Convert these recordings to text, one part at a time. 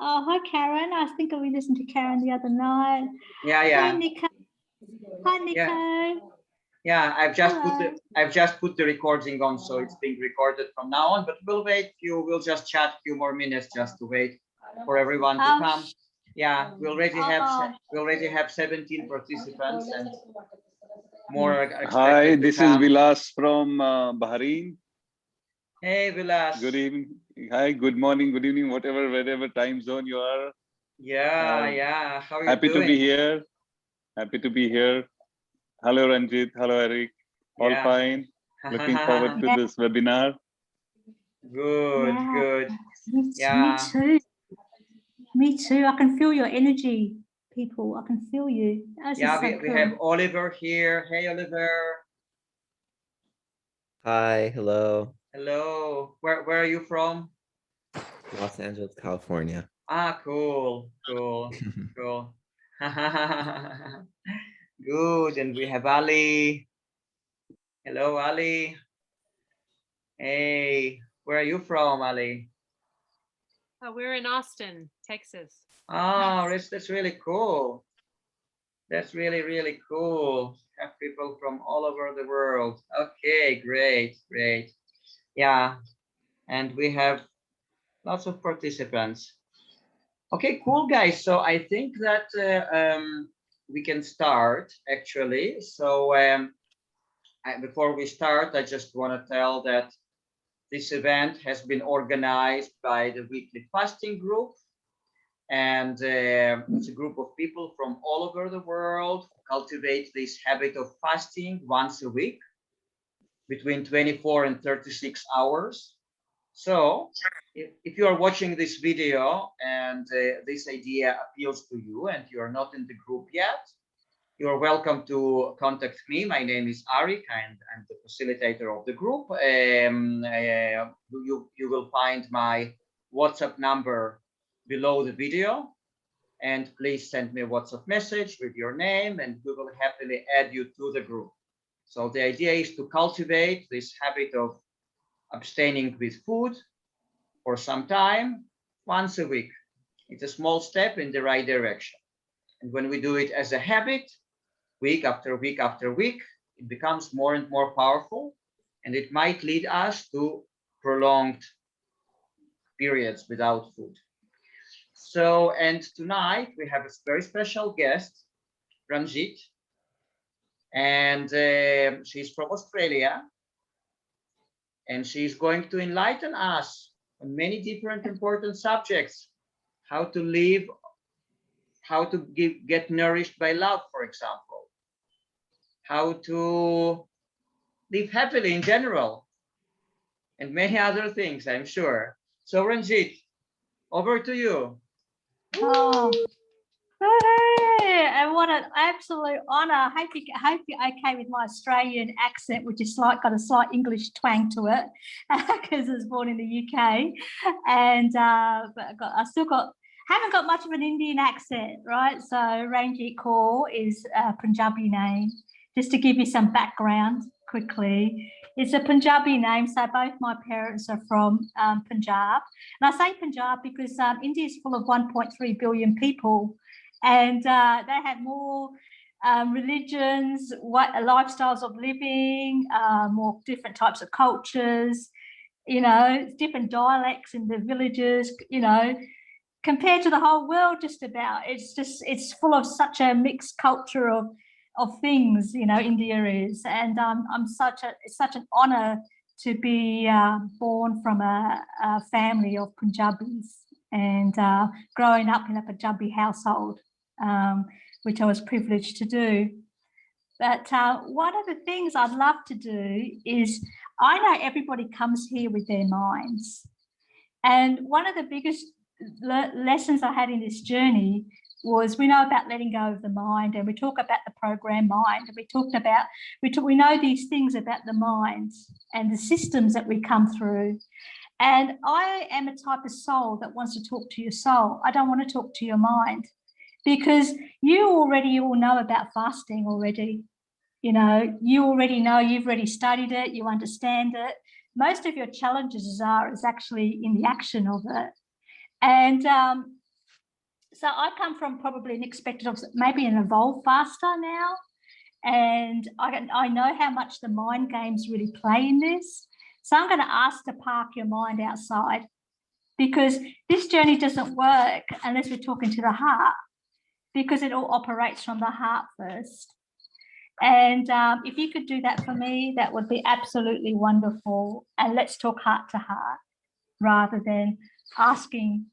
Oh, hi, Karen. I think we listened to Karen the other night. Yeah, yeah. Hi, Nico. Hi, Nico. Yeah, I've just put the recording on, so it's being recorded from now on. But we'll wait. We'll just chat a few more minutes just to wait for everyone to come. Yeah, we already have 17 participants and more are expected. Hi, this is Vilas from Bahrain. Hey, Vilas. Good evening. Hi, good morning, good evening, wherever time zone you are. Yeah. How are you happy doing? to be here. Happy to be here. Hello, Ranjeet. Hello, Arik. All fine. Looking forward to this webinar. Good. Me too. Me too. I can feel your energy, people. I can feel you. We have Oliver here. Hey, Oliver. Hi, hello. Hello. Where are you from? Los Angeles, California. Ah, cool. Good. And we have Ali. Hello, Ali. Hey, where are you from, Ali? We're in Austin, Texas. Oh, that's really cool. That's really cool. Have people from all over the world. Okay, great. Yeah, and we have lots of participants. Okay, cool, guys. So I think that we can start actually. So before we start, I just want to tell that this event has been organized by the Weekly Fasting Group. And it's a group of people from all over the world who cultivate this habit of fasting once a week, between 24 and 36 hours. So if you are watching this video and this idea appeals to you and you are not in the group yet, you are welcome to contact me. My name is Arik and I'm the facilitator of the group. You will find my WhatsApp number below the video, and please send me a WhatsApp message with your name and we will happily add you to the group. So the idea is to cultivate this habit of abstaining with food for some time, once a week. It's a small step in the right direction. And when we do it as a habit, week after week after week, it becomes more and more powerful, and it might lead us to prolonged periods without food. So, and tonight we have a very special guest, Ranjeet, and she's from Australia, and she's going to enlighten us on many different important subjects, how to live, how to get nourished by love, for example, how to live happily in general, and many other things, I'm sure. So Ranjeet, over to you. Oh, hey, and what an absolute honor. I hope you're okay with my Australian accent, which is got a slight English twang to it, because I was born in the UK, and but haven't got much of an Indian accent, right? So Ranjeet Kaur is a Punjabi name. Just to give you some background quickly, it's a Punjabi name. So both my parents are from Punjab. And I say Punjab because India is full of 1.3 billion people. And they have more religions, lifestyles of living, more different types of cultures, different dialects in the villages, compared to the whole world just about. It's full of such a mixed culture of things, India is, and it's such an honor to be born from a family of Punjabis and growing up in a Punjabi household, which I was privileged to do. But one of the things I'd love to do is, I know everybody comes here with their minds, and one of the biggest lessons I had in this journey was, we know about letting go of the mind, and we talk about the program mind, and we know these things about the mind and the systems that we come through. And I am a type of soul that wants to talk to your soul. I don't want to talk to your mind, because you all know about fasting already. You already know, you've already studied it, you understand it. Most of your challenges is actually in the action of it. And So I come from probably an expected of maybe an evolved faster now. And I know how much the mind games really play in this. So I'm going to ask to park your mind outside, because this journey doesn't work unless we're talking to the heart, because it all operates from the heart first. And if you could do that for me, that would be absolutely wonderful. And let's talk heart to heart rather than asking,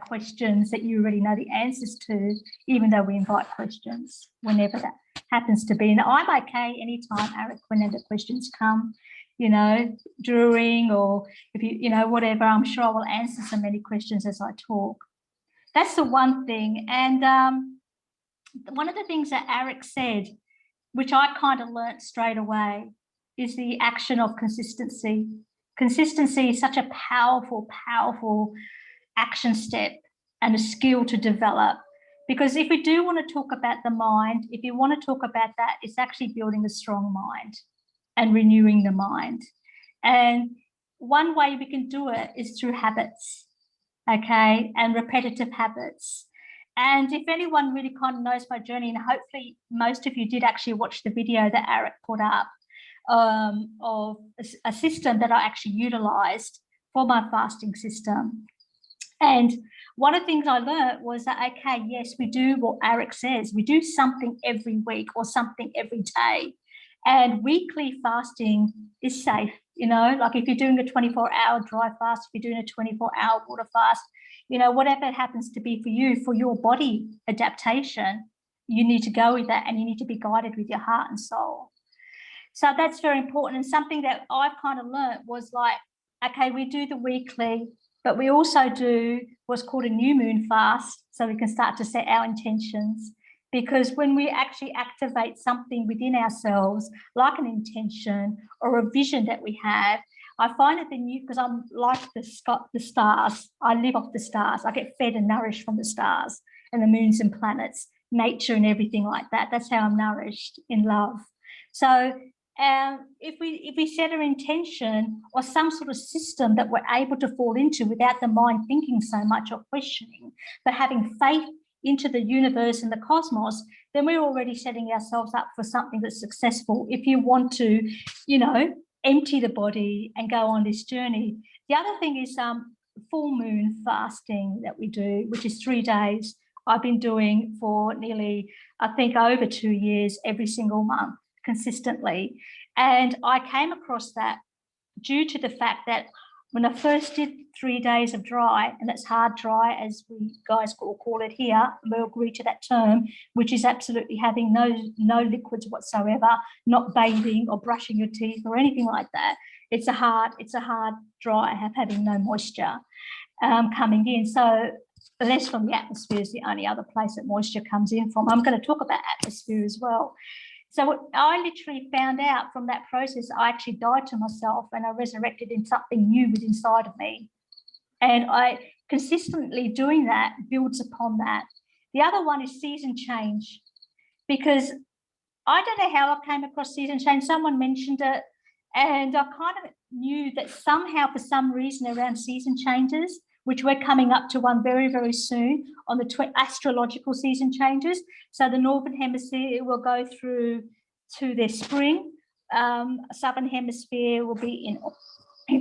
questions that you already know the answers to, even though we invite questions whenever that happens to be. And I'm okay anytime, Arik, whenever questions come, during, or if whatever, I'm sure I will answer so many questions as I talk. That's the one thing. And one of the things that Arik said, which I kind of learnt straight away, is the action of consistency. Consistency is such a powerful, powerful action step and a skill to develop. Because if we do want to talk about the mind, if you want to talk about that, it's actually building a strong mind and renewing the mind. And one way we can do it is through habits, okay, and repetitive habits. And if anyone really kind of knows my journey, and hopefully most of you did actually watch the video that Arik put up of a system that I actually utilized for my fasting system. And one of the things I learned was that, okay, yes, we do what Arik says. We do something every week or something every day. And weekly fasting is safe, like if you're doing a 24-hour dry fast, if you're doing a 24-hour water fast, whatever it happens to be for you, for your body adaptation, you need to go with that, and you need to be guided with your heart and soul. So that's very important. And something that I've kind of learned was like, okay, we do the weekly, but we also do what's called a new moon fast, so we can start to set our intentions. Because when we actually activate something within ourselves, like an intention or a vision that we have, I find that because I'm like the stars, I live off the stars. I get fed and nourished from the stars and the moons and planets, nature and everything like that. That's how I'm nourished in love. So if we set an intention or some sort of system that we're able to fall into without the mind thinking so much or questioning, but having faith into the universe and the cosmos, then we're already setting ourselves up for something that's successful. If you want to, empty the body and go on this journey. The other thing is full moon fasting that we do, which is 3 days. I've been doing for nearly, I think, over 2 years, every single month, consistently. And I came across that due to the fact that when I first did 3 days of dry, and that's hard dry, as we guys will call it here, we'll agree to that term, which is absolutely having no liquids whatsoever, not bathing or brushing your teeth or anything like that. It's a hard dry, having no moisture coming in. So less from the atmosphere is the only other place that moisture comes in from. I'm going to talk about atmosphere as well. So I literally found out from that process, I actually died to myself and I resurrected in something new within inside of me. And I consistently doing that builds upon that. The other one is season change, because I don't know how I came across season change. Someone mentioned it, and I kind of knew that somehow, for some reason, around season changes, which we're coming up to one very, very soon on the astrological season changes. So the Northern Hemisphere will go through to their spring. Southern Hemisphere will be in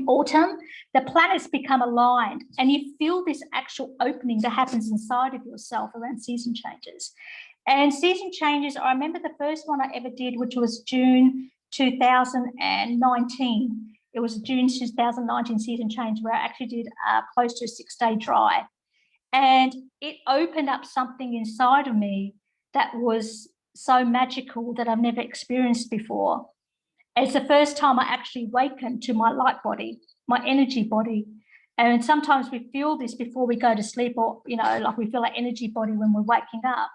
autumn. The planets become aligned, and you feel this actual opening that happens inside of yourself around season changes. And season changes, I remember the first one I ever did, which was June 2019. It was a June 2019 season change where I actually did close to a 6-day dry. And it opened up something inside of me that was so magical that I've never experienced before. It's the first time I actually awakened to my light body, my energy body. And sometimes we feel this before we go to sleep, or, like we feel our energy body when we're waking up.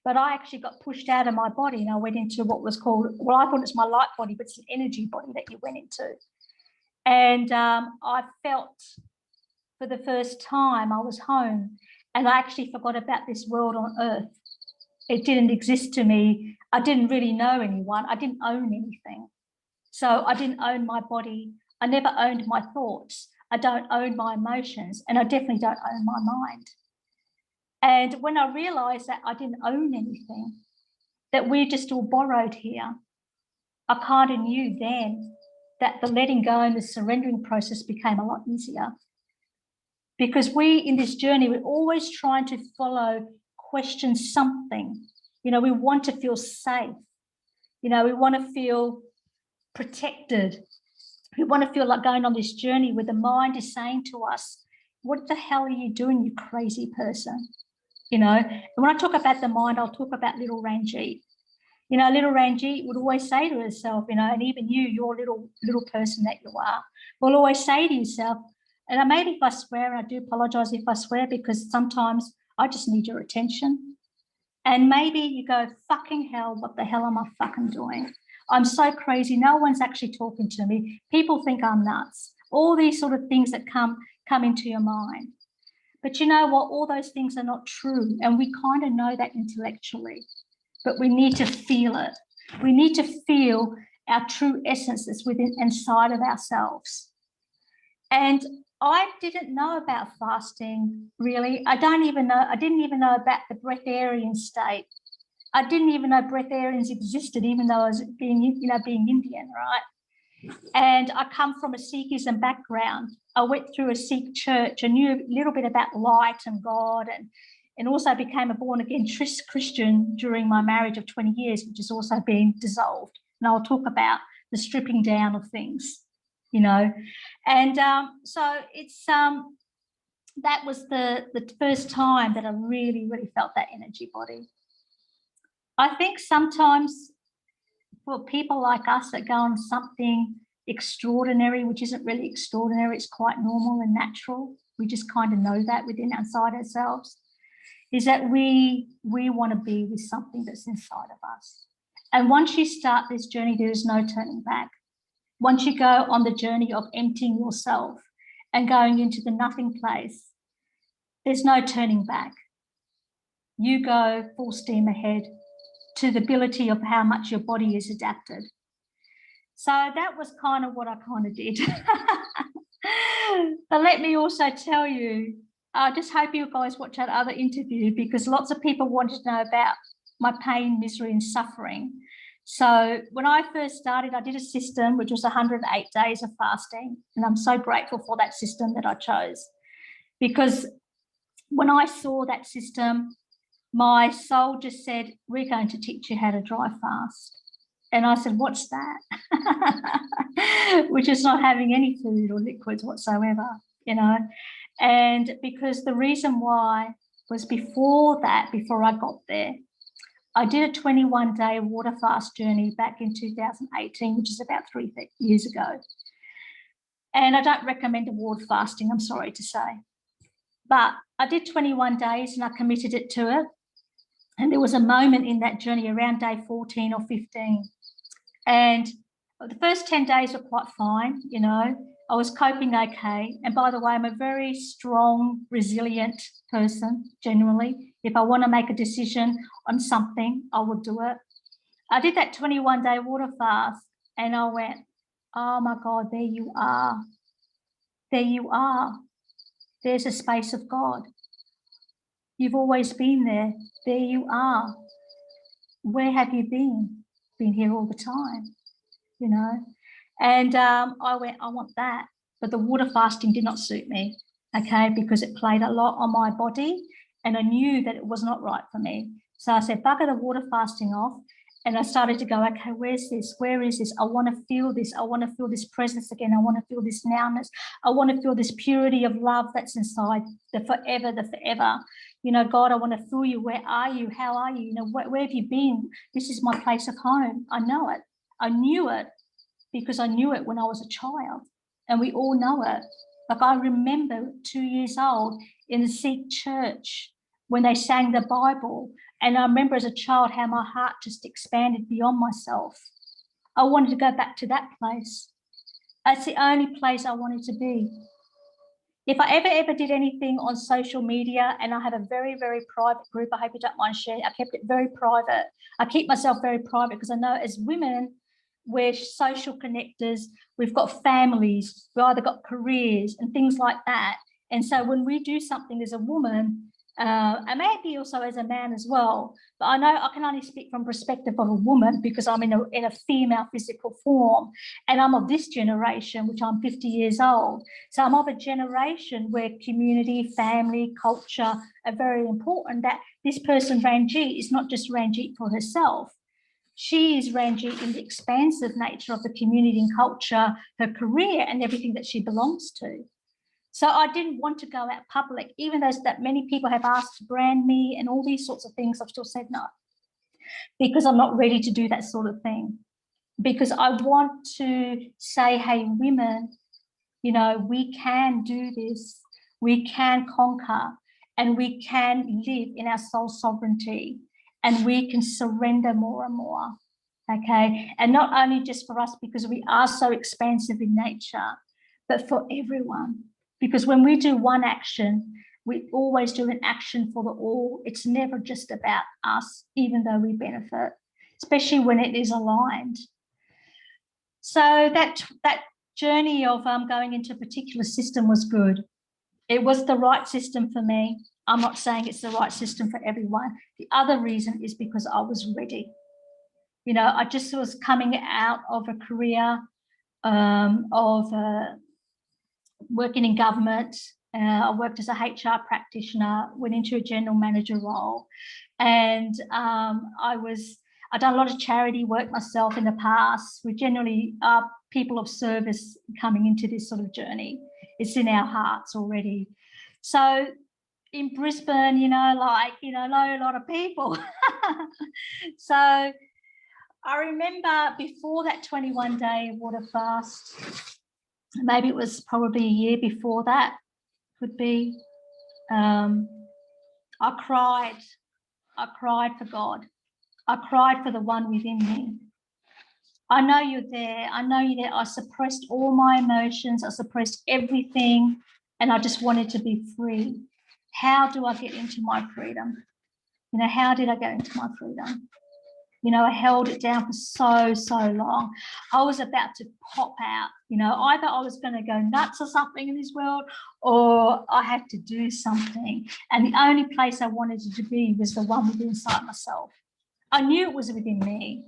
But I actually got pushed out of my body and I went into what was called, well, I thought it's my light body, but it's an energy body that you went into. And I felt for the first time I was home, and I actually forgot about this world on earth. It didn't exist to me. I didn't really know anyone. I didn't own anything. So I didn't own my body. I never owned my thoughts. I don't own my emotions, and I definitely don't own my mind. And when I realized that I didn't own anything, that we're just all borrowed here, I kind of knew then that the letting go and the surrendering process became a lot easier. Because we, in this journey, we're always trying to question something. You know, we want to feel safe. You know, we want to feel protected. We want to feel like going on this journey where the mind is saying to us, what the hell are you doing, you crazy person? You know, and when I talk about the mind, I'll talk about little Ranjeet. You know, little Ranjeet would always say to herself, you know, and even you, your little person that you are, will always say to yourself, and maybe if I swear, and I do apologize if I swear, because sometimes I just need your attention. And maybe you go, fucking hell, what the hell am I fucking doing? I'm so crazy. No one's actually talking to me. People think I'm nuts. All these sort of things that come into your mind. But you know what? All those things are not true. And we kind of know that intellectually. But we need to feel it. We need to feel our true essence that's within inside of ourselves. And I didn't know about fasting, really. I didn't even know about the breatharian state. I didn't even know breatharians existed, even though I was being Indian, right? And I come from a Sikhism background. I went through a Sikh church. I knew a little bit about light and God, and also became a born-again Christian during my marriage of 20 years, which has also been dissolved. And I'll talk about the stripping down of things, you know. And so it's that was the first time that I really, really felt that energy body. I think sometimes for people like us that go on something extraordinary, which isn't really extraordinary, it's quite normal and natural. We just kind of know that within inside ourselves, is that we want to be with something that's inside of us. And once you start this journey, there is no turning back. Once you go on the journey of emptying yourself and going into the nothing place, there's no turning back. You go full steam ahead to the ability of how much your body is adapted. So that was kind of what I kind of did. But let me also tell you, I just hope you guys watch that other interview, because lots of people wanted to know about my pain, misery, and suffering. So when I first started, I did a system which was 108 days of fasting. And I'm so grateful for that system that I chose, because when I saw that system, my soul just said, we're going to teach you how to dry fast. And I said, what's that? Which is not having any food or liquids whatsoever, you know. And because the reason why was before I got there, I did a 21-day water fast journey back in 2018, which is about 3 years ago. And I don't recommend a water fasting, I'm sorry to say. But I did 21 days and I committed it to it. And there was a moment in that journey around day 14 or 15. And the first 10 days were quite fine, you know. I was coping okay. And by the way, I'm a very strong, resilient person, generally. If I want to make a decision on something, I will do it. I did that 21-day water fast and I went, oh my God, there you are. There you are. There's a space of God. You've always been there. There you are. Where have you been? Been here all the time, you know. And I went, I want that. But the water fasting did not suit me, okay, because it played a lot on my body and I knew that it was not right for me. So I said, bugger the water fasting off. And I started to go, okay, where's this? Where is this? I want to feel this. I want to feel this presence again. I want to feel this nowness. I want to feel this purity of love that's inside, the forever, the forever. You know, God, I want to feel you. Where are you? How are you? You know, where have you been? This is my place of home. I know it. I knew it because I knew it when I was a child. And we all know it. Like I remember 2 years old in the Sikh church when they sang the Bible. And I remember as a child how my heart just expanded beyond myself. I wanted to go back to that place. That's the only place I wanted to be. If I ever did anything on social media, and I have a very, very private group, I hope you don't mind sharing, I kept it very private. I keep myself very private because I know as women, we're social connectors, we've got families, we've either got careers and things like that. And so when we do something as a woman, and maybe also as a man as well. But I know I can only speak from perspective of a woman because I'm in a female physical form, and I'm of this generation, which I'm 50 years old. So I'm of a generation where community, family, culture are very important. That this person, Ranjeet, is not just Ranjeet for herself. She is Ranjeet in the expansive nature of the community and culture, her career, and everything that she belongs to. So I didn't want to go out public, even though that many people have asked to brand me and all these sorts of things. I've still said no, because I'm not ready to do that sort of thing. Because I want to say, hey, women, you know, we can do this, we can conquer, and we can live in our soul sovereignty, and we can surrender more and more. Okay. And not only just for us, because we are so expansive in nature, but for everyone. Because when we do one action, we always do an action for the all. It's never just about us, even though we benefit, especially when it is aligned. So that journey of going into a particular system was good. It was the right system for me. I'm not saying it's the right system for everyone. The other reason is because I was ready. You know, I just was coming out of a career of working in government. I worked as a HR practitioner, went into a general manager role, and I've done a lot of charity work myself in the past. We generally are people of service coming into this sort of journey. It's in our hearts already. So in Brisbane, you know, know a lot of people. So I remember before that 21-day water fast, maybe it was probably a year before that, could be, I cried for God. I cried for the one within me. I know you're there. I know you're there. I suppressed all my emotions. I suppressed everything, and I just wanted to be free. How do I get into my freedom? You know, how did I get into my freedom? You know, I held it down for so long. I was about to pop out. You know, either I was going to go nuts or something in this world, or I had to do something. And the only place I wanted to be was the one within inside myself. I knew it was within me.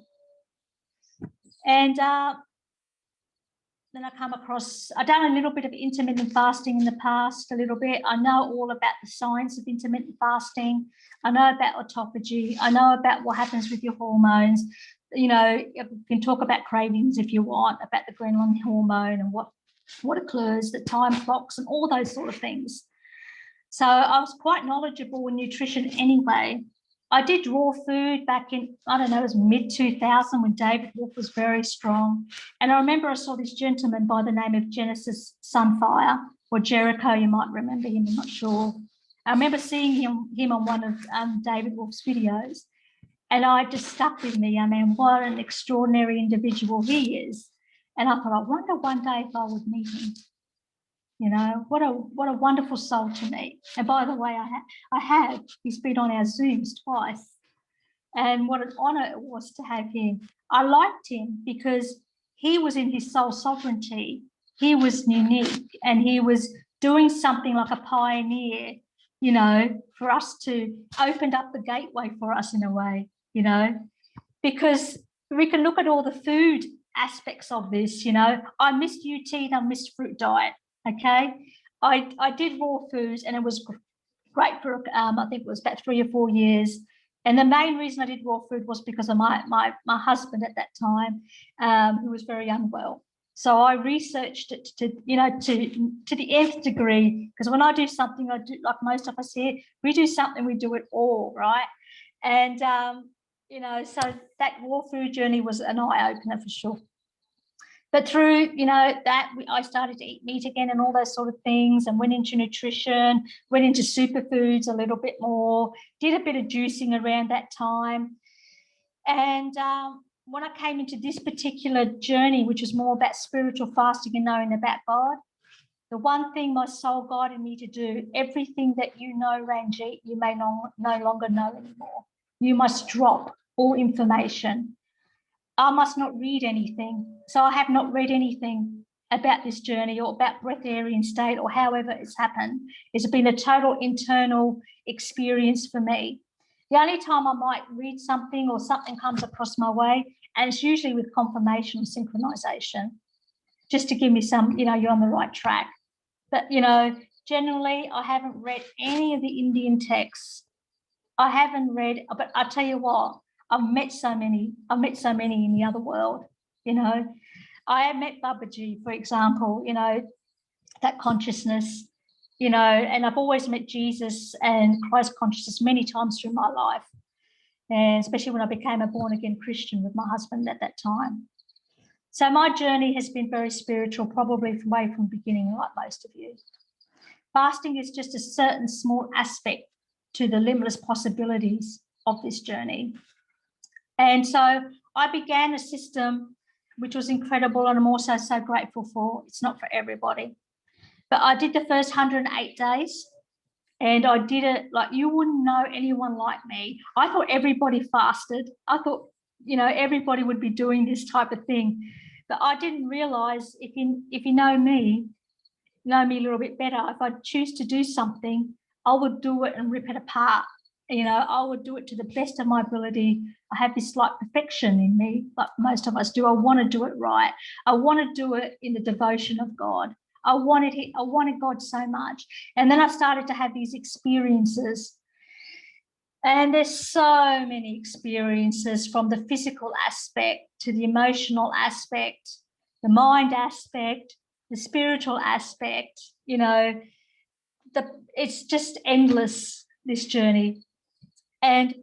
And then I come across, I've done a little bit of intermittent fasting in the past, a little bit. I know all about the science of intermittent fasting. I know about autophagy. I know about what happens with your hormones. You know, you can talk about cravings if you want, about the ghrelin hormone and what occurs, the time clocks and all those sort of things. So I was quite knowledgeable in nutrition anyway. I did raw food back in, I don't know, it was mid-2000 when David Wolf was very strong. And I remember I saw this gentleman by the name of Genesis Sunfire, or Jericho, you might remember him, I'm not sure. I remember seeing him on one of David Wolf's videos, and I just stuck with me. I mean, what an extraordinary individual he is. And I thought, I wonder one day if I would meet him. You know, what a wonderful soul to meet. And by the way, I have. He's been on our Zooms twice. And what an honor it was to have him. I liked him because he was in his soul sovereignty. He was unique, and he was doing something like a pioneer, you know, for us to open up the gateway for us in a way, you know, because we can look at all the food aspects of this, you know. I missed UT and I missed fruit diet. Okay, I did raw foods, and it was great for I think it was about 3 or 4 years. And the main reason I did raw food was because of my husband at that time, who was very unwell. So I researched it to the nth degree, because when I do something, I do, like most of us here, we do something, we do it all, right? And you know, so that raw food journey was an eye opener for sure. But through, you know, that I started to eat meat again and all those sort of things, and went into nutrition, went into superfoods a little bit more, did a bit of juicing around that time. And when I came into this particular journey, which was more about spiritual fasting and knowing about God, the one thing my soul guided me to do, everything that you know, Ranjeet, you may no longer know anymore. You must drop all information. I must not read anything. So I have not read anything. about this journey or about breatharian state or however it's happened. It's been a total internal experience for me. The only time I might read something or something comes across my way, and it's usually with confirmation or synchronization, just to give me some, you're on the right track. But, generally, I haven't read any of the Indian texts. I haven't read, but I tell you what, I've met so many in the other world, I have met Babaji, for example, that consciousness, and I've always met Jesus and Christ consciousness many times through my life, and especially when I became a born-again Christian with my husband at that time. So my journey has been very spiritual, probably from the beginning, like most of you. Fasting is just a certain small aspect to the limitless possibilities of this journey. And so I began a system which was incredible, and I'm also so grateful for. It's not for everybody. But I did the first 108 days, and I did it like you wouldn't know anyone like me. I thought everybody fasted. I thought, everybody would be doing this type of thing. But I didn't realize if you know me a little bit better, if I choose to do something, I would do it and rip it apart. I would do it to the best of my ability. I have this like perfection in me, like most of us do. I want to do it right. I want to do it in the devotion of God. I wanted God so much. And then I started to have these experiences. And there's so many experiences, from the physical aspect to the emotional aspect, the mind aspect, the spiritual aspect, it's just endless, this journey. And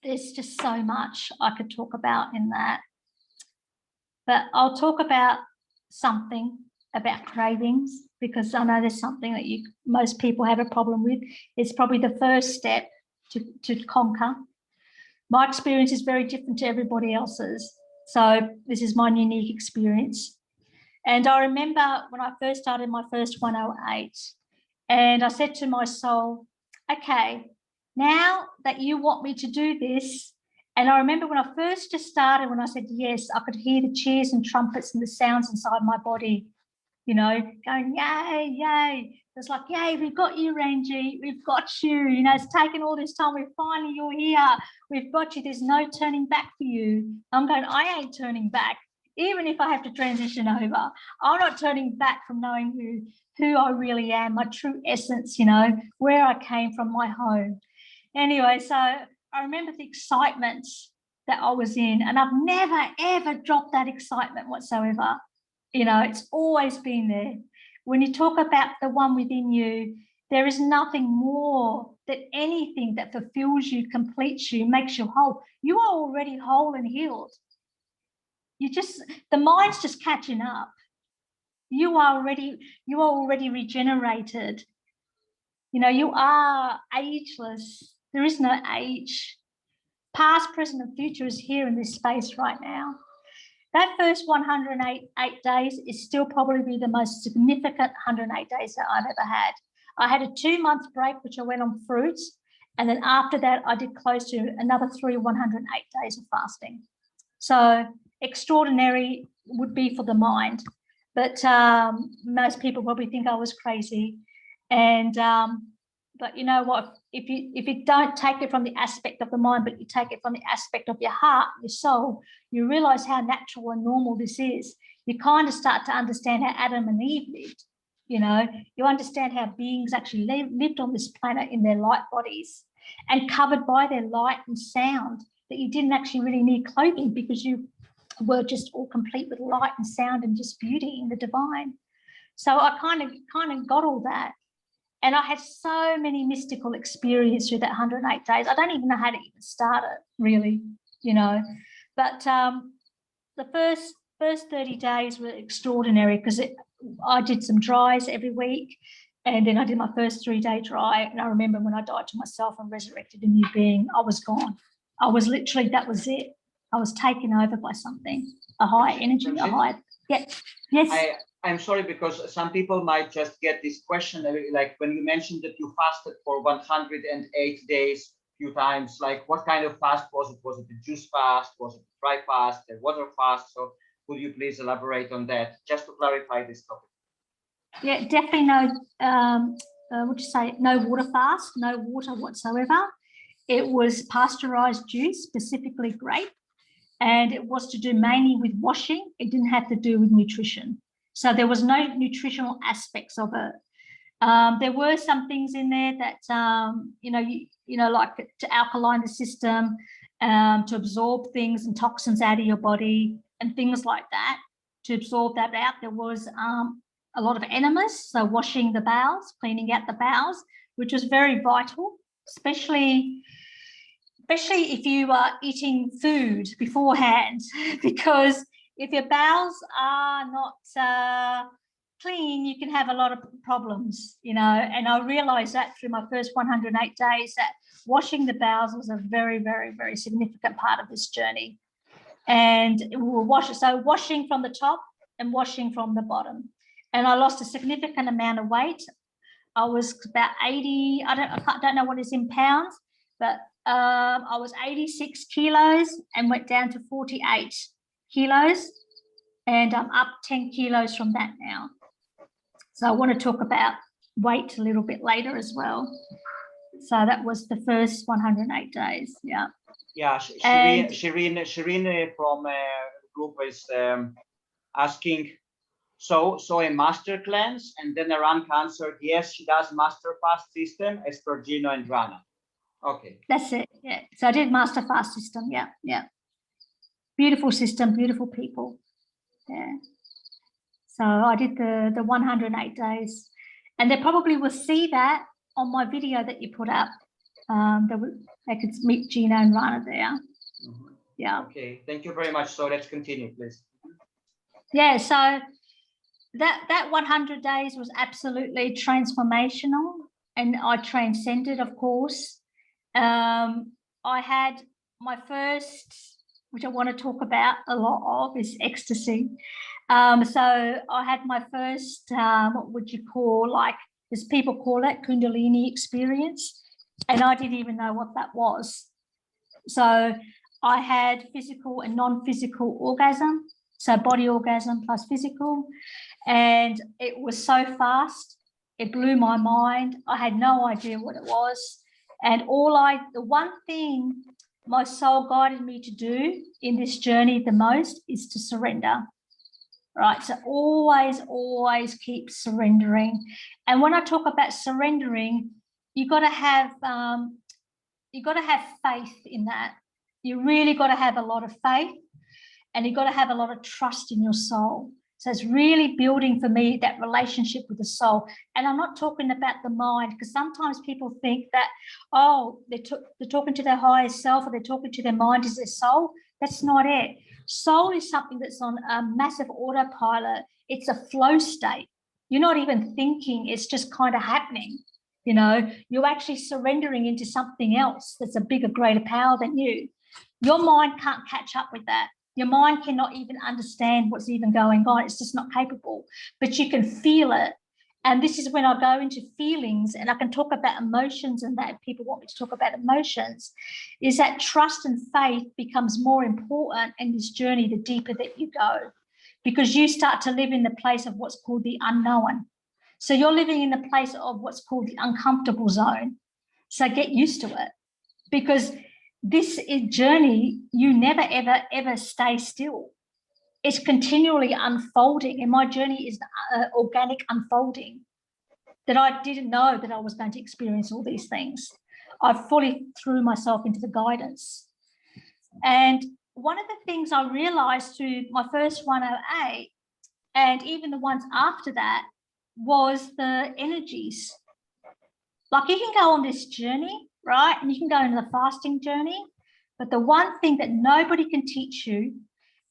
there's just so much I could talk about in that. But I'll talk about something about cravings, because I know there's something that most people have a problem with. It's probably the first step to conquer. My experience is very different to everybody else's. So this is my unique experience. And I remember when I first started my first 108, and I said to my soul, okay, now that you want me to do this, and I remember when I first just started, when I said yes, I could hear the cheers and trumpets and the sounds inside my body, going, yay, yay. It's like, yay, we've got you, Ranjeet, we've got you. It's taken all this time. You're here. We've got you. There's no turning back for you. I'm going, I ain't turning back. Even if I have to transition over, I'm not turning back from knowing who I really am, my true essence, where I came from, my home. Anyway, so I remember the excitement that I was in, and I've never, ever dropped that excitement whatsoever. It's always been there. When you talk about the one within you, there is nothing more than anything that fulfills you, completes you, makes you whole. You are already whole and healed. The mind's just catching up. You are already regenerated. You are ageless. There is no age. Past, present, and future is here in this space right now. That first 108 days is still probably the most significant 108 days that I've ever had. I had a 2-month break, which I went on fruits. And then after that, I did close to another 108 days of fasting. So extraordinary would be for the mind. But most people probably think I was crazy. And but you know what? If you don't take it from the aspect of the mind, but you take it from the aspect of your heart, your soul, you realize how natural and normal this is. You kind of start to understand how Adam and Eve lived. You understand how beings actually lived on this planet in their light bodies and covered by their light and sound, that you didn't actually really need clothing because you were just all complete with light and sound and just beauty in the divine. So I kind of got all that. And I had so many mystical experiences through that 108 days. I don't even know how to even start it, really, But the first 30 days were extraordinary because I did some dries every week, and then I did my first 3-day dry. And I remember when I died to myself and resurrected a new being, I was gone. I was literally, that was it. I was taken over by something, a higher energy, a higher. Yeah. Yes. I'm sorry, because some people might just get this question, like when you mentioned that you fasted for 108 days a few times, like what kind of fast was it? Was it a juice fast? Was it a dry fast, a water fast? So Could you please elaborate on that, just to clarify this topic? Yeah, definitely no, what you say, no water fast, no water whatsoever. It was pasteurized juice, specifically grape, and it was to do mainly with washing. It didn't have to do with nutrition. So there was no nutritional aspects of it. There were some things in there that, like to alkaline the system, to absorb things and toxins out of your body and things like that. To absorb that out, there was a lot of enemas, so washing the bowels, cleaning out the bowels, which was very vital, especially if you are eating food beforehand, because if your bowels are not clean, you can have a lot of problems, and I realized that through my first 108 days that washing the bowels was a very, very, very significant part of this journey. And we'll washing from the top and washing from the bottom. And I lost a significant amount of weight. I was about 80, I don't know what is in pounds, but I was 86 kilos and went down to 48 kilos, and I'm up 10 kilos from that now. So I want to talk about weight a little bit later as well. So that was the first 108 days. Yeah. Yeah, Shireen from group is asking, so a master cleanse and then a run answered, yes, she does master fast system as per Gino and Rana. Okay. That's it. Yeah. So I did master fast system. Yeah. Yeah. Beautiful system, beautiful people. Yeah. So I did the 108 days, and they probably will see that on my video that you put up. They could meet Gino and Rana there. Mm-hmm. Yeah. Okay. Thank you very much. So let's continue, please. Yeah. So that 100 days was absolutely transformational, and I transcended, of course. I had my first, which I want to talk about a lot of, is ecstasy. So I had my first, what would you call, like, as people call it, Kundalini experience, and I didn't even know what that was. So I had physical and non-physical orgasm, so body orgasm plus physical, and it was so fast, it blew my mind. I had no idea what it was, and the one thing my soul guided me to do in this journey the most is to surrender. Right, so always keep surrendering. And when I talk about surrendering, you got to have faith in that. You really got to have a lot of faith, and you got to have a lot of trust in your soul. So it's really building for me that relationship with the soul. And I'm not talking about the mind, because sometimes people think that, they're talking to their higher self, or they're talking to their mind as their soul. That's not it. Soul is something that's on a massive autopilot. It's a flow state. You're not even thinking, it's just kind of happening. You're actually surrendering into something else that's a bigger, greater power than you. Your mind can't catch up with that. Your mind cannot even understand what's even going on. It's just not capable, but you can feel it. And this is when I go into feelings, and I can talk about emotions, and that people want me to talk about emotions, is that trust and faith becomes more important in this journey the deeper that you go, because you start to live in the place of what's called the unknown. So you're living in the place of what's called the uncomfortable zone. So get used to it, because this journey, you never, ever, ever stay still. It's continually unfolding, and my journey is organic unfolding, that I didn't know that I was going to experience all these things. I fully threw myself into the guidance. And one of the things I realized through my first 108, and even the ones after that, was the energies. Like, you can go on this journey, right? And you can go into the fasting journey, but the one thing that nobody can teach you,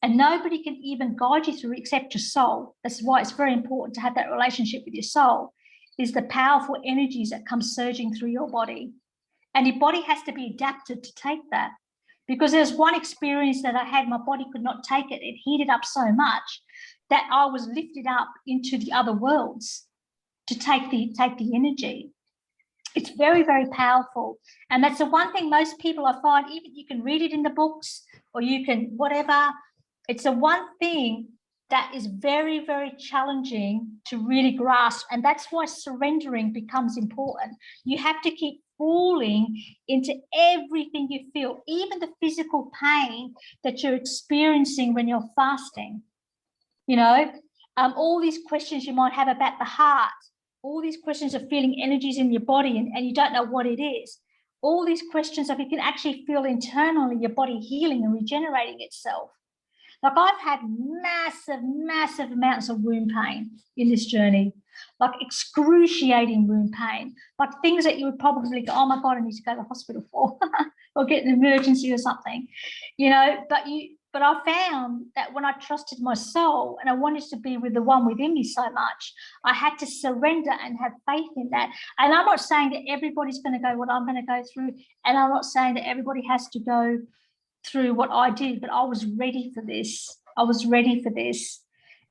and nobody can even guide you through except your soul, that's why it's very important to have that relationship with your soul, is the powerful energies that come surging through your body. And your body has to be adapted to take that. Because there's one experience that I had, my body could not take it. It heated up so much that I was lifted up into the other worlds to take the energy. It's very, very powerful. And that's the one thing most people, I find, even you can read it in the books, or you can whatever, It's the one thing that is very, very challenging to really grasp. And that's why surrendering becomes important. You have to keep falling into everything you feel, even the physical pain that you're experiencing when you're fasting. You know, all these questions you might have about the heart, all these questions of feeling energies in your body and you don't know what it is. All these questions of you can actually feel internally your body healing and regenerating itself. Like I've had massive amounts of wound pain in this journey, like excruciating wound pain, like things that you would probably go, oh my God, I need to go to the hospital for or get an emergency or something, you know, but I found that when I trusted my soul and I wanted to be with the one within me so much, I had to surrender and have faith in that. And I'm not saying that everybody's going to go what I'm going to go through. And I'm not saying that everybody has to go through what I did, but I was ready for this. I was ready for this,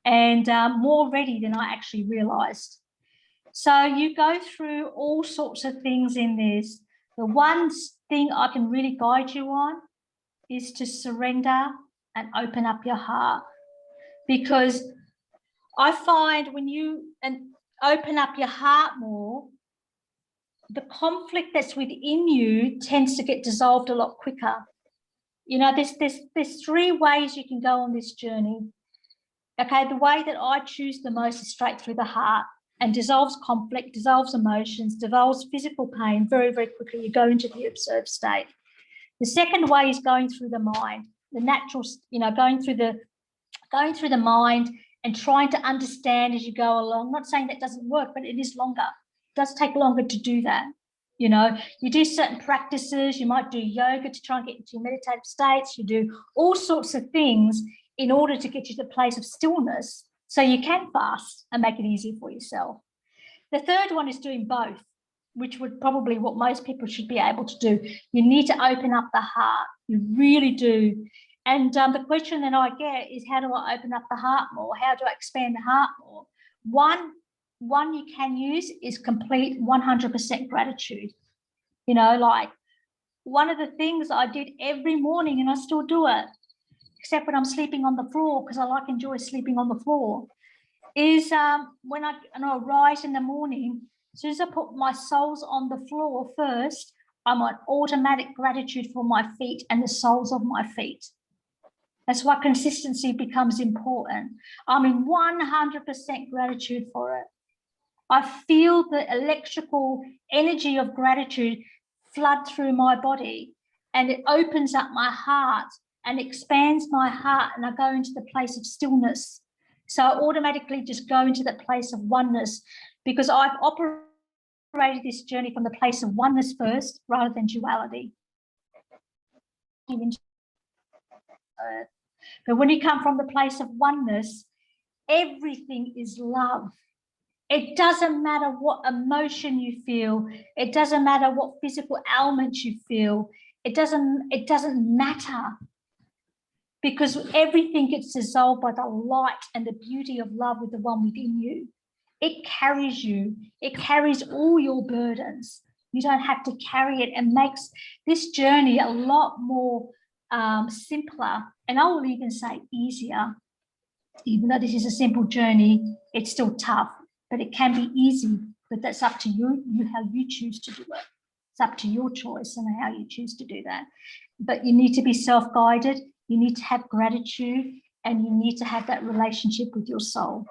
and more ready than I actually realized. So you go through all sorts of things in this. The one thing I can really guide you on is to surrender and open up your heart, because I find when you open up your heart more, the conflict that's within you tends to get dissolved a lot quicker. You know, there's three ways you can go on this journey. Okay, the way that I choose the most is straight through the heart and dissolves conflict, dissolves emotions, dissolves physical pain very, very quickly. You go into the observed state. The second way is going through the mind, the natural, you know, going through the mind and trying to understand as you go along. I'm not saying that doesn't work, but it is longer. It does take longer to do that. You know, you do certain practices, you might do yoga to try and get into meditative states, you do all sorts of things in order to get you to the place of stillness so you can fast and make it easier for yourself. The third one is doing both, which would probably what most people should be able to do. You need to open up the heart, you really do. And the question that I get is, how do I open up the heart more? How do I expand the heart more? One you can use is complete 100% gratitude. You know, like one of the things I did every morning, and I still do it, except when I'm sleeping on the floor, because I enjoy sleeping on the floor, is when I rise in the morning, as soon as I put my soles on the floor first, I'm on automatic gratitude for my feet and the soles of my feet. That's why consistency becomes important. I'm in 100% gratitude for it. I feel the electrical energy of gratitude flood through my body, and it opens up my heart and expands my heart, and I go into the place of stillness. So I automatically just go into that place of oneness, because I've operated this journey from the place of oneness first rather than duality. But when you come from the place of oneness, everything is love. It doesn't matter what emotion you feel. It doesn't matter what physical ailments you feel. It doesn't matter, because everything gets dissolved by the light and the beauty of love with the one within you. It carries you. It carries all your burdens. You don't have to carry it, and makes this journey a lot more simpler, and I will even say easier. Even though this is a simple journey, it's still tough. But it can be easy, but that's up to you, how you choose to do it. It's up to your choice and how you choose to do that. But you need to be self-guided, you need to have gratitude, and you need to have that relationship with your soul.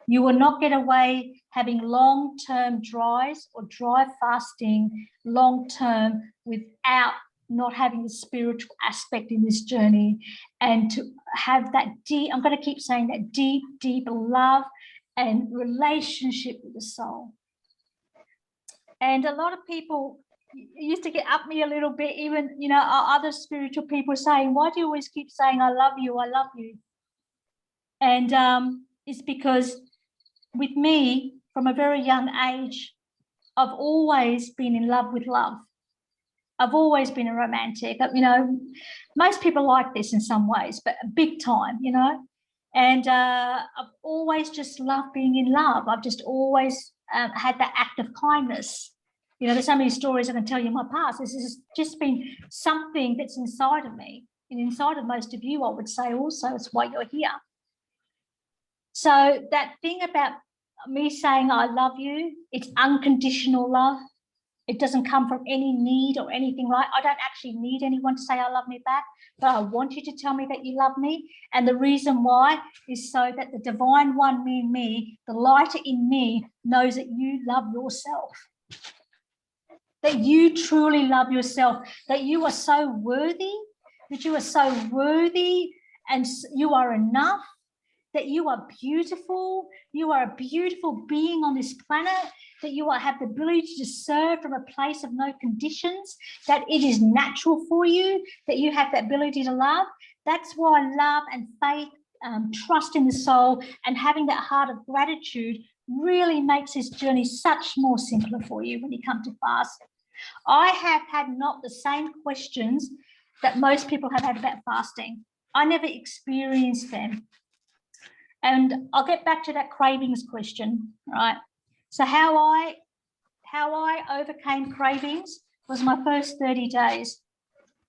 You will not get away having long-term dries or dry fasting long-term without not having the spiritual aspect in this journey, and to have that deep, I'm going to keep saying that, deep love and relationship with the soul. And a lot of people used to get up me a little bit, even, you know, other spiritual people saying, why do you always keep saying, I love you, I love you? And it's because with me, from a very young age, I've always been in love with love. I've always been a romantic. You know, most people like this in some ways, but big time, you know. And I've always just loved being in love. I've just always had that act of kindness. You know, there's so many stories I can tell you in my past. This has just been something that's inside of me. And inside of most of you, I would say also, it's why you're here. So that thing about me saying I love you, it's unconditional love. It doesn't come from any need or anything like. I don't actually need anyone to say I love me back, but I want you to tell me that you love me. And the reason why is so that the divine one in me, the lighter in me, knows that you love yourself. That you truly love yourself, that you are so worthy, that you are so worthy and you are enough, that you are beautiful, you are a beautiful being on this planet, that you have the ability to serve from a place of no conditions, that it is natural for you, that you have the ability to love. That's why love and faith, trust in the soul and having that heart of gratitude really makes this journey such more simpler for you when you come to fast. I have had not the same questions that most people have had about fasting. I never experienced them. And I'll get back to that cravings question, right? So how I overcame cravings was my first 30 days,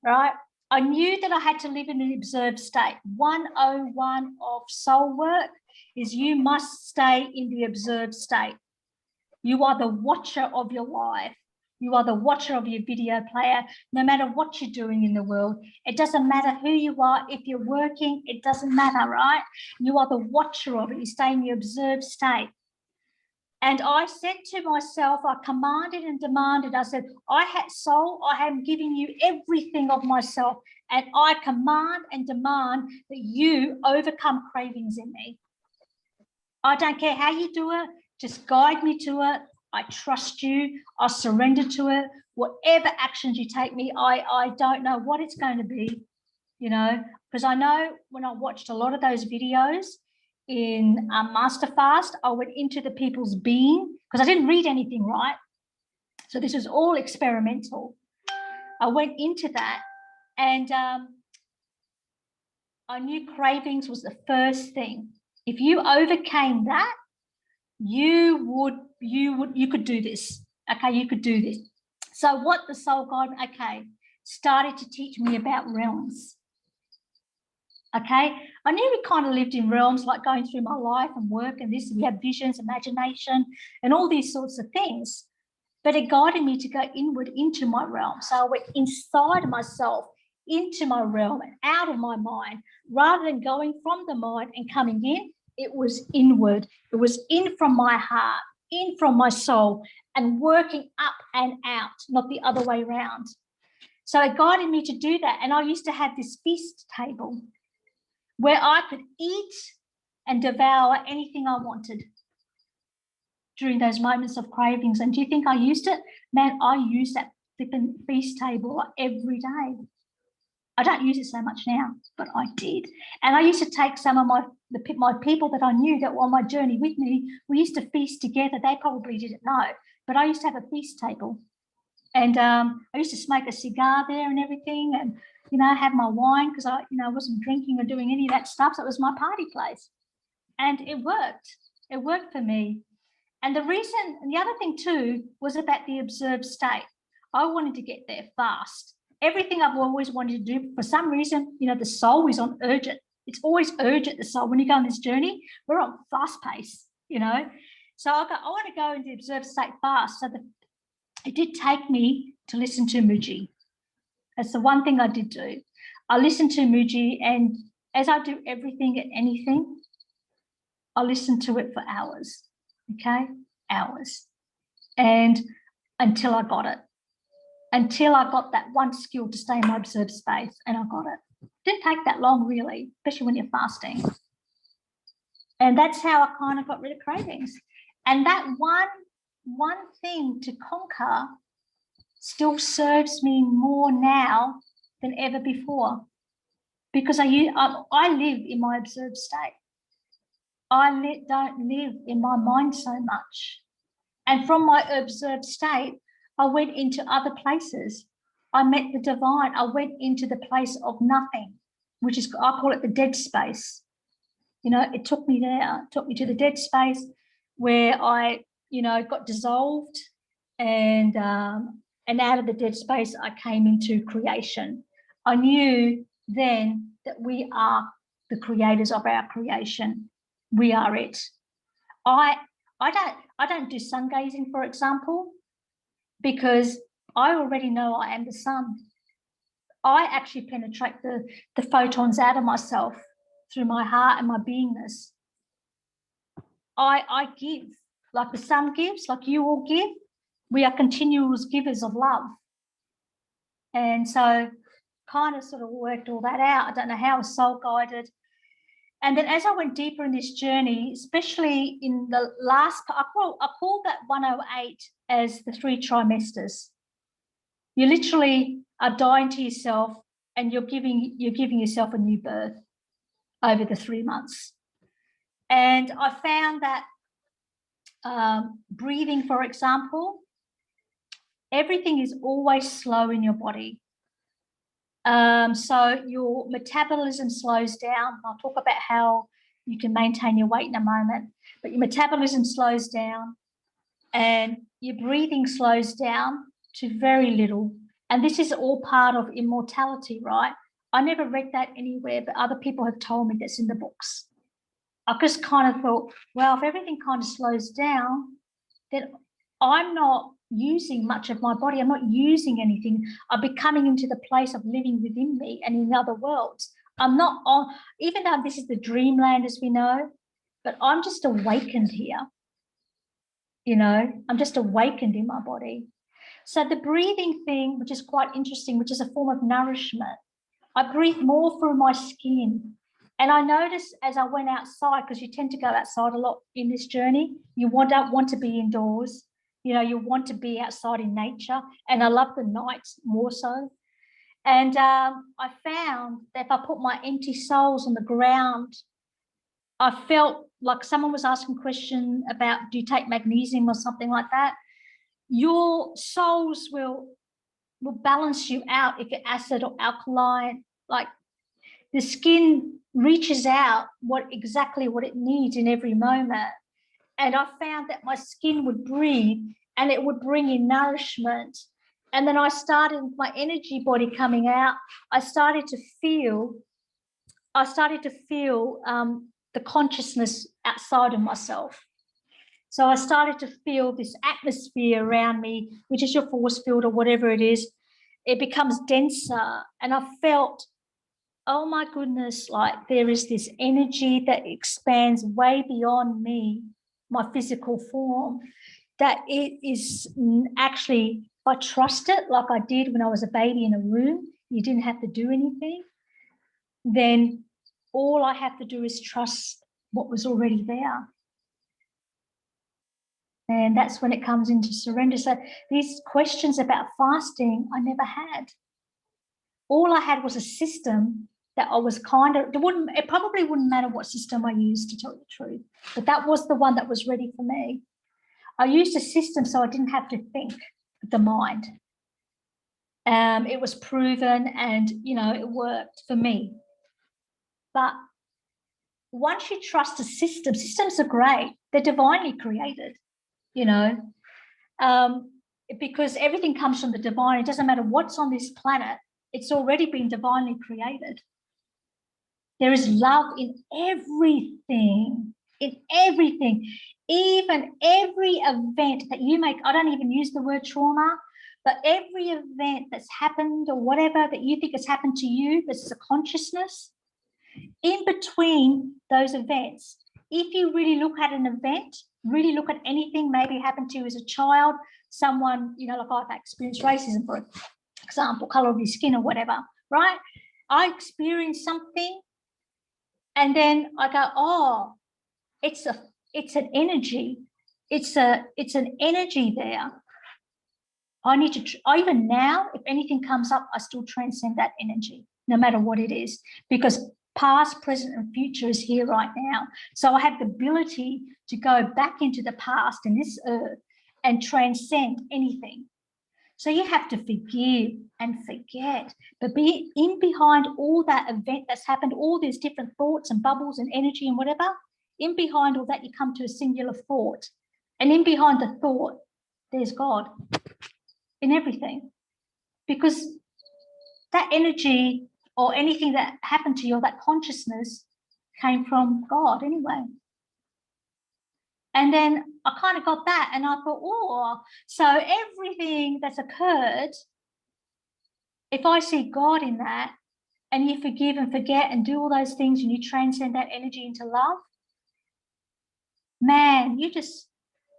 right? I knew that I had to live in an observed state. 101 of soul work is you must stay in the observed state. You are the watcher of your life. You are the watcher of your video player, no matter what you're doing in the world. It doesn't matter who you are. If you're working, it doesn't matter, right? You are the watcher of it. You stay in the observed state. And I said to myself, I commanded and demanded, I said, I had soul, I am giving you everything of myself. And I command and demand that you overcome cravings in me. I don't care how you do it. Just guide me to it. I trust you. I surrender to it. Whatever actions you take me, I don't know what it's going to be, you know, because I know when I watched a lot of those videos in Master Fast, I went into the people's being because I didn't read anything, right? So this was all experimental. I went into that and I knew cravings was the first thing. If you overcame that, you could do this. Okay, you could do this. So what the soul guide, okay, started to teach me about realms. Okay, I knew we kind of lived in realms, like going through my life and work and this, we have visions, imagination, and all these sorts of things. But it guided me to go inward into my realm. So I went inside myself, into my realm and out of my mind, rather than going from the mind and coming in. It was inward. It was in from my heart, in from my soul, and working up and out, not the other way around. So it guided me to do that. And I used to have this feast table where I could eat and devour anything I wanted during those moments of cravings. And do you think I used it? Man, I used that flipping feast table every day. I don't use it so much now, but I did. And I used to take some of my people that I knew that were on my journey with me. We used to feast together. They probably didn't know, but I used to have a feast table. And I used to smoke a cigar there and everything, and, you know, have my wine because I wasn't drinking or doing any of that stuff. So it was my party place. And it worked. It worked for me. And the other thing too, was about the observed state. I wanted to get there fast. Everything I've always wanted to do, for some reason, you know, the soul is on urgent. It's always urgent, the soul. When you go on this journey, we're on fast pace, you know. So I want to go into the observed state fast. So it did take me to listen to Muji. That's the one thing I did do. I listened to Muji, and as I do everything and anything, I listened to it for hours, okay? Hours. And until I got it. Until I got that one skill to stay in my observed space, and I got it. Didn't take that long, really, especially when you're fasting. And that's how I kind of got rid of cravings. And that one thing to conquer still serves me more now than ever before, because I live in my observed state. I don't live in my mind so much. And from my observed state, I went into other places. I met the divine. I went into the place of nothing, which is, I call it the dead space. You know, it took me there. It took me to the dead space where I, you know, got dissolved, and out of the dead space, I came into creation. I knew then that we are the creators of our creation. We are it. I don't do sun gazing, for example, because I already know I am the sun. I actually penetrate the photons out of myself through my heart and my beingness. I give, like the sun gives, like you all give. We are continuous givers of love. And so kind of sort of worked all that out. I don't know how I was soul guided. And then as I went deeper in this journey, especially in the last part, I call that 108 as the 3 trimesters. You literally are dying to yourself and you're giving yourself a new birth over the 3 months. And I found that breathing, for example, everything is always slow in your body. So your metabolism slows down. I'll talk about how you can maintain your weight in a moment, but your metabolism slows down and your breathing slows down to very little. And this is all part of immortality, right? I never read that anywhere, but other people have told me that's in the books. I just kind of thought, well, if everything kind of slows down, then I'm not using much of my body. I'm not using anything. I'm becoming into the place of living within me and in other worlds. I'm not on, even though this is the dreamland as we know, but I'm just awakened here. You know, I'm just awakened in my body. So the breathing thing, which is quite interesting, which is a form of nourishment, I breathe more through my skin. And I noticed as I went outside, because you tend to go outside a lot in this journey, you don't want to be indoors. You know, you want to be outside in nature. And I love the nights more so. And I found that if I put my empty soles on the ground, I felt like someone was asking a question about, do you take magnesium or something like that? Your soles will balance you out if you're acid or alkaline. Like the skin reaches out exactly what it needs in every moment. And I found that my skin would breathe and it would bring in nourishment. And then I started with my energy body coming out. I started to feel the consciousness outside of myself. So I started to feel this atmosphere around me, which is your force field or whatever it is. It becomes denser. And I felt, oh my goodness, like there is this energy that expands way beyond me, my physical form, that it is actually, if I trust it like I did when I was a baby in a room, you didn't have to do anything, then all I have to do is trust what was already there. And that's when it comes into surrender. So these questions about fasting, I never had. All I had was a system that I was it probably wouldn't matter what system I used, to tell you the truth, but that was the one that was ready for me. I used a system so I didn't have to think with the mind. It was proven and, you know, it worked for me. But once you trust a system, systems are great. They're divinely created, you know, because everything comes from the divine. It doesn't matter what's on this planet. It's already been divinely created. There is love in everything, even every event that you make. I don't even use the word trauma, but every event that's happened or whatever that you think has happened to you, this is a consciousness. In between those events, if you really look at an event, really look at anything maybe happened to you as a child, someone, you know, like I've experienced racism, for example, color of your skin or whatever, right? I experienced something and then I go, oh, it's an energy. It's an energy there. I need to, even now, if anything comes up, I still transcend that energy, no matter what it is, because past, present, and future is here right now. So I have the ability to go back into the past and this earth and transcend anything. So you have to forgive and forget, but be in behind all that event that's happened, all these different thoughts and bubbles and energy and whatever, in behind all that, you come to a singular thought. And in behind the thought, there's God in everything. Because that energy or anything that happened to you, or that consciousness came from God anyway. And then I kind of got that, and I thought, oh, so everything that's occurred, if I see God in that, and you forgive and forget and do all those things, and you transcend that energy into love, man, you just,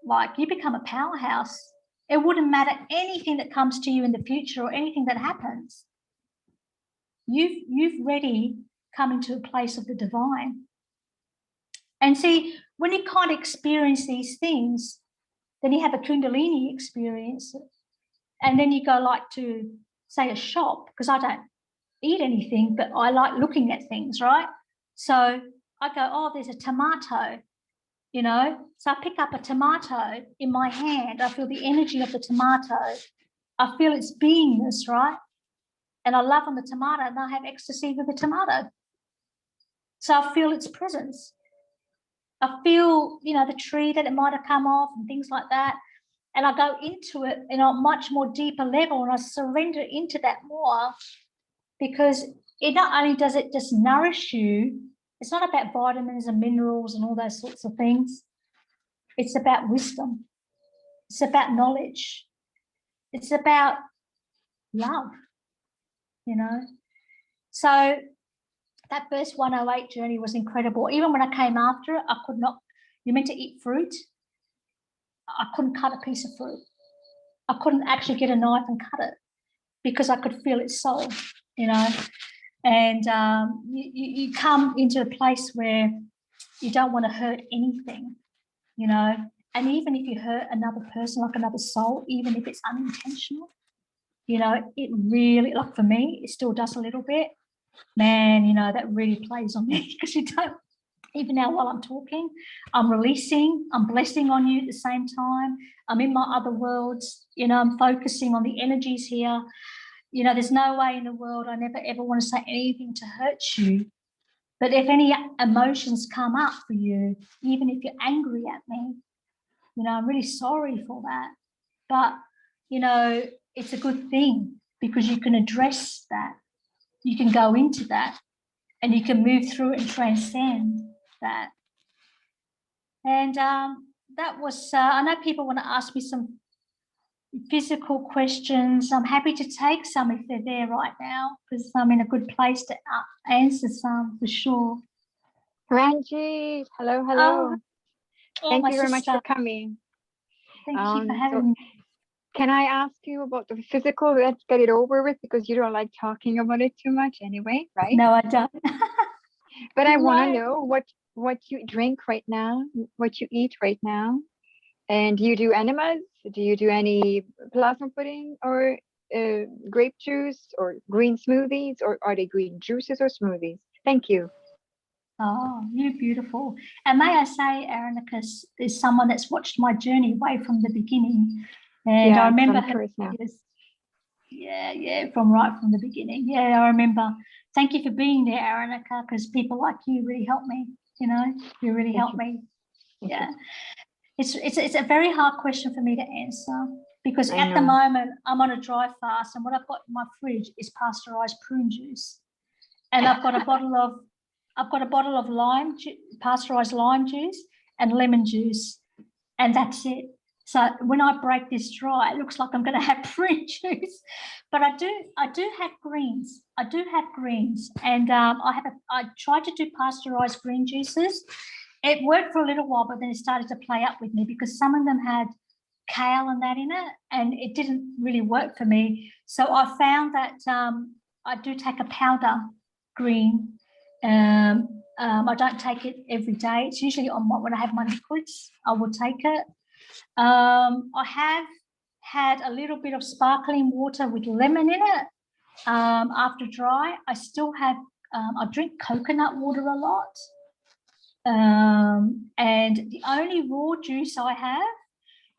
like, you become a powerhouse. It wouldn't matter anything that comes to you in the future or anything that happens. You've already come into a place of the divine. And see, when you can't experience these things, then you have a Kundalini experience, and then you go like to, say, a shop, because I don't eat anything, but I like looking at things, right? So I go, oh, there's a tomato, you know? So I pick up a tomato in my hand. I feel the energy of the tomato. I feel its beingness, right? And I love on the tomato, and I have ecstasy with the tomato. So I feel its presence. I feel, you know, the tree that it might have come off and things like that. And I go into it in a much more deeper level, and I surrender into that more, because it not only does it just nourish you, it's not about vitamins and minerals and all those sorts of things. It's about wisdom. It's about knowledge. It's about love, you know. So that first 108 journey was incredible. Even when I came after it, I could not, you're meant to eat fruit. I couldn't cut a piece of fruit. I couldn't actually get a knife and cut it, because I could feel its soul, you know. And you come into a place where you don't want to hurt anything, you know. And even if you hurt another person, like another soul, even if it's unintentional, you know, it really, like for me, it still does a little bit. Man, you know, that really plays on me, because you don't, even now while I'm talking, I'm releasing, I'm blessing on you at the same time. I'm in my other worlds, you know, I'm focusing on the energies here. You know, there's no way in the world I never ever want to say anything to hurt you. But if any emotions come up for you, even if you're angry at me, you know, I'm really sorry for that. But, you know, it's a good thing, because you can address that. You can go into that, and you can move through it and transcend that. And that was, I know people want to ask me some physical questions. I'm happy to take some if they're there right now, because I'm in a good place to answer some for sure. Ranjeet, hello, hello. Thank you very much for coming. Thank you for having me. Can I ask you about the physical? Let's get it over with, because you don't like talking about it too much anyway, right? No, I don't. But I want to know what you drink right now, what you eat right now. And do you do enemas? Do you do any plasma pudding or grape juice or green smoothies, or are they green juices or smoothies? Thank you. Oh, you're beautiful. And may I say, Erica is someone that's watched my journey way from the beginning. And I remember her. Yeah, from the beginning. Yeah, I remember. Thank you for being there, Erica, because people like you really helped me. You know, you really helped me. Yeah. It's a very hard question for me to answer, because at the moment I'm on a dry fast, and what I've got in my fridge is pasteurized prune juice, and I've got a bottle of pasteurized lime juice and lemon juice, and that's it. So when I break this dry, it looks like I'm going to have prune juice, but I do have greens. I do have greens, and I tried to do pasteurized green juices. It worked for a little while, but then it started to play up with me, because some of them had kale and that in it, and it didn't really work for me. So I found that I do take a powder green. I don't take it every day. It's usually when I have my liquids, I will take it. I have had a little bit of sparkling water with lemon in it after dry. I still have, I drink coconut water a lot. And the only raw juice I have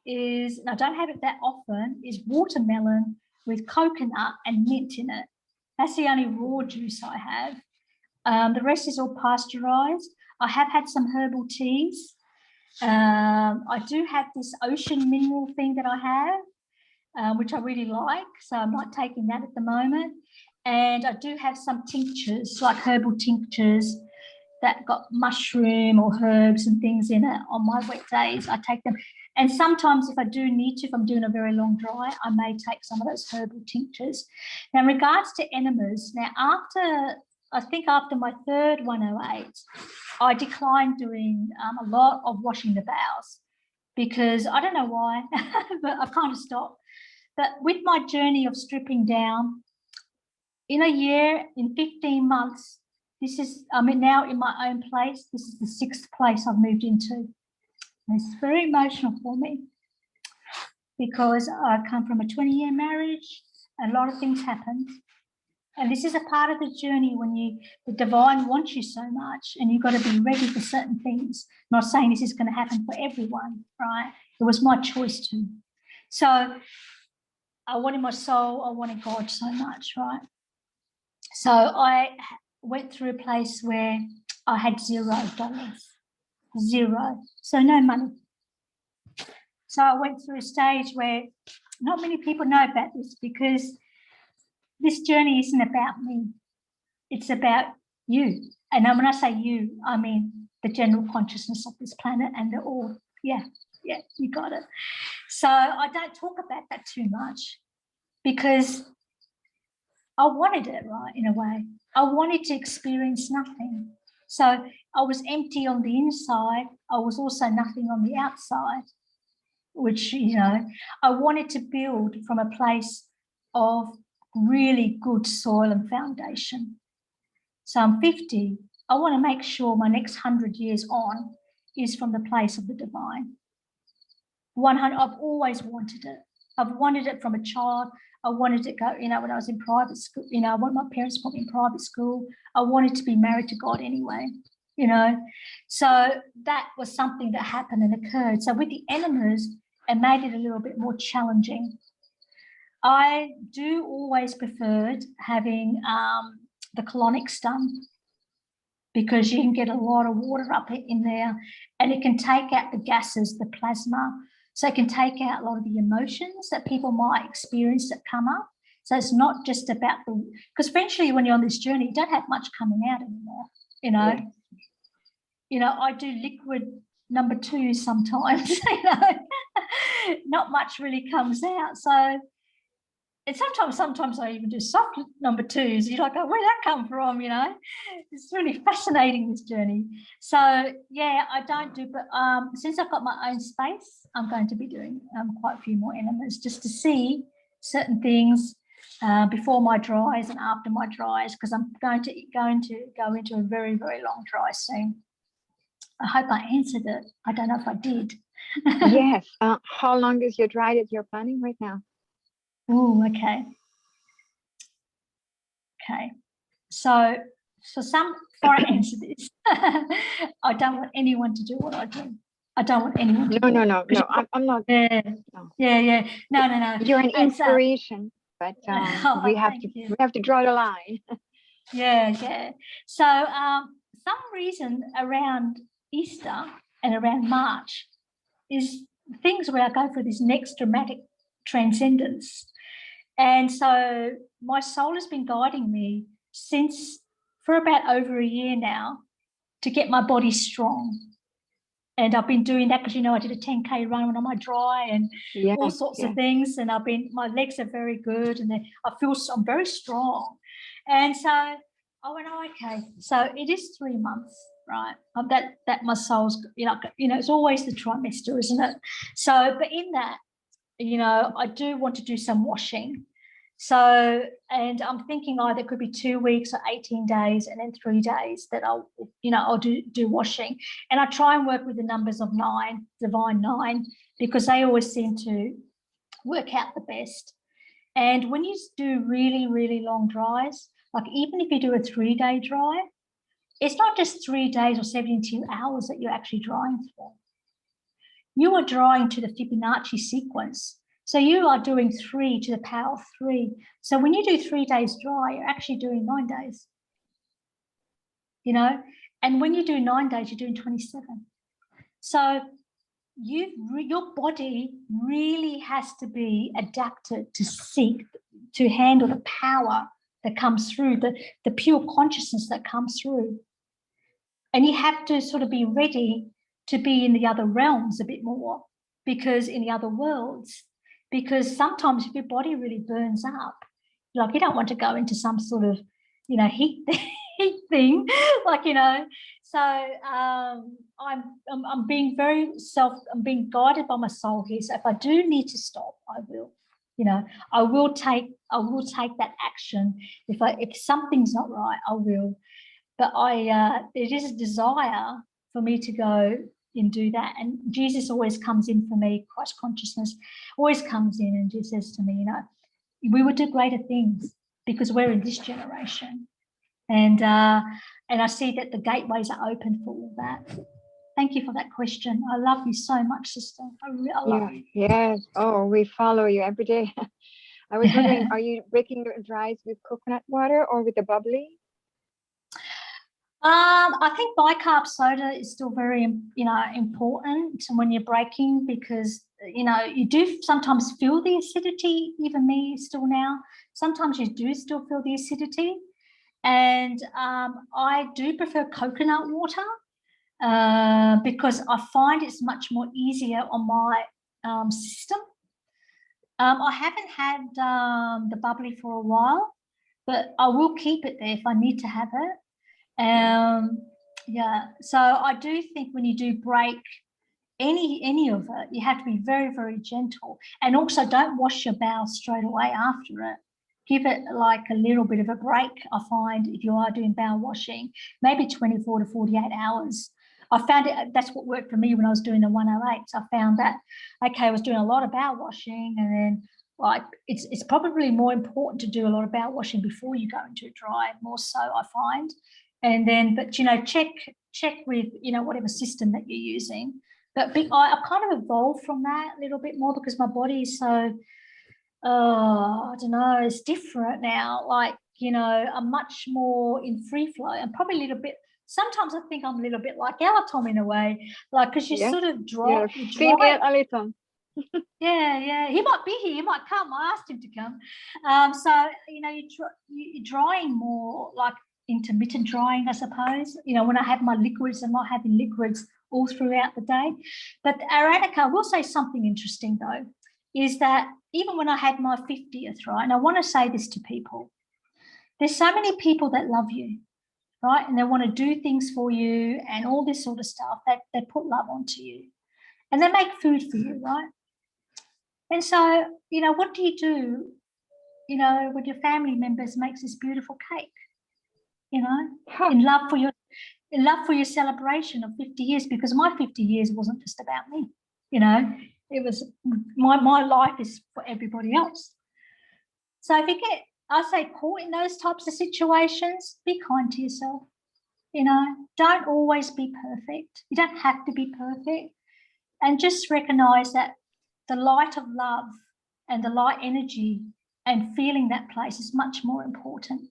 is, and I don't have it that often, is watermelon with coconut and mint in it. That's the only raw juice I have. The rest is all pasteurized. I have had some herbal teas. I do have this ocean mineral thing that I have. which I really like. So I'm not taking that at the moment. And I do have some tinctures, like herbal tinctures that got mushroom or herbs and things in it. On my wet days, I take them. And sometimes if I do need to, if I'm doing a very long dry, I may take some of those herbal tinctures. Now, in regards to enemas, now I think after my third 108, I declined doing a lot of washing the bowels because I don't know why, but I kind of stopped. But with my journey of stripping down, in a year, in 15 months, I'm now in my own place. This is the 6th place I've moved into. And it's very emotional for me because I come from a 20-year marriage. A lot of things happened. And this is a part of the journey when the divine wants you so much and you've got to be ready for certain things. I'm not saying this is going to happen for everyone, right? It was my choice to. So I wanted my soul, I wanted God so much, right? So I went through a place where I had $0, zero, so no money. So I went through a stage where not many people know about this because this journey isn't about me. It's about you. And when I say you, I mean the general consciousness of this planet and the all. Yeah, you got it. So I don't talk about that too much because I wanted it, right, in a way. I wanted to experience nothing. So I was empty on the inside. I was also nothing on the outside, which, I wanted to build from a place of really good soil and foundation. So I'm 50. I want to make sure my next 100 years on is from the place of the divine. 100. I've always wanted it. I've wanted it from a child. I wanted to go, when I was in private school, I wanted my parents to put me in private school. I wanted to be married to God anyway, So that was something that happened and occurred. So with the enemas, it made it a little bit more challenging. I do always preferred having the colonics done because you can get a lot of water up in there and it can take out the gases, the plasma. So it can take out a lot of the emotions that people might experience that come up. So it's not just about because eventually when you're on this journey, you don't have much coming out anymore, I do liquid number 2 sometimes, not much really comes out. So and sometimes I even do soft number 2s. You're like, oh, where'd that come from? It's really fascinating, this journey. So yeah, I don't do, but since I've got my own space, I'm going to be doing quite a few more enemas just to see certain things before my dries and after my dries, because I'm going to go into a very, very long dry soon. I hope I answered it. I don't know if I did. Yes. How long is your dry that you're planning right now? Oh, okay. So before I answer this, I don't want anyone to do what I do. I don't want anyone to do No. I'm not. Yeah. No. Yeah. No. You're an inspiration, but we have to draw the line. Yeah. So some reason around Easter and around March is things where I go for this next dramatic transcendence. And so my soul has been guiding me for about over a year now to get my body strong. And I've been doing that because, I did a 10K run when I'm on dry and all sorts of things. And my legs are very good and I'm very strong. And so I went, okay, so it is 3 months, right? That my soul's, it's always the trimester, isn't it? So, but in that, I do want to do some washing. So, and I'm thinking either it could be 2 weeks or 18 days and then 3 days that I'll do washing. And I try and work with the numbers of 9, divine 9, because they always seem to work out the best. And when you do really, really long dries, like even if you do a 3-day dry, it's not just 3 days or 72 hours that you're actually drying for. You are drying to the Fibonacci sequence. So you are doing 3 to the power of 3. So when you do 3 days dry, you're actually doing 9 days. And when you do 9 days, you're doing 27. So your body really has to be adapted to handle the power that comes through, the pure consciousness that comes through. And you have to sort of be ready to be in the other realms a bit more, because in the other worlds, because sometimes if your body really burns up, like you don't want to go into some sort of, heat thing, like, so I'm being I'm being guided by my soul here. So if I do need to stop, I will, I will take that action. If something's not right, I will. But it is a desire for me to go and do that. And Jesus always comes in for me, Christ consciousness always comes in and just says to me, we will do greater things because we're in this generation. And I see that the gateways are open for all that. Thank you for that question. I love you so much, sister. I love you. Yes. Oh, we follow you every day. I was wondering, are you breaking your ice with coconut water or with the bubbly? I think bicarb soda is still very, important when you're breaking, because, you do sometimes feel the acidity, even me still now. Sometimes you do still feel the acidity. And I do prefer coconut water because I find it's much more easier on my system. I haven't had the bubbly for a while, but I will keep it there if I need to have it. Yeah, so I do think when you do break any of it, you have to be very, very gentle, and also don't wash your bowels straight away after it. Give it like a little bit of a break. I find if you are doing bowel washing, maybe 24 to 48 hours. I found that's what worked for me when I was doing the 108s. I found that, okay, I was doing a lot of bowel washing, and then like it's probably more important to do a lot of bowel washing before you go into a dry, more so I find. And then, but check with whatever system that you're using. But I kind of evolved from that a little bit more because my body is so, I don't know, it's different now. Like, I'm much more in free flow, and probably a little bit. Sometimes I think I'm a little bit like our Tom in a way, like because you sort of drop. Female Aliton. Yeah, he might be here. He might come. I asked him to come. So you're drying more, like intermittent drying, I suppose. When I have my liquids, I'm not having liquids all throughout the day. But Aranica, I will say something interesting though, is that even when I had my 50th, right, and I want to say this to people, there's so many people that love you, right, and they want to do things for you and all this sort of stuff, that they put love onto you, and they make food for you, right? And so, what do you do, with your family members makes this beautiful cake, in love for your celebration of 50 years, because my 50 years wasn't just about me, it was my life is for everybody else. So if you get, I say, caught in those types of situations, be kind to yourself, don't always be perfect. You don't have to be perfect, and just recognize that the light of love and the light energy and feeling that place is much more important.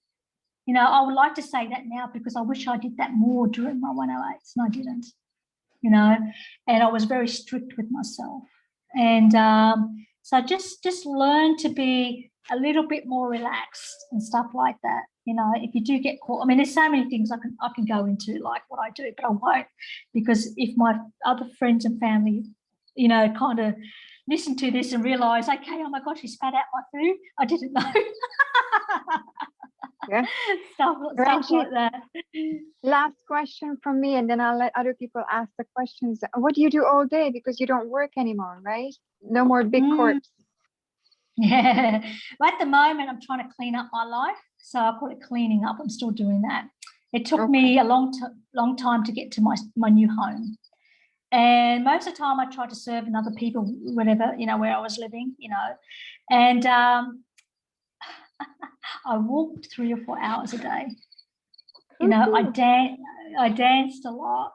I would like to say that now because I wish I did that more during my 108s, and I didn't, and I was very strict with myself. And so just learn to be a little bit more relaxed and stuff like that. If you do get caught, I mean, there's so many things I can go into, like what I do, but I won't, because if my other friends and family, kind of listen to this and realize, okay, oh my gosh, he spat out my food, I didn't know. Yeah. stuff like that. Last question from me, and then I'll let other people ask the questions. What do you do all day? Because you don't work anymore, right? No more big corpse. Yeah. At the moment, I'm trying to clean up my life. So I call it cleaning up. I'm still doing that. It took me a long time to get to my new home. And most of the time I tried to serve in other people, whatever, where I was living, and I walked 3 or 4 hours a day. I danced a lot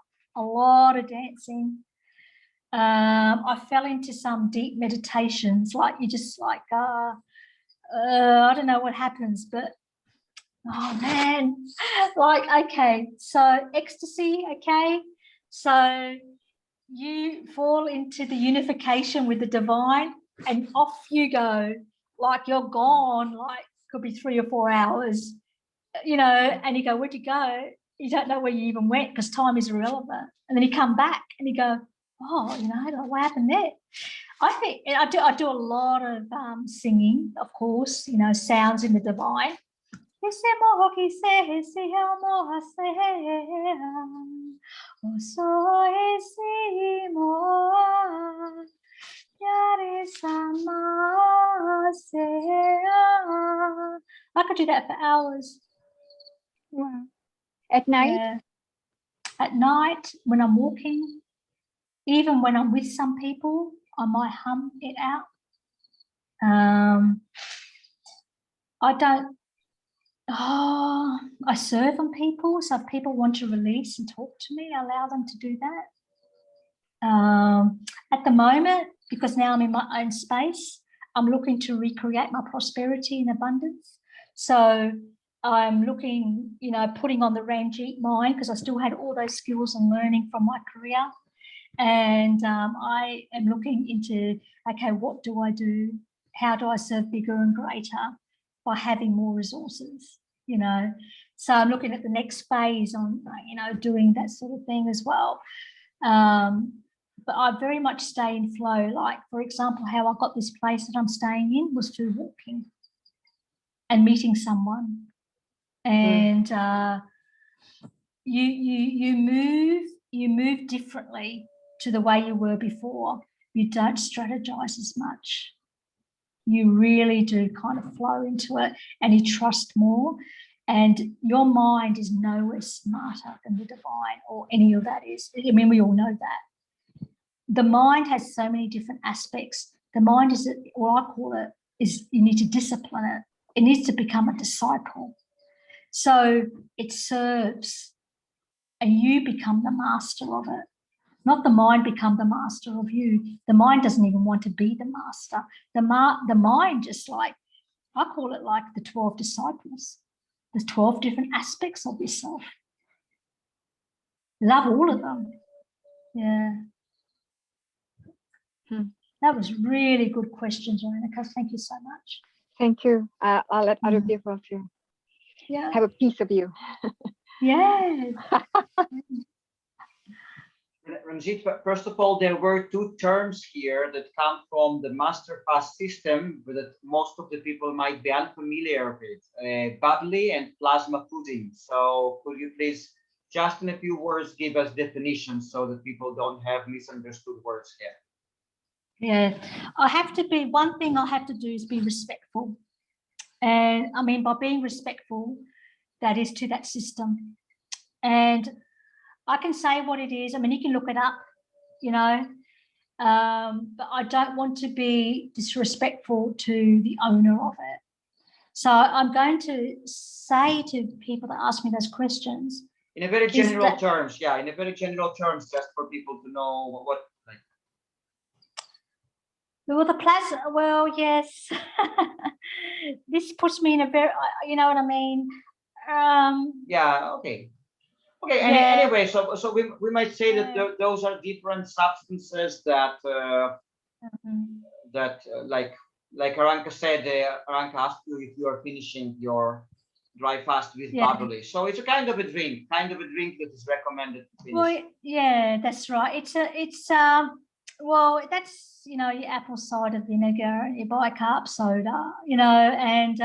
of dancing. I fell into some deep meditations, like you just like, I don't know what happens, but oh man, like, okay, so ecstasy, okay, so you fall into the unification with the divine, and off you go, like you're gone, like could be 3 or 4 hours, and you go, where'd you go? You don't know where you even went because time is irrelevant. And then you come back and you go, oh, like, what happened there? I think I do a lot of singing, of course, sounds in the divine. I could do that for hours. Wow. At night? Yeah. At night, when I'm walking, even when I'm with some people, I might hum it out. I serve on people. So if people want to release and talk to me, I allow them to do that. At the moment, because now I'm in my own space, I'm looking to recreate my prosperity and abundance. So I'm looking, putting on the Ranjeet mind, because I still had all those skills and learning from my career. And I am looking into, okay, what do I do? How do I serve bigger and greater by having more resources, So I'm looking at the next phase on, doing that sort of thing as well. But I very much stay in flow. Like, for example, how I got this place that I'm staying in was through walking and meeting someone. And you move differently to the way you were before. You don't strategize as much. You really do kind of flow into it, and you trust more. And your mind is nowhere smarter than the divine or any of that is. I mean, we all know that. The mind has so many different aspects. The mind is, what I call it, is you need to discipline it. It needs to become a disciple. So it serves, and you become the master of it. Not the mind become the master of you. The mind doesn't even want to be the master. The mind just, like, I call it like the 12 disciples. There's 12 different aspects of yourself. Love all of them. Yeah. That was really good questions, Veronica. Thank you so much. Thank you. I'll let other people too have a piece of you. Yeah. Ranjeet, first of all, there were 2 terms here that come from the master fast system that most of the people might be unfamiliar with, bubbly and plasma pudding. So could you please, just in a few words, give us definitions so that people don't have misunderstood words here? Yeah, one thing I have to do is be respectful. And I mean, by being respectful, that is to that system. And I can say what it is. I mean, you can look it up, but I don't want to be disrespectful to the owner of it. So I'm going to say to people that ask me those questions. In a very general terms, in a very general terms, just for people to know what like. Well, the plasma, well, yes. This puts me in a very, you know what I mean? Yeah, okay. Okay, Yeah. anyway, so we might say that those are different substances that like Aranka said, Aranka asked you if you are finishing your dry fast with bubbly. So it's a kind of a drink that is recommended to finish. Well, yeah, that's right. Well, that's, your apple cider vinegar, your bicarb soda, and,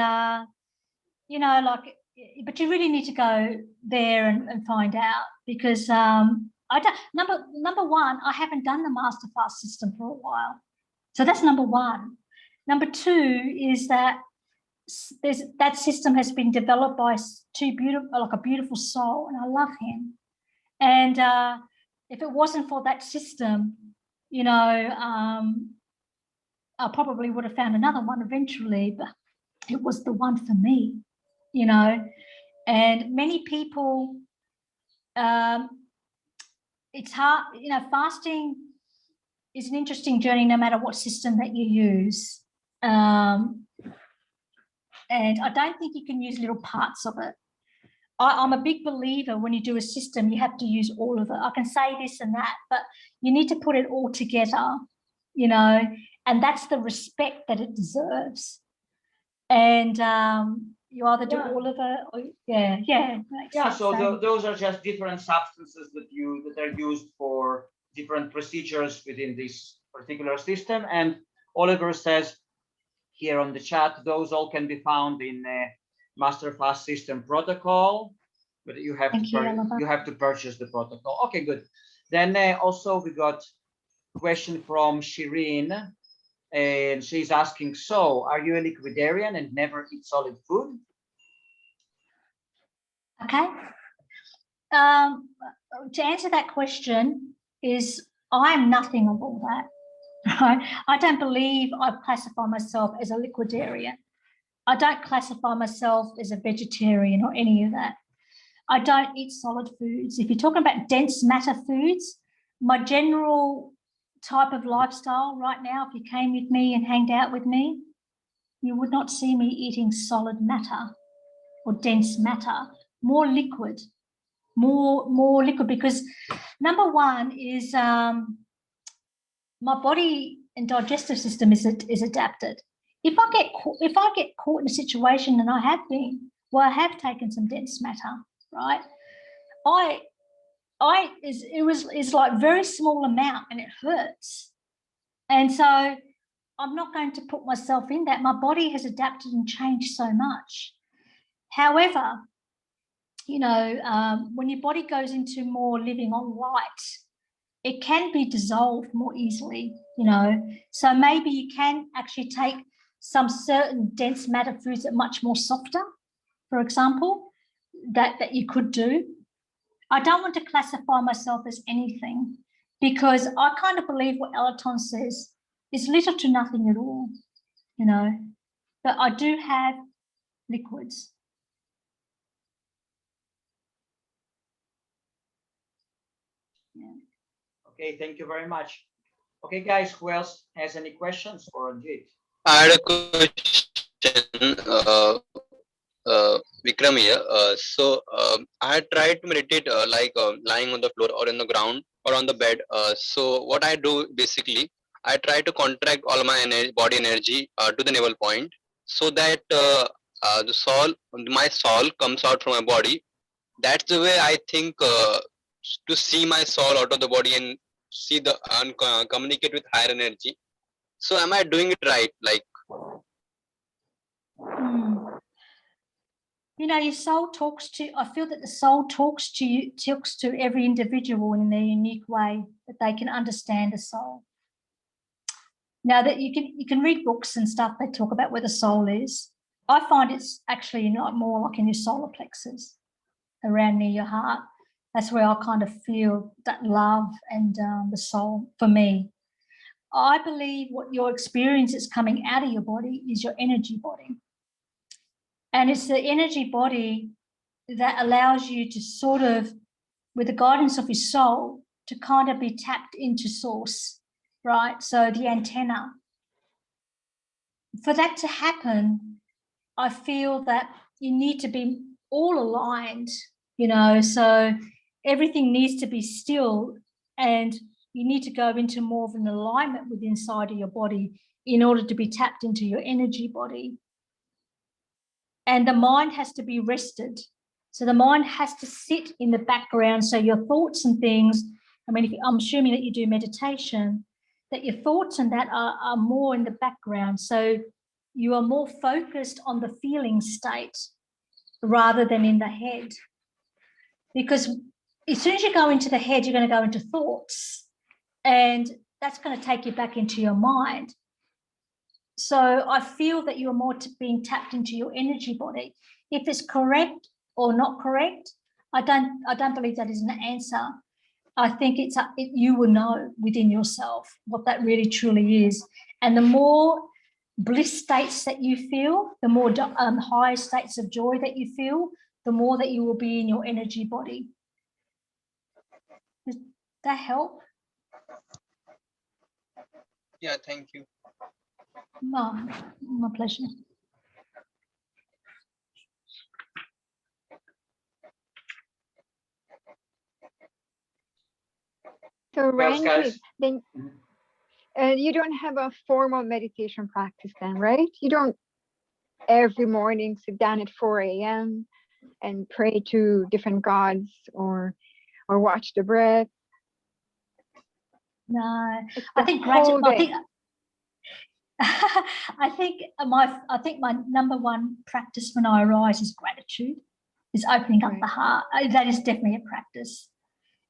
like, but you really need to go there and find out, because I don't, number one, I haven't done the master fast system for a while. So that's number one. Number two is that that system has been developed by a beautiful soul, and I love him. And if it wasn't for that system, I probably would have found another one eventually, but it was the one for me, and many people, it's hard, fasting is an interesting journey no matter what system that you use. And I don't think you can use little parts of it. I'm a big believer when you do a system, you have to use all of it. I can say this and that, but you need to put it all together, you know, and that's the respect that it deserves. And you either do all of it or So those are just different substances that are used for different procedures within this particular system. And Oliver says here on the chat, those all can be found in Master Fast System protocol, but you have to purchase the protocol. Okay, good. Then also we got a question from Shireen, and she's asking, so are you a liquidarian and never eat solid food? Okay. To answer that question is I'm nothing of all that. Right? I don't believe I classify myself as a liquidarian. I don't classify myself as a vegetarian or any of that. I don't eat solid foods. If you're talking about dense matter foods, my general type of lifestyle right now, if you came with me and hanged out with me, you would not see me eating solid matter or dense matter, more liquid, more liquid, because number one is my body and digestive system is adapted. If I get caught in a situation, and I have been, where I have taken some dense matter, right? It's like very small amount and it hurts. And so I'm not going to put myself in that. My body has adapted and changed so much. However, you know, when your body goes into more living on light, it can be dissolved more easily, you know. So maybe you can actually take some certain dense matter foods that are much more softer, for example, that you could do. I don't want to classify myself as anything because I kind of believe what Elaton says is little to nothing at all, you know, but I do have liquids. Yeah. Okay, thank you very much. Okay, guys, who else has any questions for Ranjeet? I had a question, Vikram here. I had tried to meditate lying on the floor or in the ground or on the bed. So what I do basically, I try to contract all my body energy to the navel point so that my soul comes out from my body. That's the way I think to see my soul out of the body and see and communicate with higher energy. So am I doing it right? Like, you know, your soul talks to, I feel that the soul talks to you, talks to every individual in their unique way that they can understand the soul. Now that you can read books and stuff, they talk about where the soul is. I find it's actually not more like in your solar plexus, around near your heart. That's where I kind of feel that love and the soul for me. I believe what your experience is coming out of your body is your energy body. And it's the energy body that allows you to sort of, with the guidance of your soul, to kind of be tapped into source, right? So the antenna. For that to happen, I feel that you need to be all aligned, you know, so everything needs to be still and you need to go into more of an alignment with inside of your body in order to be tapped into your energy body. And the mind has to be rested. So the mind has to sit in the background. So your thoughts and things, I mean, I'm assuming that you do meditation, that your thoughts and that are more in the background. So you are more focused on the feeling state rather than in the head. Because as soon as you go into the head, you're going to go into thoughts. And that's going to take you back into your mind. So I feel that you're more being tapped into your energy body. If it's correct or not correct, I don't believe that is an answer. I think you will know within yourself what that really truly is. And the more bliss states that you feel, the more higher states of joy that you feel, the more that you will be in your energy body. Does that help? yeah, thank you. No, my pleasure. So else, Ranjeet, guys? then Mhm. you don't have a formal meditation practice then, right? You don't every morning sit down at 4 a.m. and pray to different gods or watch the breath. No, It's I the think whole I day. think I think my number one practice when I arise is gratitude, is opening up Right. the heart. That is definitely a practice.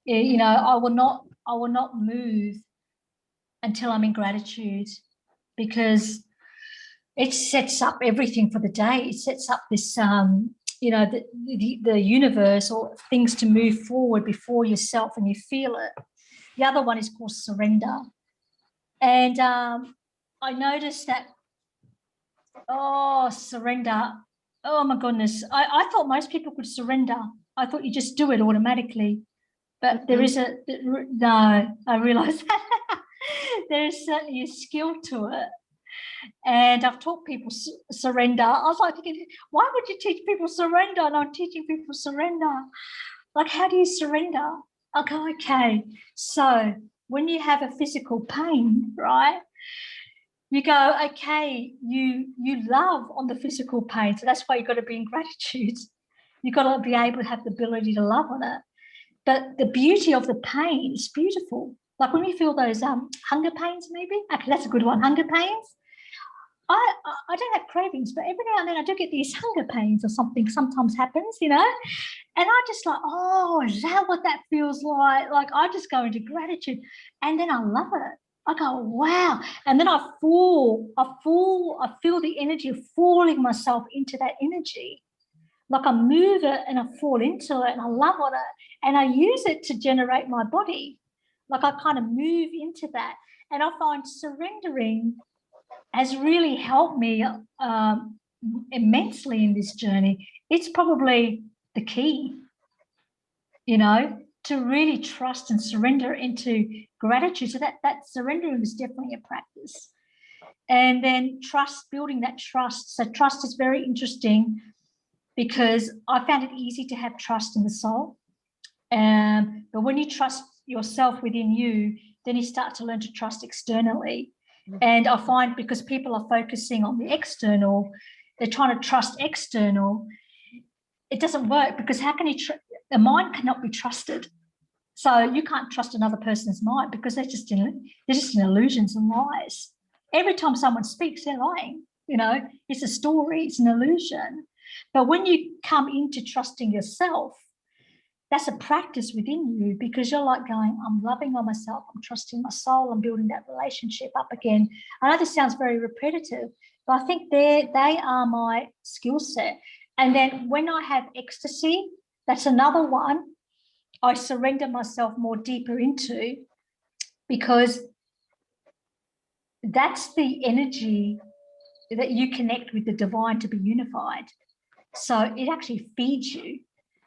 You know, I will not move until I'm in gratitude, because it sets up everything for the day. It sets up this you know, the universe or things to move forward before yourself, and you feel it. The other one is called surrender. And I noticed that, oh, surrender. Oh my goodness. I thought most people could surrender. I thought you just do it automatically. But there is no, I realize there is certainly a skill to it. And I've taught people surrender. I was like thinking, why would you teach people surrender? And I'm teaching people surrender. Like, how do you surrender? I'll go, okay. So when you have a physical pain, right? You go, okay, you love on the physical pain. So that's why you've got to be in gratitude. You've got to be able to have the ability to love on it. But the beauty of the pain is beautiful. Like when we feel those hunger pains, maybe. Okay, that's a good one. Hunger pains. I don't have cravings, but every now and then I do get these hunger pains or something sometimes happens, you know, and I just like, oh, is that what that feels like? Like I just go into gratitude and then I love it. I go, wow. And then I feel the energy of falling myself into that energy. Like I move it and I fall into it and I love it. And I use it to generate my body. Like I kind of move into that. And I find surrendering has really helped me immensely in this journey. It's probably the key, you know, to really trust and surrender into gratitude. So that surrendering is definitely a practice. And then trust, building that trust. So trust is very interesting because I found it easy to have trust in the soul. But when you trust yourself within you, then you start to learn to trust externally. And I find because people are focusing on the external, they're trying to trust external. It doesn't work because how can you, the mind cannot be trusted. So you can't trust another person's mind because they're just in illusions and lies. Every time someone speaks, they're lying. You know, it's a story, it's an illusion. But when you come into trusting yourself, that's a practice within you because you're like going, I'm loving on myself, I'm trusting my soul, I'm building that relationship up again. I know this sounds very repetitive, but I think they are my skill set. And then when I have ecstasy, that's another one I surrender myself more deeper into because that's the energy that you connect with the divine to be unified. So it actually feeds you.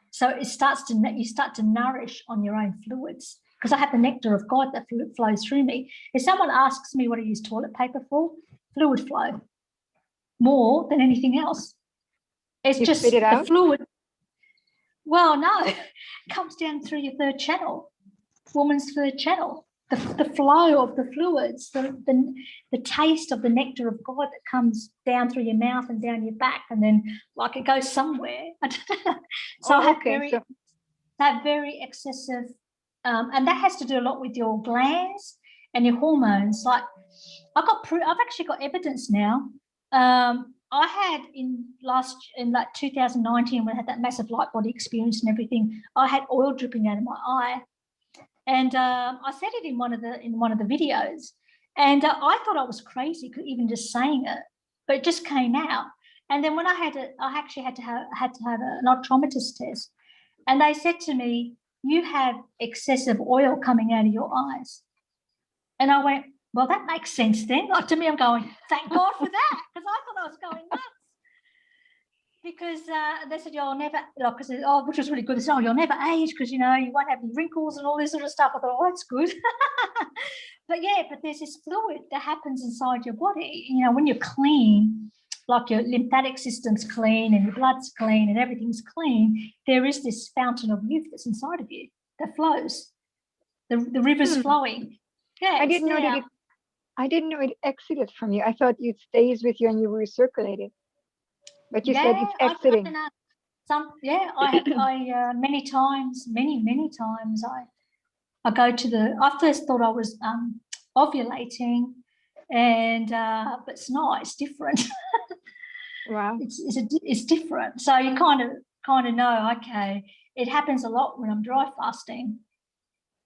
So you start to nourish on your own fluids because I have the nectar of God that flows through me. If someone asks me what I use toilet paper for, fluid flow more than anything else. It's just spit it the out? fluid. Well, no, it comes down through your third channel, woman's third channel. The flow of the fluids, the taste of the nectar of God that comes down through your mouth and down your back, and then like it goes somewhere. So I have very excessive, and that has to do a lot with your glands and your hormones. Like I've actually got evidence now. I had in like 2019 when I had that massive light body experience and everything. I had oil dripping out of my eye. And I said it in one of the videos, and I thought I was crazy, even just saying it, but it just came out. And then when I actually had to have an optometrist test, and they said to me, "You have excessive oil coming out of your eyes," and I went, "Well, that makes sense then." Like to me, I'm going, "Thank God for that," because I thought I was going nuts. Because they said, "You'll never," because which was really good. They said, "Oh, you'll never age because you won't have any wrinkles and all this sort of stuff." I thought, "Oh, that's good." But there's this fluid that happens inside your body. When you're clean, like your lymphatic system's clean and your blood's clean and everything's clean, there is this fountain of youth that's inside of you that flows. The river's flowing. Yeah, I it's didn't know there. that I didn't know it exited from you. I thought it stays with you and you recirculate it. But you said it's I exiting. don't know. I many times I go to I first thought I was ovulating, and but it's not. It's different. Wow. It's different. So you kind of know. Okay, it happens a lot when I'm dry fasting,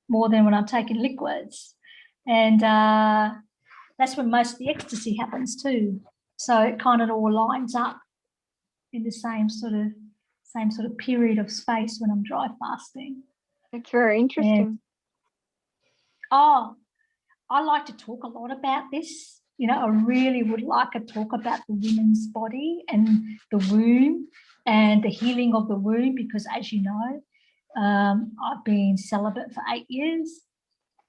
more than when I'm taking liquids, and that's when most of the ecstasy happens too. So it kind of all lines up in the same sort of period of space when I'm dry fasting. It's very interesting. Oh, I like to talk a lot about this. You know, I really would like to talk about the woman's body and the womb and the healing of the womb, because as you know, I've been celibate for 8 years.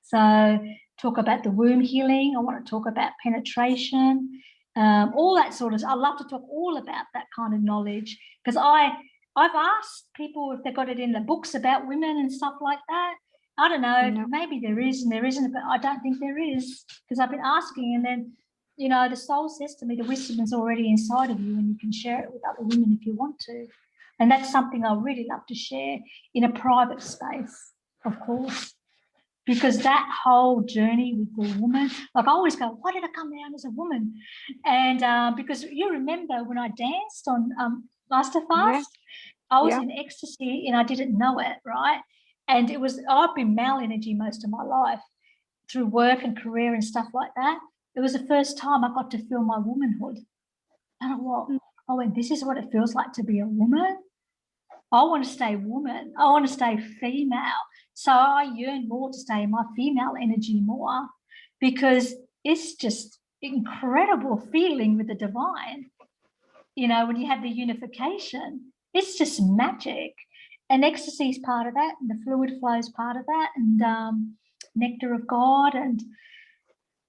So talk about the womb healing. I want to talk about penetration, all that sort of. I love to talk all about that kind of knowledge, because I've asked people if they got it in the books about women and stuff like that. I don't know. No. Maybe there is and there isn't, but I don't think there is, because I've been asking, and then you know the soul says to me the wisdom is already inside of you, and you can share it with other women if you want to. And that's something I really love to share in a private space, of course. Because that whole journey with the woman, like I always go, why did I come down as a woman? And because you remember when I danced on Master Fast, I was in ecstasy and I didn't know it, right? And I've been male energy most of my life through work and career and stuff like that. It was the first time I got to feel my womanhood. And I went, this is what it feels like to be a woman. I want to stay woman. I want to stay female. So I yearn more to stay in my female energy more, because it's just incredible feeling with the divine. You know, when you have the unification, it's just magic. And ecstasy is part of that, and the fluid flow is part of that, and nectar of God, and,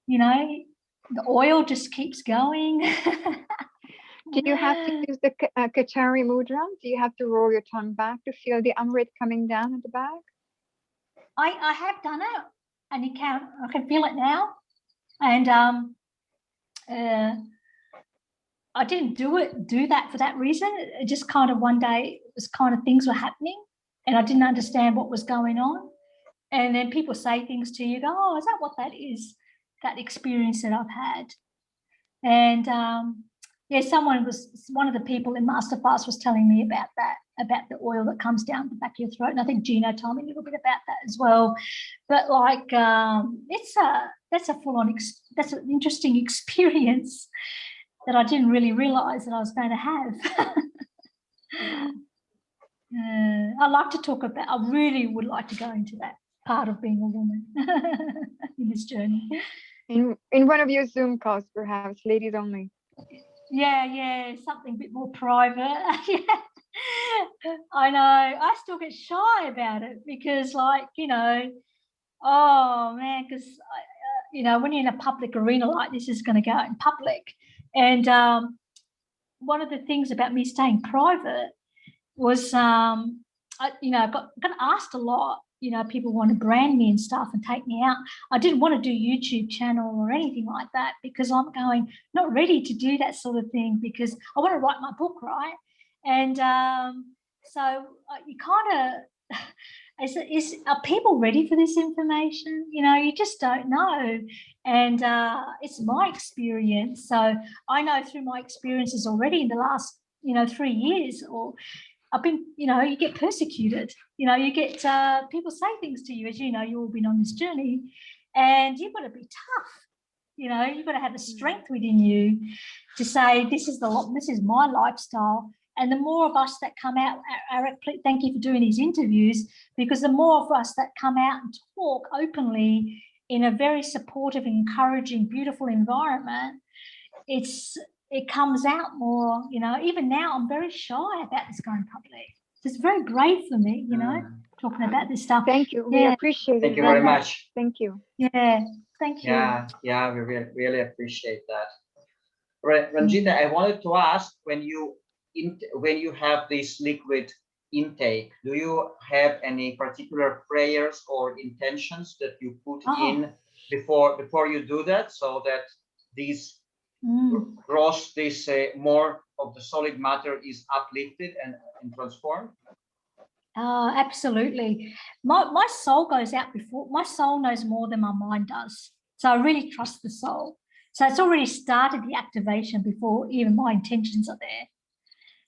you know, the oil just keeps going. Do you have to use the Kachari mudra? Do you have to roll your tongue back to feel the Amrit coming down at the back? I have done it, and I can feel it now. And I didn't do that for that reason. It just kind of one day it was kind of things were happening, and I didn't understand what was going on. And then people say things to you, go, oh, is that what that is? That experience that I've had. And one of the people in Master Fast was telling me about that, about the oil that comes down the back of your throat. And I think Gino told me a little bit about that as well. But like, that's an interesting experience that I didn't really realize that I was going to have. I like to talk about, I really would like to go into that part of being a woman in this journey. In one of your Zoom calls, perhaps, ladies only. Yeah, something a bit more private. I know. I still get shy about it because, like, you know, oh man, because you know, when you're in a public arena like this, is going to go out in public, and one of the things about me staying private was, I got asked a lot. You know, people want to brand me and stuff and take me out. I didn't want to do YouTube channel or anything like that, because I'm not ready to do that sort of thing, because I want to write my book, right? And so you kind of, are people ready for this information? You know, you just don't know. And it's my experience. So I know through my experiences already in the last, 3 years, or I've been, you get persecuted, you get people say things to you, as you know, you've all been on this journey, and you've got to be tough, you've got to have the strength within you to say, this is my lifestyle. And the more of us that come out, Arik, thank you for doing these interviews, because the more of us that come out and talk openly in a very supportive, encouraging, beautiful environment, it comes out more, even now I'm very shy about this going public. It's very brave for me, talking about this stuff. Thank you. We appreciate it. Thank you very much. Thank you. Yeah, thank you. Yeah, we really appreciate that. Ranjeet, I wanted to ask, when you have this liquid intake, do you have any particular prayers or intentions that you put in before you do that, so that these gross, this more of the solid matter is uplifted and transformed? Absolutely. My soul goes out before, my soul knows more than my mind does. So I really trust the soul. So it's already started the activation before even my intentions are there.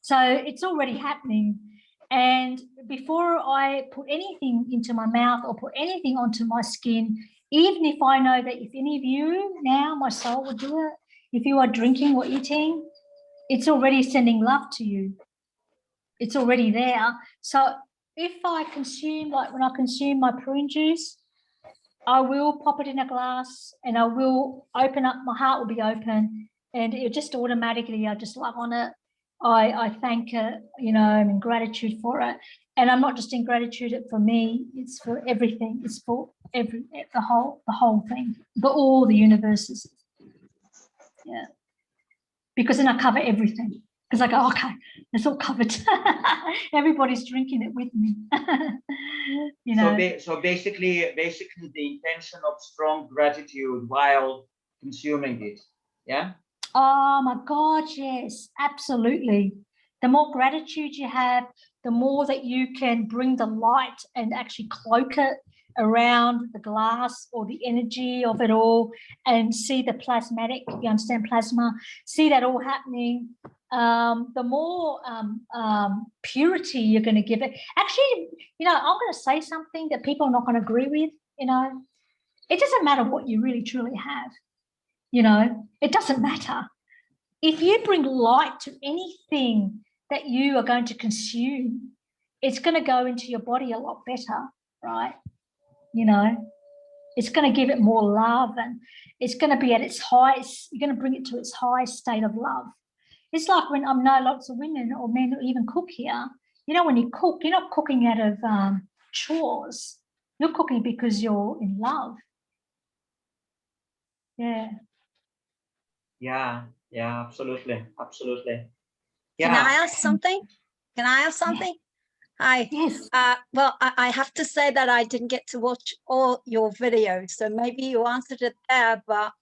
So it's already happening. And before I put anything into my mouth or put anything onto my skin, even if I know that if any of you now, my soul will do it, if you are drinking or eating, it's already sending love to you. It's already there. So if I consume, like when I consume my prune juice, I will pop it in a glass and I will open up, my heart will be open, and it just automatically, I just love on it. I thank it, you know, I'm in gratitude for it. And I'm not just in gratitude for me, it's for everything. It's for the whole thing, for all the universes. Yeah. Because then I cover everything. Because I go, okay, it's all covered. Everybody's drinking it with me. You know. So basically the intention of strong gratitude while consuming it. Yeah. Oh my God, yes, absolutely. The more gratitude you have, the more that you can bring the light and actually cloak it around the glass or the energy of it all, and see the plasmatic, you understand plasma, see that all happening. The more purity you're going to give it. Actually, you know, I'm going to say something that people are not going to agree with, you know. It doesn't matter what you really truly have. You know, it doesn't matter. If you bring light to anything that you are going to consume, it's going to go into your body a lot better, right? You know, it's going to give it more love, and it's going to be at its highest, you're going to bring it to its highest state of love. It's like when I know lots of women or men who even cook here, you know, when you cook, you're not cooking out of chores. You're cooking because you're in love. Yeah. Yeah, absolutely. Can I ask something? Hi. Yes. Well, I have to say that I didn't get to watch all your videos, so maybe you answered it there, but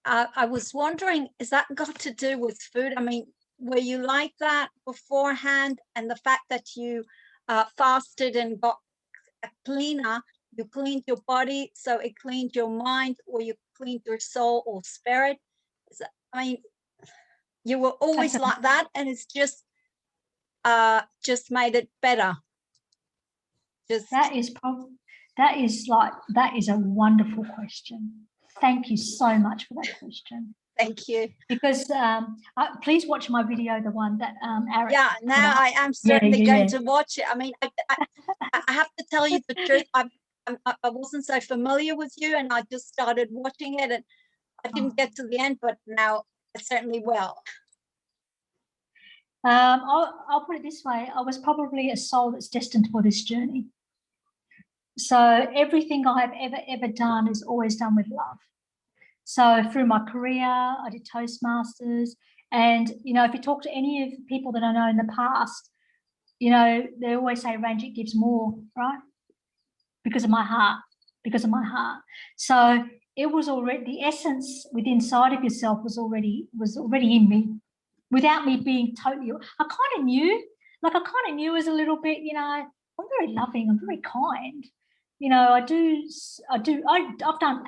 I was wondering, is that got to do with food? I mean, were you like that beforehand, and the fact that you fasted and got cleaner, you cleaned your body, so it cleaned your mind, or you cleaned your soul or spirit? I mean, you were always like that, and it's just made it better. That is a wonderful question. Thank you so much for that question. Thank you. Because please watch my video, the one that Arik. Yeah, now I am certainly going to watch it. I mean, I have to tell you the truth. I wasn't so familiar with you, and I just started watching it, and I didn't get to the end, but now I certainly will. I'll put it this way. I was probably a soul that's destined for this journey. So everything I have ever done is always done with love. So through my career, I did Toastmasters. And, you know, if you talk to any of the people that I know in the past, you know, they always say Ranjeet gives more, right? Because of my heart. So it was already, the essence within inside of yourself was already in me, without me being totally, I kind of knew as a little bit, you know, I'm very loving, I'm very kind. You know, I've done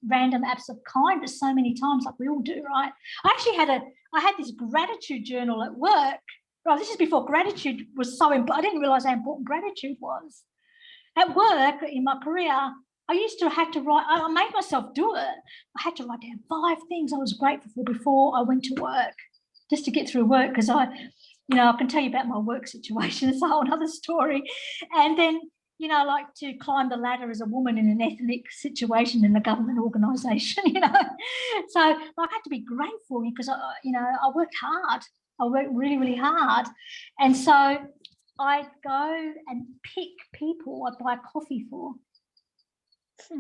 random acts of kindness so many times, like we all do, right? I had this gratitude journal at work. Right, this is before gratitude was so important. I didn't realize how important gratitude was. At work, in my career, I used to have to write, I made myself do it. I had to write down 5 things I was grateful for before I went to work, just to get through work, because I can tell you about my work situation. It's a whole other story. And then, you know, I like to climb the ladder as a woman in an ethnic situation in a government organisation, you know. So I had to be grateful because, I worked hard. I worked really, really hard. And so I'd go and pick people I'd buy coffee for.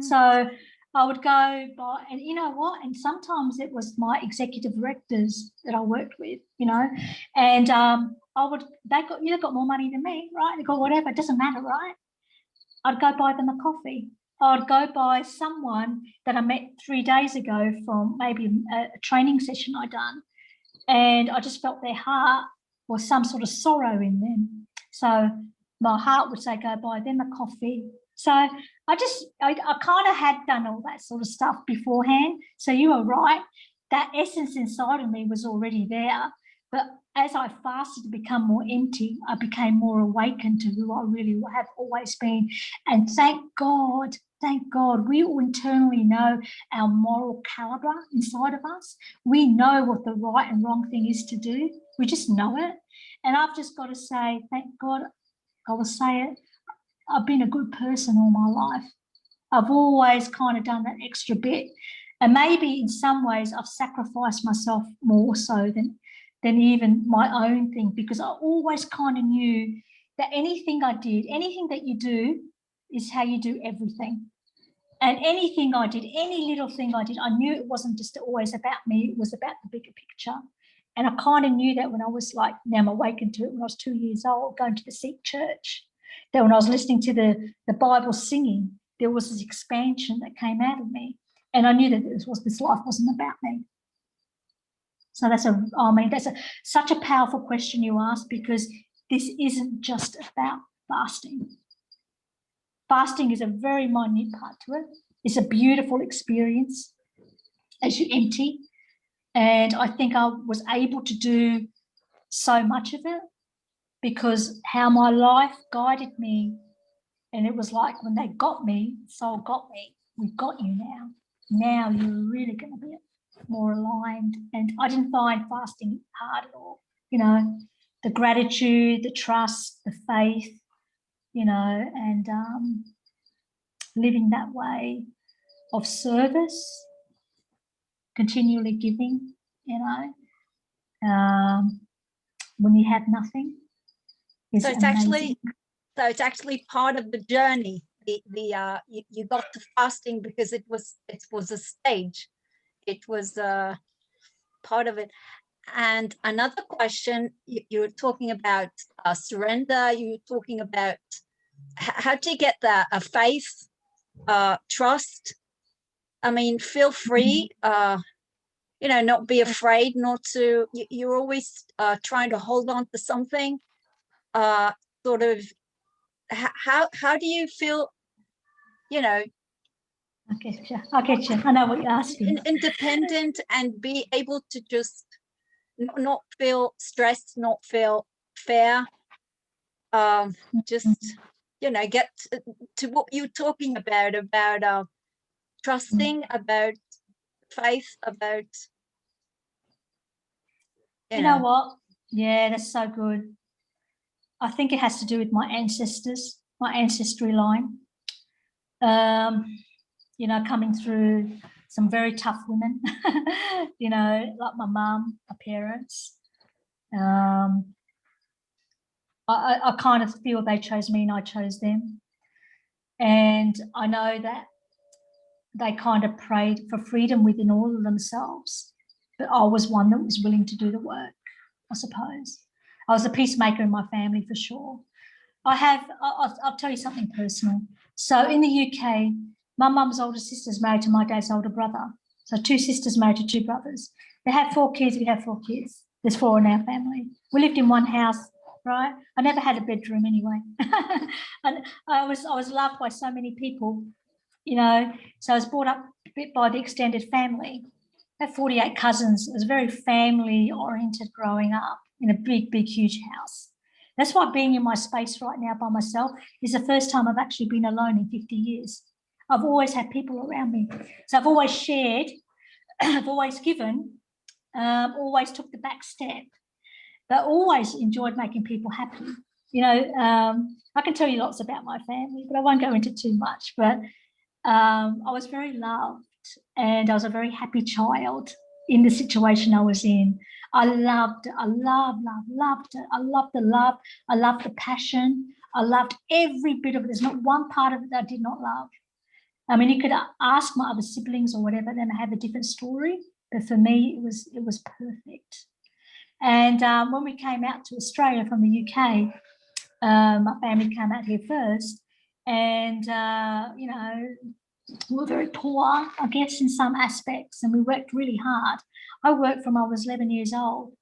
So I would go by, and you know what? And sometimes it was my executive directors that I worked with, you know, and they got more money than me, right? They got whatever, it doesn't matter, right? I'd go buy them a coffee. I'd go by someone that I met 3 days ago from maybe a training session I done, and I just felt their heart was some sort of sorrow in them. So my heart would say, go buy them a coffee. So I kind of had done all that sort of stuff beforehand. So you are right. That essence inside of me was already there. But as I fasted to become more empty, I became more awakened to who I really have always been. And thank God, we all internally know our moral caliber inside of us. We know what the right and wrong thing is to do. We just know it. And I've just got to say, thank God, I will say it, I've been a good person all my life. I've always kind of done that extra bit. And maybe in some ways I've sacrificed myself more so than even my own thing, because I always kind of knew that anything I did, anything that you do is how you do everything. And anything I did, any little thing I did, I knew it wasn't just always about me, it was about the bigger picture. And I kind of knew that when I was like, now I'm awakened to it, when I was 2 years old, going to the Sikh church, that when I was listening to the Bible singing, there was this expansion that came out of me. And I knew that this life wasn't about me. So that's such a powerful question you asked, because this isn't just about fasting. Fasting is a very minute part to it. It's a beautiful experience as you empty. And I think I was able to do so much of it because how my life guided me. And it was like when they got me, soul got me. We've got you now. Now you're really going to be more aligned. And I didn't find fasting hard at all. You know, the gratitude, the trust, the faith, you know, and living that way of service, continually giving, you know, when you have nothing. So it's actually part of the journey. You got to fasting because it was a stage. It was part of it. And another question, you're talking about surrender. You're talking about how to get a faith, trust. I mean, feel free. You know, not be afraid. Not to. You're always trying to hold on to something. Sort of. How do you feel? You know. I get you. I know what you're asking. Independent and be able to just not feel stressed, not feel fear. Just you know, get to what you're talking about trusting, about faith, about you know what? Yeah, that's so good. I think it has to do with my ancestors, my ancestry line. You know, coming through some very tough women, you know, like my mum, my parents. I kind of feel they chose me and I chose them. And I know that they kind of prayed for freedom within all of themselves. But I was one that was willing to do the work, I suppose. I was a peacemaker in my family for sure. I'll tell you something personal. So in the UK, my mum's older sister is married to my dad's older brother. So 2 sisters married to 2 brothers. They had 4 kids, we have 4 kids. There's 4 in our family. We lived in one house, right? I never had a bedroom anyway. And I was loved by so many people, you know. So I was brought up a bit by the extended family. I had 48 cousins. It was very family-oriented growing up in a big, big, huge house. That's why being in my space right now by myself is the first time I've actually been alone in 50 years. I've always had people around me. So I've always shared, I've always given, always took the back step, but always enjoyed making people happy. You know, I can tell you lots about my family, but I won't go into too much. But I was very loved and I was a very happy child in the situation I was in. I loved it. I loved it. I loved the love. I loved the passion. I loved every bit of it. There's not one part of it that I did not love. I mean, you could ask my other siblings or whatever, then I have a different story. But for me, it was perfect. And when we came out to Australia from the UK, my family came out here first, and you know, we were very poor, I guess, in some aspects, and we worked really hard. I worked from I was 11 years old,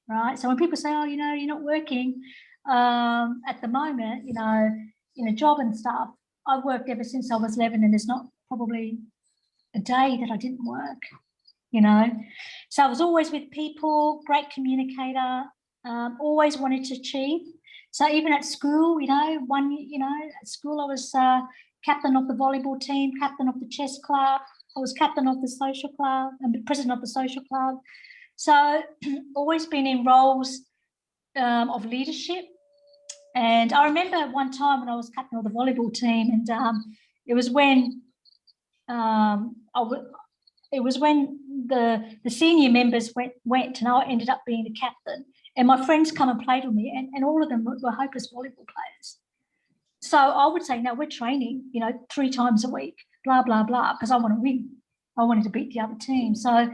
right? So when people say, "Oh, you know, you're not working at the moment," you know, in a job and stuff, I've worked ever since I was 11, and there's not probably a day that I didn't work, you know. So I was always with people, great communicator, always wanted to achieve. So even at school, you know, at school I was captain of the volleyball team, captain of the chess club. I was captain of the social club and president of the social club. So always been in roles of leadership. And I remember one time when I was captain of the volleyball team, and it was when the senior members went, and I ended up being the captain. And my friends come and played with me, and all of them were hopeless volleyball players. So I would say, no, we're training, you know, 3 times a week, blah, blah, blah, because I want to win. I wanted to beat the other team. So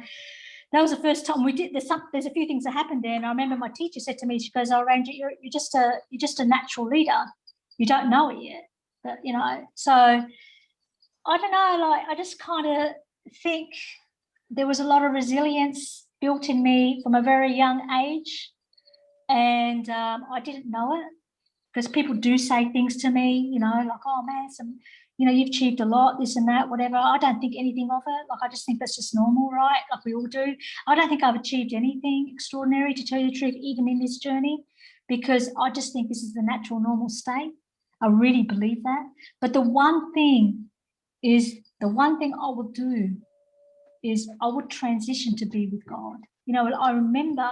that was the first time we did. There's a few things that happened there. And I remember my teacher said to me, she goes, "Oh, Ranjeet, you're just a natural leader. You don't know it yet." But, you know, so I don't know, like, I just kind of think there was a lot of resilience built in me from a very young age. And I didn't know it, because people do say things to me, you know, like, "Oh man, you know, you've achieved a lot, this and that, whatever." I don't think anything of it. Like, I just think that's just normal, right? Like we all do. I don't think I've achieved anything extraordinary, to tell you the truth, even in this journey, because I just think this is the natural, normal state. I really believe that. But the one thing I would do is I would transition to be with God. You know, I remember,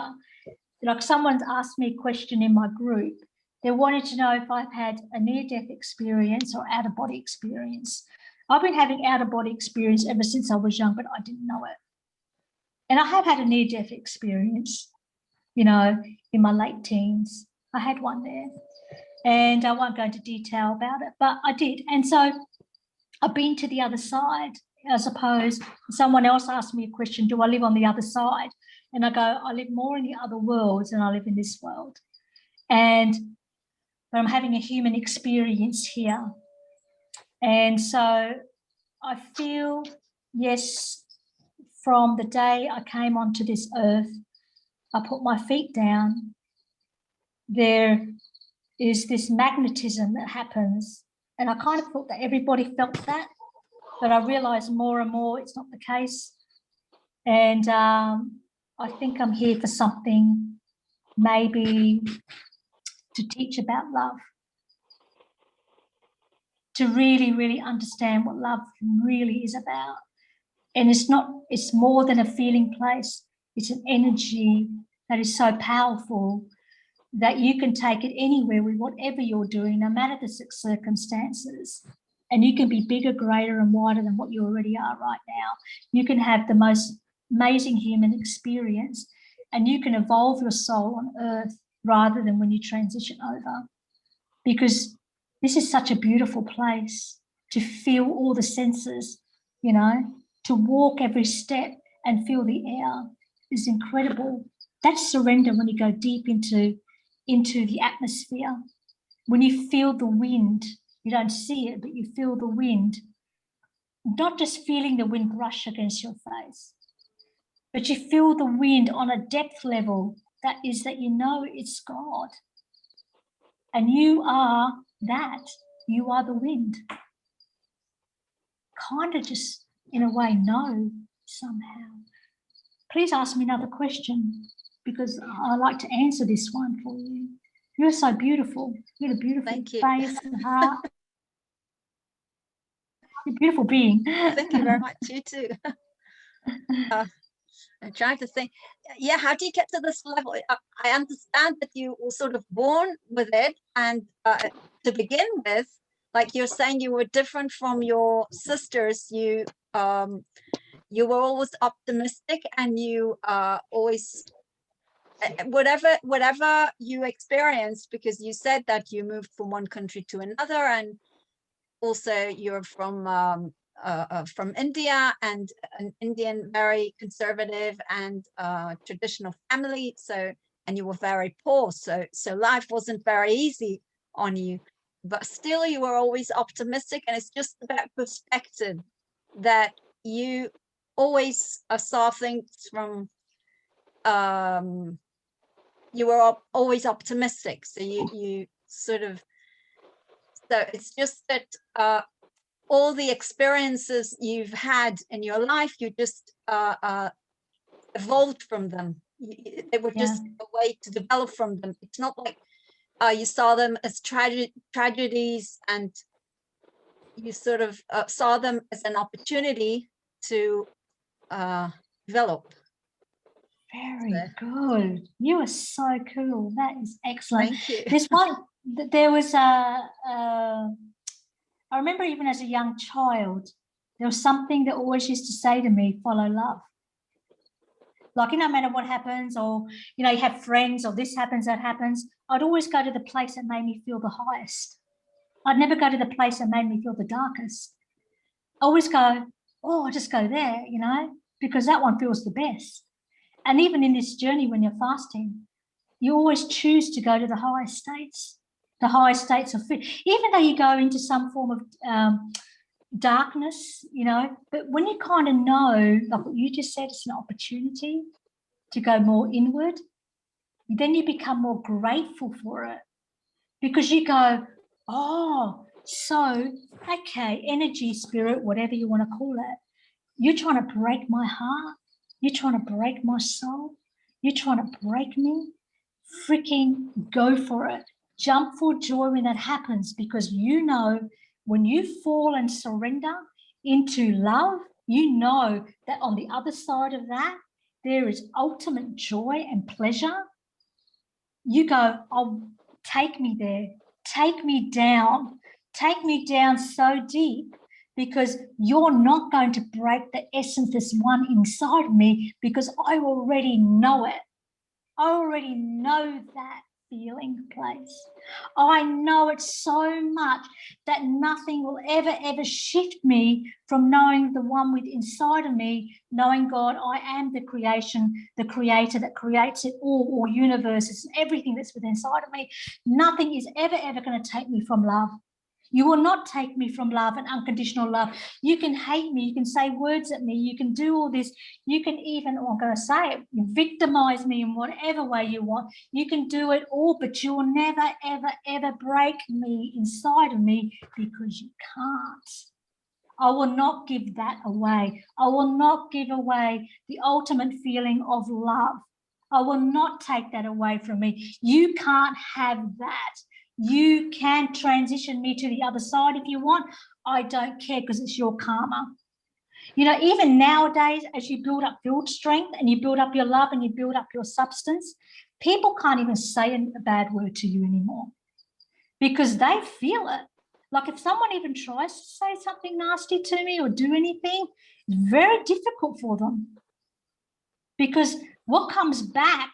like, someone's asked me a question in my group. They wanted to know if I've had a near-death experience or out-of-body experience. I've been having out-of-body experience ever since I was young, but I didn't know it. And I have had a near-death experience, you know, in my late teens. I had one there. And I won't go into detail about it, but I did. And so I've been to the other side. I suppose someone else asked me a question, do I live on the other side? And I go, I live more in the other worlds than I live in this world. But I'm having a human experience here. And so I feel, yes, from the day I came onto this earth, I put my feet down, there is this magnetism that happens. And I kind of thought that everybody felt that, but I realized more and more it's not the case. And I think I'm here for something, maybe to teach about love, to really, really understand what love really is about. And it's more than a feeling place. It's an energy that is so powerful that you can take it anywhere with whatever you're doing, no matter the circumstances. And you can be bigger, greater, and wider than what you already are right now. You can have the most amazing human experience, and you can evolve your soul on earth rather than when you transition over. Because this is such a beautiful place to feel all the senses, you know, to walk every step and feel the air is incredible. That's surrender when you go deep into the atmosphere. When you feel the wind, you don't see it, but you feel the wind, not just feeling the wind brush against your face, but you feel the wind on a depth level that you know it's God. And you are that. You are the wind. Kind of just, in a way, know somehow. Please ask me another question, because I like to answer this one for you. You're so beautiful. You're a beautiful face and heart. You're a beautiful being. Thank you very much. You too. I'm trying to think. Yeah, how do you get to this level? I understand that you were sort of born with it, and to begin with, like you're saying, you were different from your sisters. You were always optimistic, and you always, whatever you experienced, because you said that you moved from one country to another, and also you're from from India, and an Indian, very conservative and traditional family. So, and you were very poor. So life wasn't very easy on you, but still you were always optimistic. And it's just about perspective, that you always saw things from, you were always optimistic. So you sort of, so it's just that all the experiences you've had in your life, you just evolved from them. They were just a way to develop from them. It's not like you saw them as tragedies, and you sort of saw them as an opportunity to develop. Very good. You are so cool. That is excellent. Thank you. This one, there was I remember even as a young child, there was something that always used to say to me, follow love. Like, no matter what happens, or, you know, you have friends, or this happens, that happens, I'd always go to the place that made me feel the highest. I'd never go to the place that made me feel the darkest. I always go, oh, I'll just go there, you know, because that one feels the best. And even in this journey, when you're fasting, you always choose to go to the highest states. The highest states of food, even though you go into some form of darkness, you know, but when you kind of know, like what you just said, it's an opportunity to go more inward, then you become more grateful for it, because you go, oh, so, okay, energy, spirit, whatever you want to call it, you're trying to break my heart, you're trying to break my soul, you're trying to break me, freaking go for it. Jump for joy when that happens, because you know when you fall and surrender into love, you know that on the other side of that, there is ultimate joy and pleasure. You go, oh, take me there, take me down so deep, because you're not going to break the essence that's one inside of me, because I already know it. I already know that feeling place. I know it so much that nothing will ever shift me from knowing the one within inside of me, knowing God, I am the creation, the creator that creates it all universes, everything that's within inside of me. Nothing is ever going to take me from love. You will not take me from love and unconditional love. You can hate me, you can say words at me, you can do all this, you can even, I'm going to say it, victimize me in whatever way you want. You can do it all, but you will never, ever break me inside of me, because you can't. I will not give that away. I will not give away the ultimate feeling of love. I will not take that away from me. You can't have that. You can transition me to the other side if you want. I don't care, because it's your karma. You know, even nowadays, as you build up field strength and you build up your love and you build up your substance, people can't even say a bad word to you anymore, because they feel it. Like if someone even tries to say something nasty to me or do anything, it's very difficult for them, because what comes back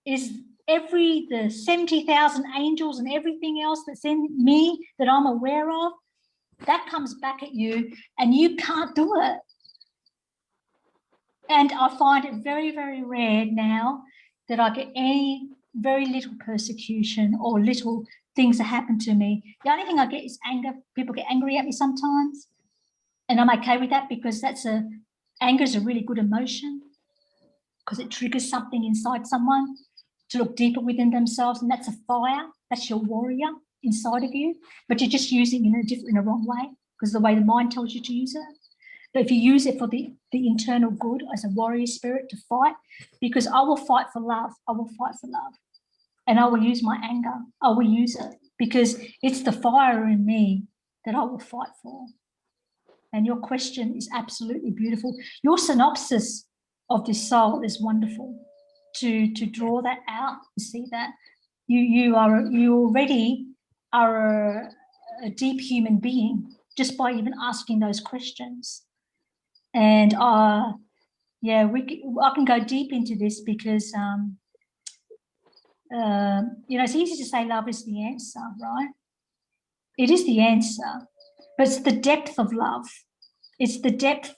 is the 70,000 angels and everything else that's in me that I'm aware of, that comes back at you, and you can't do it. And I find it very, very rare now that I get any very little persecution or little things that happen to me. The only thing I get is anger. People get angry at me sometimes, and I'm okay with that, because anger is a really good emotion, because it triggers something inside someone to look deeper within themselves, and that's a fire. That's your warrior inside of you, but you're just using it in a wrong way, because the way the mind tells you to use it. But if you use it for the internal good as a warrior spirit to fight, because I will fight for love, I will fight for love, and I will use my anger, I will use it, because it's the fire in me that I will fight for. And your question is absolutely beautiful. Your synopsis of this soul is wonderful. To draw that out, to see that you already are a deep human being just by even asking those questions. And yeah, I can go deep into this, because you know, it's easy to say love is the answer, right? It is the answer, but it's the depth of love It's the depth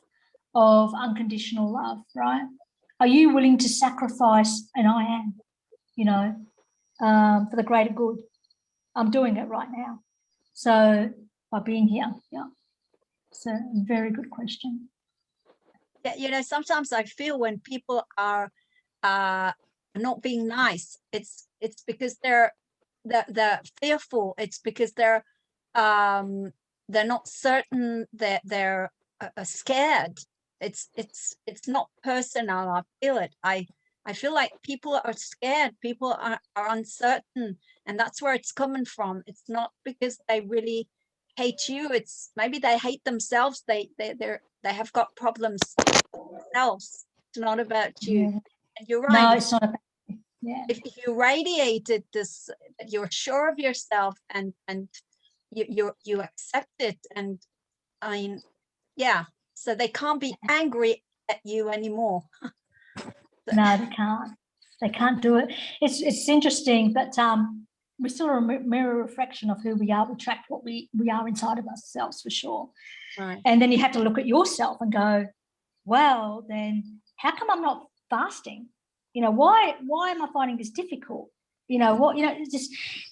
of unconditional love, right? Are you willing to sacrifice? And I am, you know, for the greater good. I'm doing it right now. So by being here, yeah. So very good question. Yeah, you know, sometimes I feel when people are not being nice, it's because they're fearful. It's because they're not certain, that they're scared. It's not personal. I feel it. I feel like people are scared. People are uncertain, and that's where it's coming from. It's not because they really hate you. It's maybe they hate themselves. They have got problems themselves. It's not about you. Yeah. And you're right. No, it's not about, yeah. If you radiated this, you're sure of yourself, and you accept it, and I mean, yeah. So they can't be angry at you anymore. No, they can't. They can't do it. It's interesting, but we're still a mirror reflection of who we are. We attract what we are inside of ourselves, for sure. Right. And then you have to look at yourself and go, well, then how come I'm not fasting? You know, why am I finding this difficult? You know what? You know,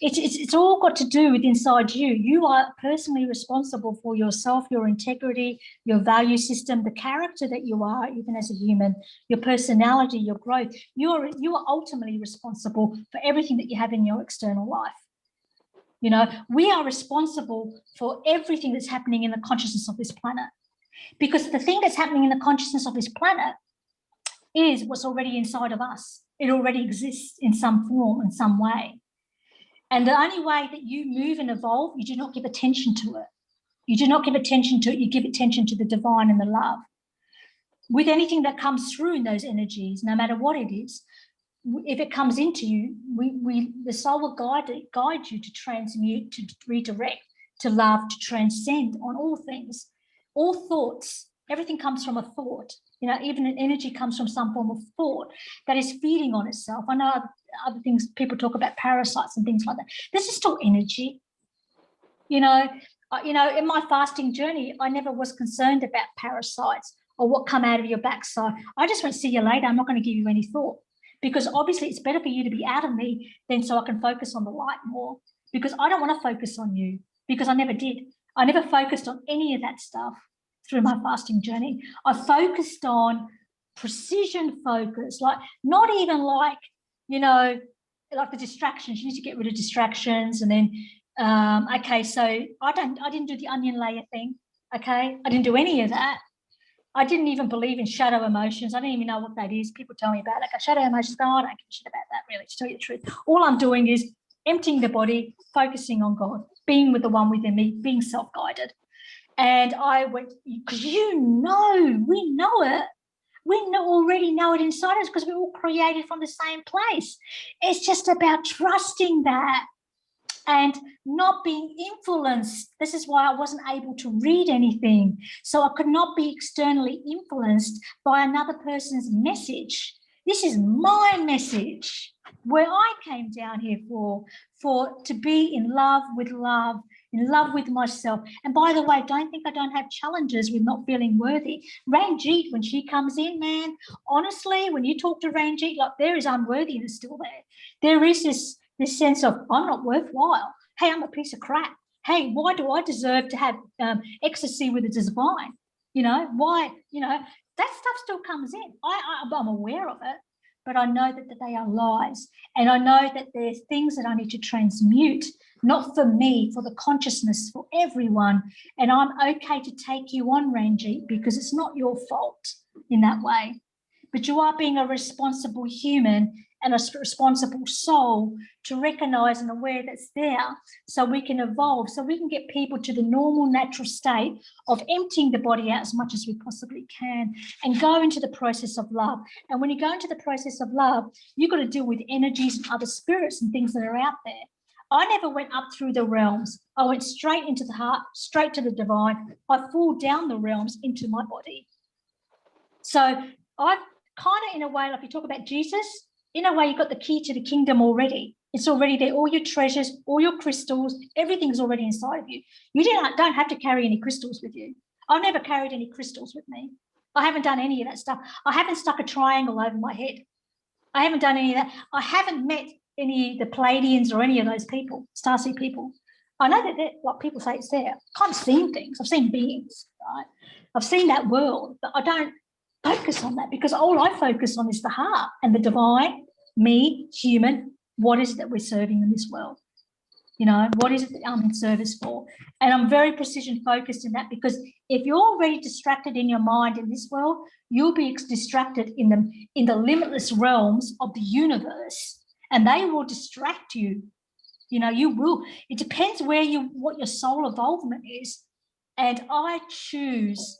it's all got to do with inside you. You are personally responsible for yourself, your integrity, your value system, the character that you are, even as a human, your personality, your growth. You are ultimately responsible for everything that you have in your external life. You know, we are responsible for everything that's happening in the consciousness of this planet, because the thing that's happening in the consciousness of this planet is what's already inside of us. It already exists in some form, in some way. And the only way that you move and evolve, you do not give attention to it. You do not give attention to it. You give attention to the divine and the love. With anything that comes through in those energies, no matter what it is, if it comes into you, the soul will guide you to transmute, to redirect, to love, to transcend on all things, all thoughts. Everything comes from a thought. You know, even an energy comes from some form of thought that is feeding on itself. I know other things, people talk about parasites and things like that. This is still energy. You know, in my fasting journey, I never was concerned about parasites or what come out of your backside. I just went, see you later. I'm not going to give you any thought, because obviously it's better for you to be out of me than so I can focus on the light more, because I don't want to focus on you, because I never did. I never focused on any of that stuff through my fasting journey. I focused on precision focus, like not even like, you know, like the distractions. You need to get rid of distractions. And then, okay, so I didn't do the onion layer thing. Okay, I didn't do any of that. I didn't even believe in shadow emotions. I didn't even know what that is. People tell me about it. Like, shadow emotions, I don't give a shit about that, really, to tell you the truth. All I'm doing is emptying the body, focusing on God, being with the one within me, being self-guided. And I went, because we know it. We already know it inside us, because we're all created from the same place. It's just about trusting that and not being influenced. This is why I wasn't able to read anything. So I could not be externally influenced by another person's message. This is my message, where I came down here to be in love, in love with myself. And by the way, don't think I don't have challenges with not feeling worthy. Ranjeet, when she comes in, man, honestly, when you talk to Ranjeet, like, there is unworthiness still there. There is this sense of, I'm not worthwhile. Hey, I'm a piece of crap. Hey, why do I deserve to have ecstasy with the divine? You know, why, you know, that stuff still comes in. I'm aware of it, but I know that they are lies. And I know that there's things that I need to transmute, not for me, for the consciousness, for everyone. And I'm okay to take you on, Ranjeet, because it's not your fault in that way. But you are being a responsible human and a responsible soul to recognize and aware that's there, so we can evolve, so we can get people to the normal natural state of emptying the body out as much as we possibly can and go into the process of love. And when you go into the process of love, you've got to deal with energies and other spirits and things that are out there. I never went up through the realms. I went straight into the heart, straight to the divine. I fall down the realms into my body. So I've kind of, in a way, like you talk about Jesus, in a way, you've got the key to the kingdom already. It's already there. All your treasures, all your crystals, everything's already inside of you. You don't have to carry any crystals with you. I've never carried any crystals with me. I haven't done any of that stuff. I haven't stuck a triangle over my head. I haven't done any of that. I haven't met any of the Palladians or any of those people, starseed people. I know that, like people say, it's there. I've kind of seen things. I've seen beings, right? I've seen that world, but I don't focus on that because all I focus on is the heart and the divine, me, human. What is it that we're serving in this world? You know, what is it that I'm in service for? And I'm very precision focused in that, because if you're already distracted in your mind in this world, you'll be distracted in the limitless realms of the universe, and they will distract you. You know, you will. It depends what your soul involvement is. And I choose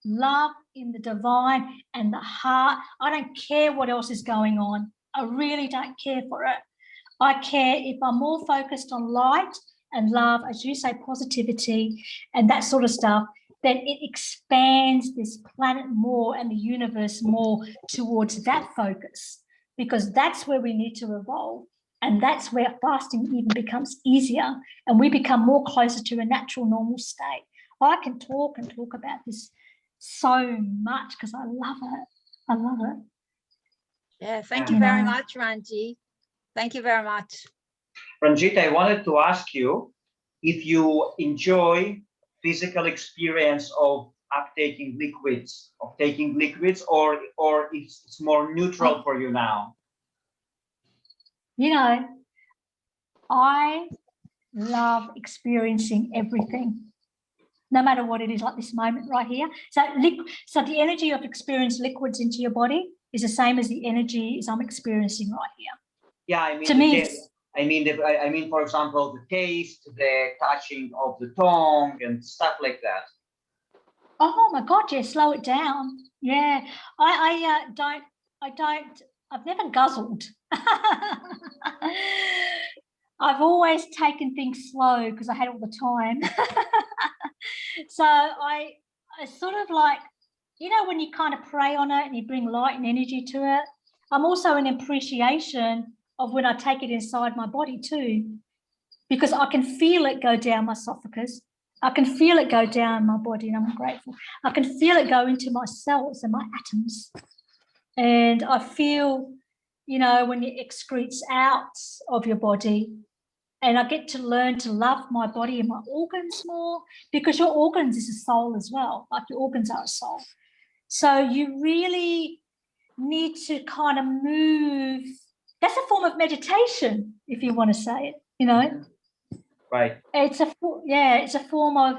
love in the divine and the heart. I don't care what else is going on. I really don't care for it. I care if I'm more focused on light and love, as you say, positivity and that sort of stuff, then it expands this planet more and the universe more towards that focus, because that's where we need to evolve. And that's where fasting even becomes easier and we become more closer to a natural, normal state. I can talk about this so much because I love it. I love it. Yeah, thank you very much, Ranjeet. Thank you very much. Ranjeet, I wanted to ask you if you enjoy physical experience of taking liquids, or it's more neutral for you now. You know, I love experiencing everything, no matter what it is, like this moment right here. So the energy of experiencing liquids into your body is the same as the energy I'm experiencing right here. Yeah, I mean, to me, I mean, for example, the taste, the touching of the tongue and stuff like that. Oh my God, yeah, slow it down. Yeah, I've never guzzled. I've always taken things slow because I had all the time. So I sort of like, you know, when you kind of pray on it and you bring light and energy to it, I'm also in appreciation of when I take it inside my body too, because I can feel it go down my esophagus. I can feel it go down my body, and I'm grateful. I can feel it go into my cells and my atoms. And I feel, you know, when it excretes out of your body, and I get to learn to love my body and my organs more, because your organs is a soul as well, like your organs are a soul. So you really need to kind of move. That's a form of meditation, if you want to say it, you know. Right. It's a form of,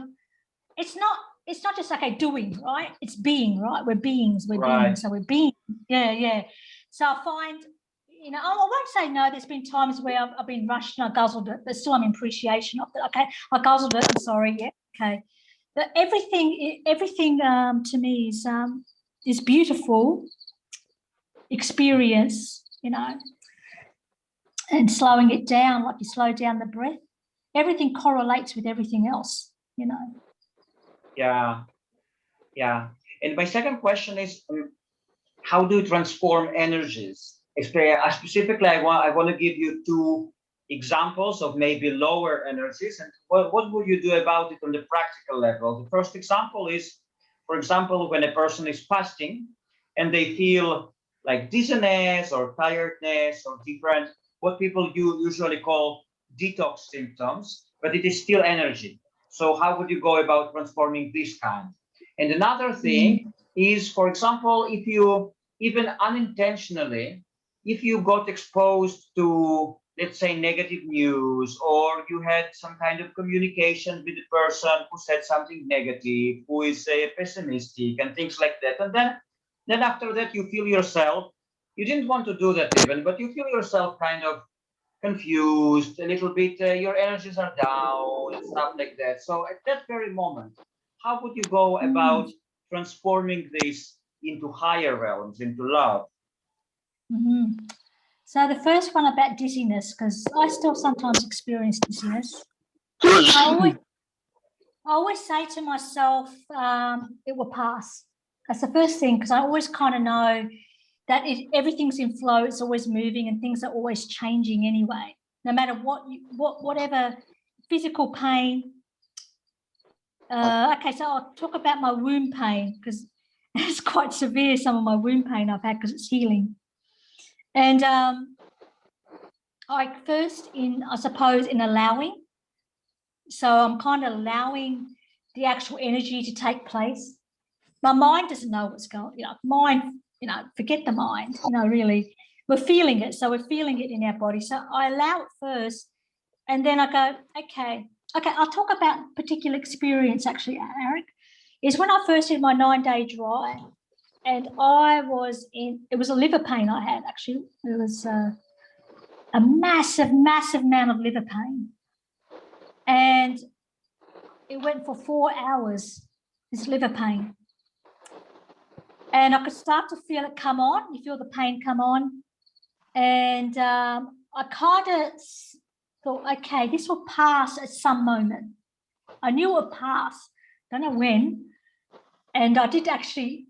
it's not just like doing, right? It's being, right? We're beings, beings, so we're being. Yeah. So I find, you know, I won't say no, there's been times where I've been rushed and I guzzled it, but still I'm in appreciation of it. Okay, I guzzled it, I'm sorry, yeah, okay. But everything to me is beautiful experience, you know, and slowing it down, like you slow down the breath. Everything correlates with everything else, you know. Yeah. And my second question is, how do you transform energies? Specifically, I want to give you two examples of maybe lower energies, and what would you do about it on the practical level? The first example is, for example, when a person is fasting and they feel like dizziness or tiredness or different, what people usually call detox symptoms, but it is still energy. So how would you go about transforming this kind? And another thing is, for example, if you, even unintentionally, if you got exposed to, let's say, negative news, or you had some kind of communication with a person who said something negative, who is pessimistic and things like that, and then after that you feel yourself, you didn't want to do that even, but you feel yourself kind of confused a little bit, your energies are down and stuff like that. So at that very moment, how would you go about transforming this into higher realms, into love? So the first one about dizziness, because I still sometimes experience dizziness. I always say to myself, it will pass. That's the first thing, because I always kind of know that everything's in flow, it's always moving, and things are always changing anyway. No matter whatever physical pain, Okay, so I'll talk about my wound pain because it's quite severe, some of my wound pain I've had because it's healing. And I first I suppose, in allowing. So I'm kind of allowing the actual energy to take place. My mind doesn't know what's going on. Mind, forget the mind, really. We're feeling it. So we're feeling it in our body. So I allow it first. And then I go, okay, I'll talk about a particular experience, actually, Arik, is when I first did my 9-day dry, and it was a liver pain I had, actually. It was a massive, massive amount of liver pain. And it went for 4 hours, this liver pain. And I could start to feel it come on. You feel the pain come on. And I kind of thought, okay, this will pass at some moment. I knew it would pass. Don't know when. And I did actually,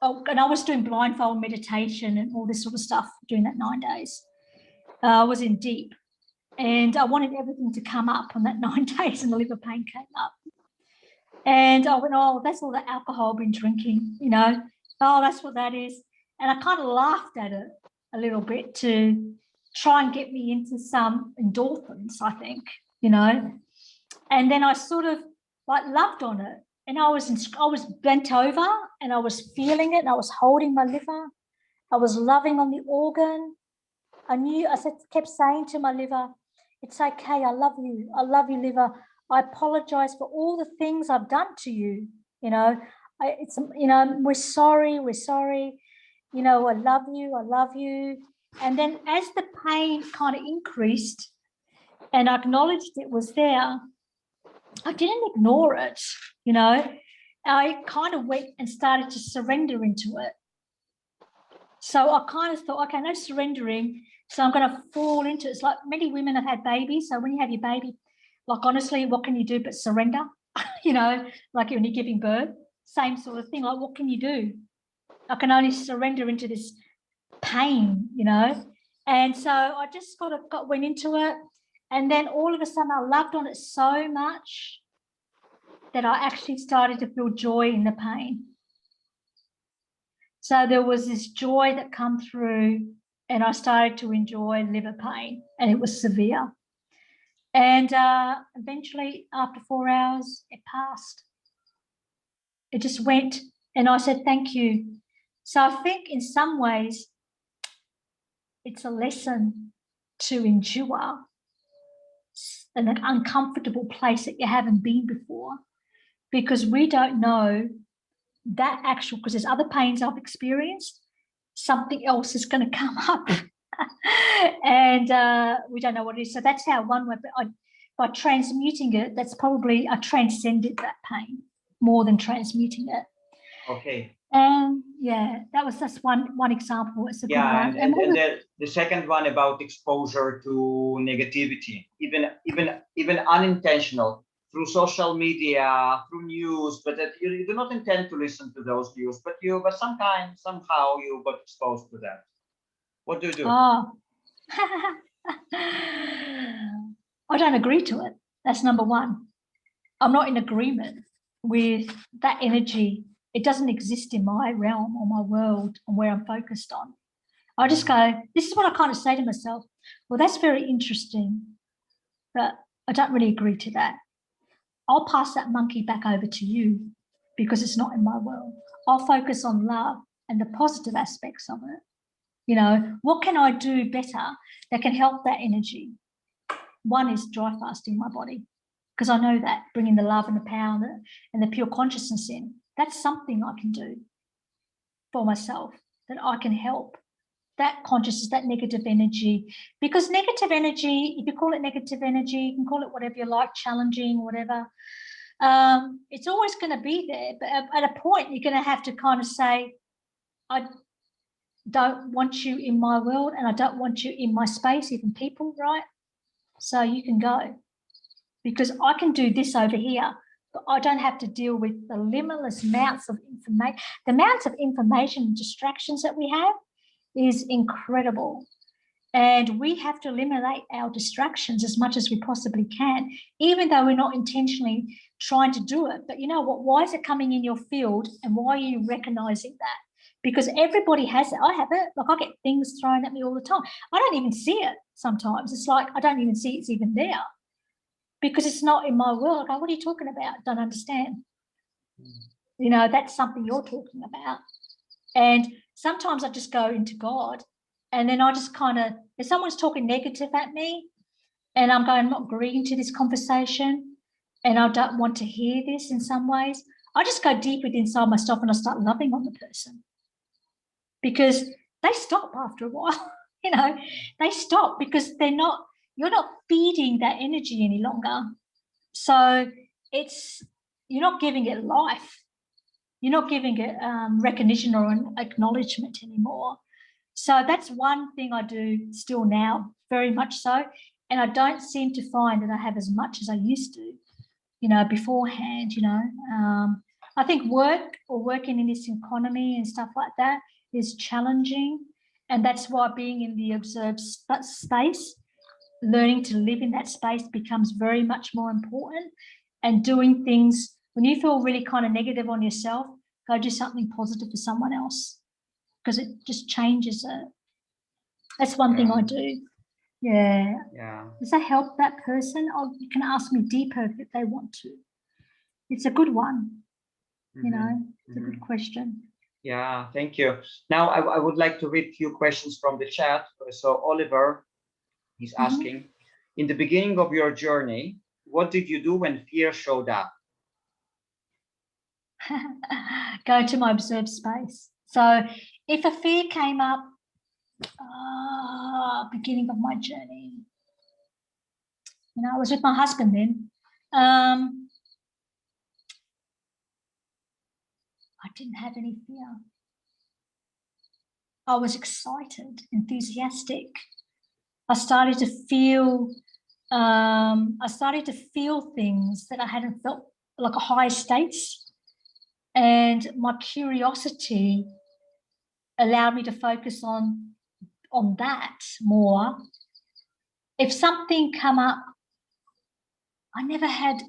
and I was doing blindfold meditation and all this sort of stuff during that 9 days. I was in deep. And I wanted everything to come up on that 9 days, and the liver pain came up. And I went, oh, that's all the alcohol I've been drinking, Oh, that's what that is. And I kind of laughed at it a little bit to try and get me into some endorphins, I think, And then I sort of loved on it. And I was bent over and I was feeling it, and I was holding my liver. I was loving on the organ. I kept saying to my liver, it's okay, I love you, liver. I apologize for all the things I've done to you. We're sorry. I love you. And then as the pain kind of increased and I acknowledged it was there, I didn't ignore it, I kind of went and started to surrender into it. So I kind of thought, okay, no surrendering. So I'm going to fall into it. It's like many women have had babies. So when you have your baby, honestly, what can you do but surrender? Like when you're giving birth, same sort of thing. Like, what can you do? I can only surrender into this pain, And so I just went into it. And then all of a sudden I loved on it so much that I actually started to feel joy in the pain. So there was this joy that come through, and I started to enjoy liver pain, and it was severe. And eventually, after 4 hours, it passed. It just went, and I said, thank you. So I think in some ways, it's a lesson to endure in an uncomfortable place that you haven't been before, because we don't know that actual, because there's other pains I've experienced, something else is going to come up. And we don't know what it is. So that's how one way, by transmuting it, that's probably, I transcended that pain more than transmuting it. Okay. Yeah, that was just one example. It's a good one. And the second one about exposure to negativity, even unintentional, through social media, through news, but that you do not intend to listen to those news, but somehow you got exposed to that. What do you do? Oh. I don't agree to it. That's number one. I'm not in agreement with that energy. It doesn't exist in my realm or my world and where I'm focused on. I just go, this is what I kind of say to myself. Well, that's very interesting, but I don't really agree to that. I'll pass that monkey back over to you because it's not in my world. I'll focus on love and the positive aspects of it. What can I do better that can help that energy? One is dry fasting my body, because I know that bringing the love and the power and the pure consciousness in, that's something I can do for myself, that I can help that consciousness, that negative energy. Because negative energy, if you call it negative energy, you can call it whatever you like, challenging, whatever. It's always going to be there. But at a point, you're going to have to kind of say, I don't want you in my world, and I don't want you in my space, even people, right? So you can go, because I can do this over here, but I don't have to deal with the limitless amounts of information. The amounts of information and distractions that we have is incredible. And we have to eliminate our distractions as much as we possibly can, even though we're not intentionally trying to do it. But you know what? Why is it coming in your field, and why are you recognizing that? Because everybody has it. I have it. Like, I get things thrown at me all the time. I don't even see it sometimes. It's like I don't even see it's even there because it's not in my world. I go, what are you talking about? Don't understand. You know, that's something you're talking about. And sometimes I just go into God, and then I just kind of, if someone's talking negative at me and I'm going, I'm not agreeing to this conversation and I don't want to hear this in some ways, I just go deep within inside myself and I start loving on the person, because they stop after a while. You know, they stop because you're not feeding that energy any longer. So you're not giving it life. You're not giving it recognition or an acknowledgement anymore. So that's one thing I do still now, very much so. And I don't seem to find that I have as much as I used to, you know, beforehand, you know. I think working in this economy and stuff like that is challenging. And that's why being in the observed space, learning to live in that space becomes very much more important. And doing things, when you feel really kind of negative on yourself, go do something positive for someone else, because it just changes it. That's one thing I do. Yeah. Yeah. Does that help that person? Or you can ask me deeper if they want to. It's a good one. You know, it's a good question. Yeah, thank you. Now I would like to read a few questions from the chat. So Oliver, he's asking, in the beginning of your journey, what did you do when fear showed up? Go to my observed space. So if a fear came up, beginning of my journey, you know, I was with my husband then. I didn't have any fear. I was excited, enthusiastic. I started to feel things that I hadn't felt, like a higher states. And my curiosity allowed me to focus on that more. If something come up, I never had,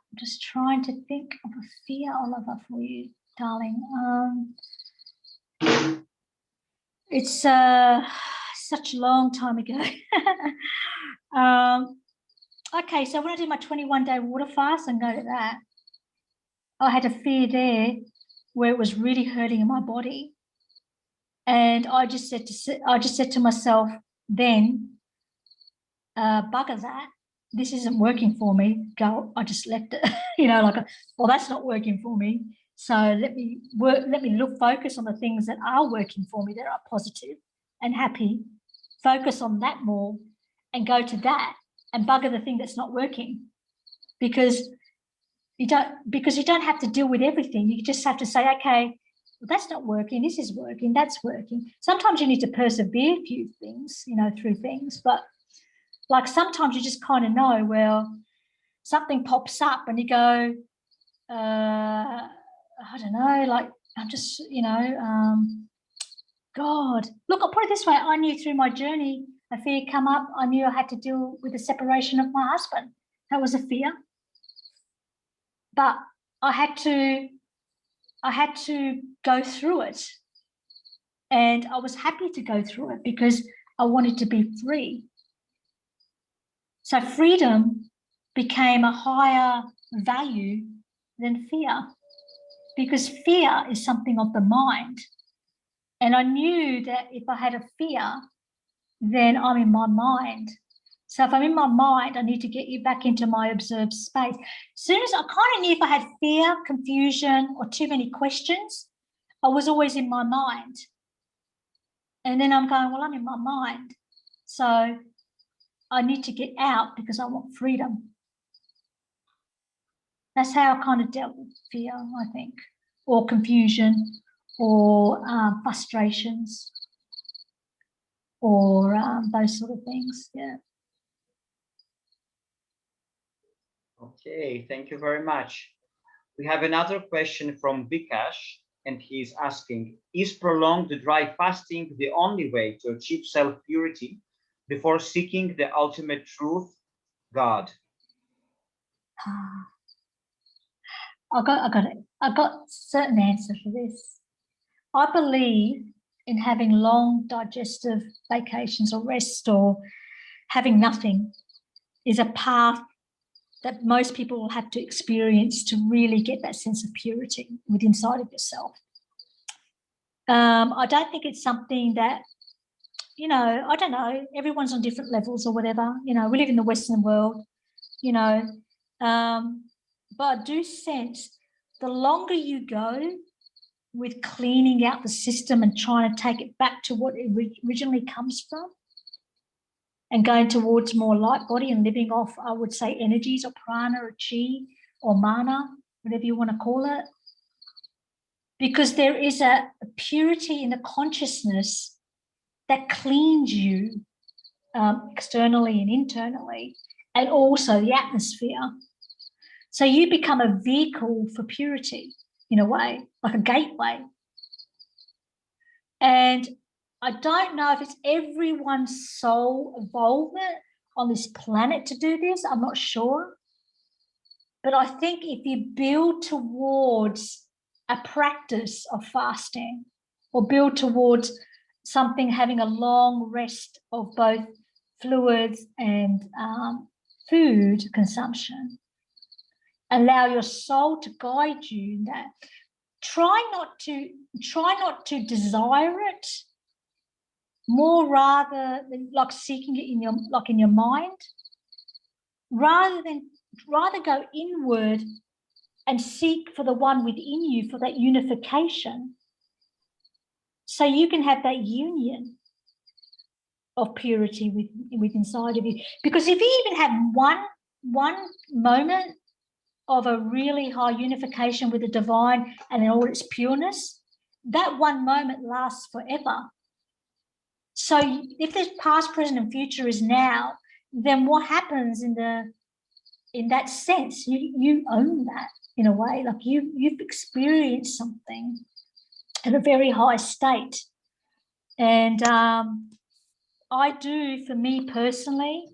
I'm just trying to think of a fear, Oliver, for you, darling. It's such a long time ago. Okay, so when I did my 21-day water fast and go to that, I had a fear there where it was really hurting in my body. And I just said to myself then, bugger that. This isn't working for me. Go. I just left it. You know, like, well, that's not working for me. So let me focus on the things that are working for me, that are positive and happy. Focus on that more and go to that, and bugger the thing that's not working. Because you don't have to deal with everything. You just have to say, okay, well, that's not working, this is working, that's working. Sometimes you need to persevere a few things, you know, through things, but like sometimes you just kind of know, well, something pops up and you go, I don't know, like I'm just, you know, God, look, I'll put it this way. I knew through my journey, a fear come up. I knew I had to deal with the separation of my husband. That was a fear. But I had to go through it. And I was happy to go through it because I wanted to be free. So freedom became a higher value than fear, because fear is something of the mind. And I knew that if I had a fear, then I'm in my mind. So if I'm in my mind, I need to get you back into my observed space. As soon as I kind of knew if I had fear, confusion, or too many questions, I was always in my mind. And then I'm going, well, I'm in my mind. So I need to get out because I want freedom. That's how I kind of dealt with fear, I think, or confusion, or frustrations, or those sort of things. Yeah. Okay, thank you very much. We have another question from Vikash, and he's asking, is prolonged dry fasting the only way to achieve self-purity before seeking the ultimate truth, God? I got certain answer for this. I believe in having long digestive vacations or rest or having nothing is a path that most people will have to experience to really get that sense of purity within inside of yourself. I don't think it's something that, you know, I don't know, everyone's on different levels or whatever. You know, we live in the Western world, you know, but I do sense the longer you go with cleaning out the system and trying to take it back to what it originally comes from and going towards more light body and living off, I would say, energies or prana or chi or mana, whatever you want to call it, because there is a purity in the consciousness that cleans you externally and internally, and also the atmosphere. So you become a vehicle for purity in a way, like a gateway. And I don't know if it's everyone's soul involvement on this planet to do this. I'm not sure. But I think if you build towards a practice of fasting or build towards something having a long rest of both fluids and food consumption, allow your soul to guide you in that. Try not to desire it more, rather than like seeking it in your mind, rather go inward and seek for the one within you, for that unification, so you can have that union of purity with inside of you. Because if you even have one moment of a really high unification with the divine and in all its pureness, that one moment lasts forever. So if there's past, present, and future is now, then what happens in that sense? You own that in a way, like you've experienced something at a very high state. And I do, for me personally,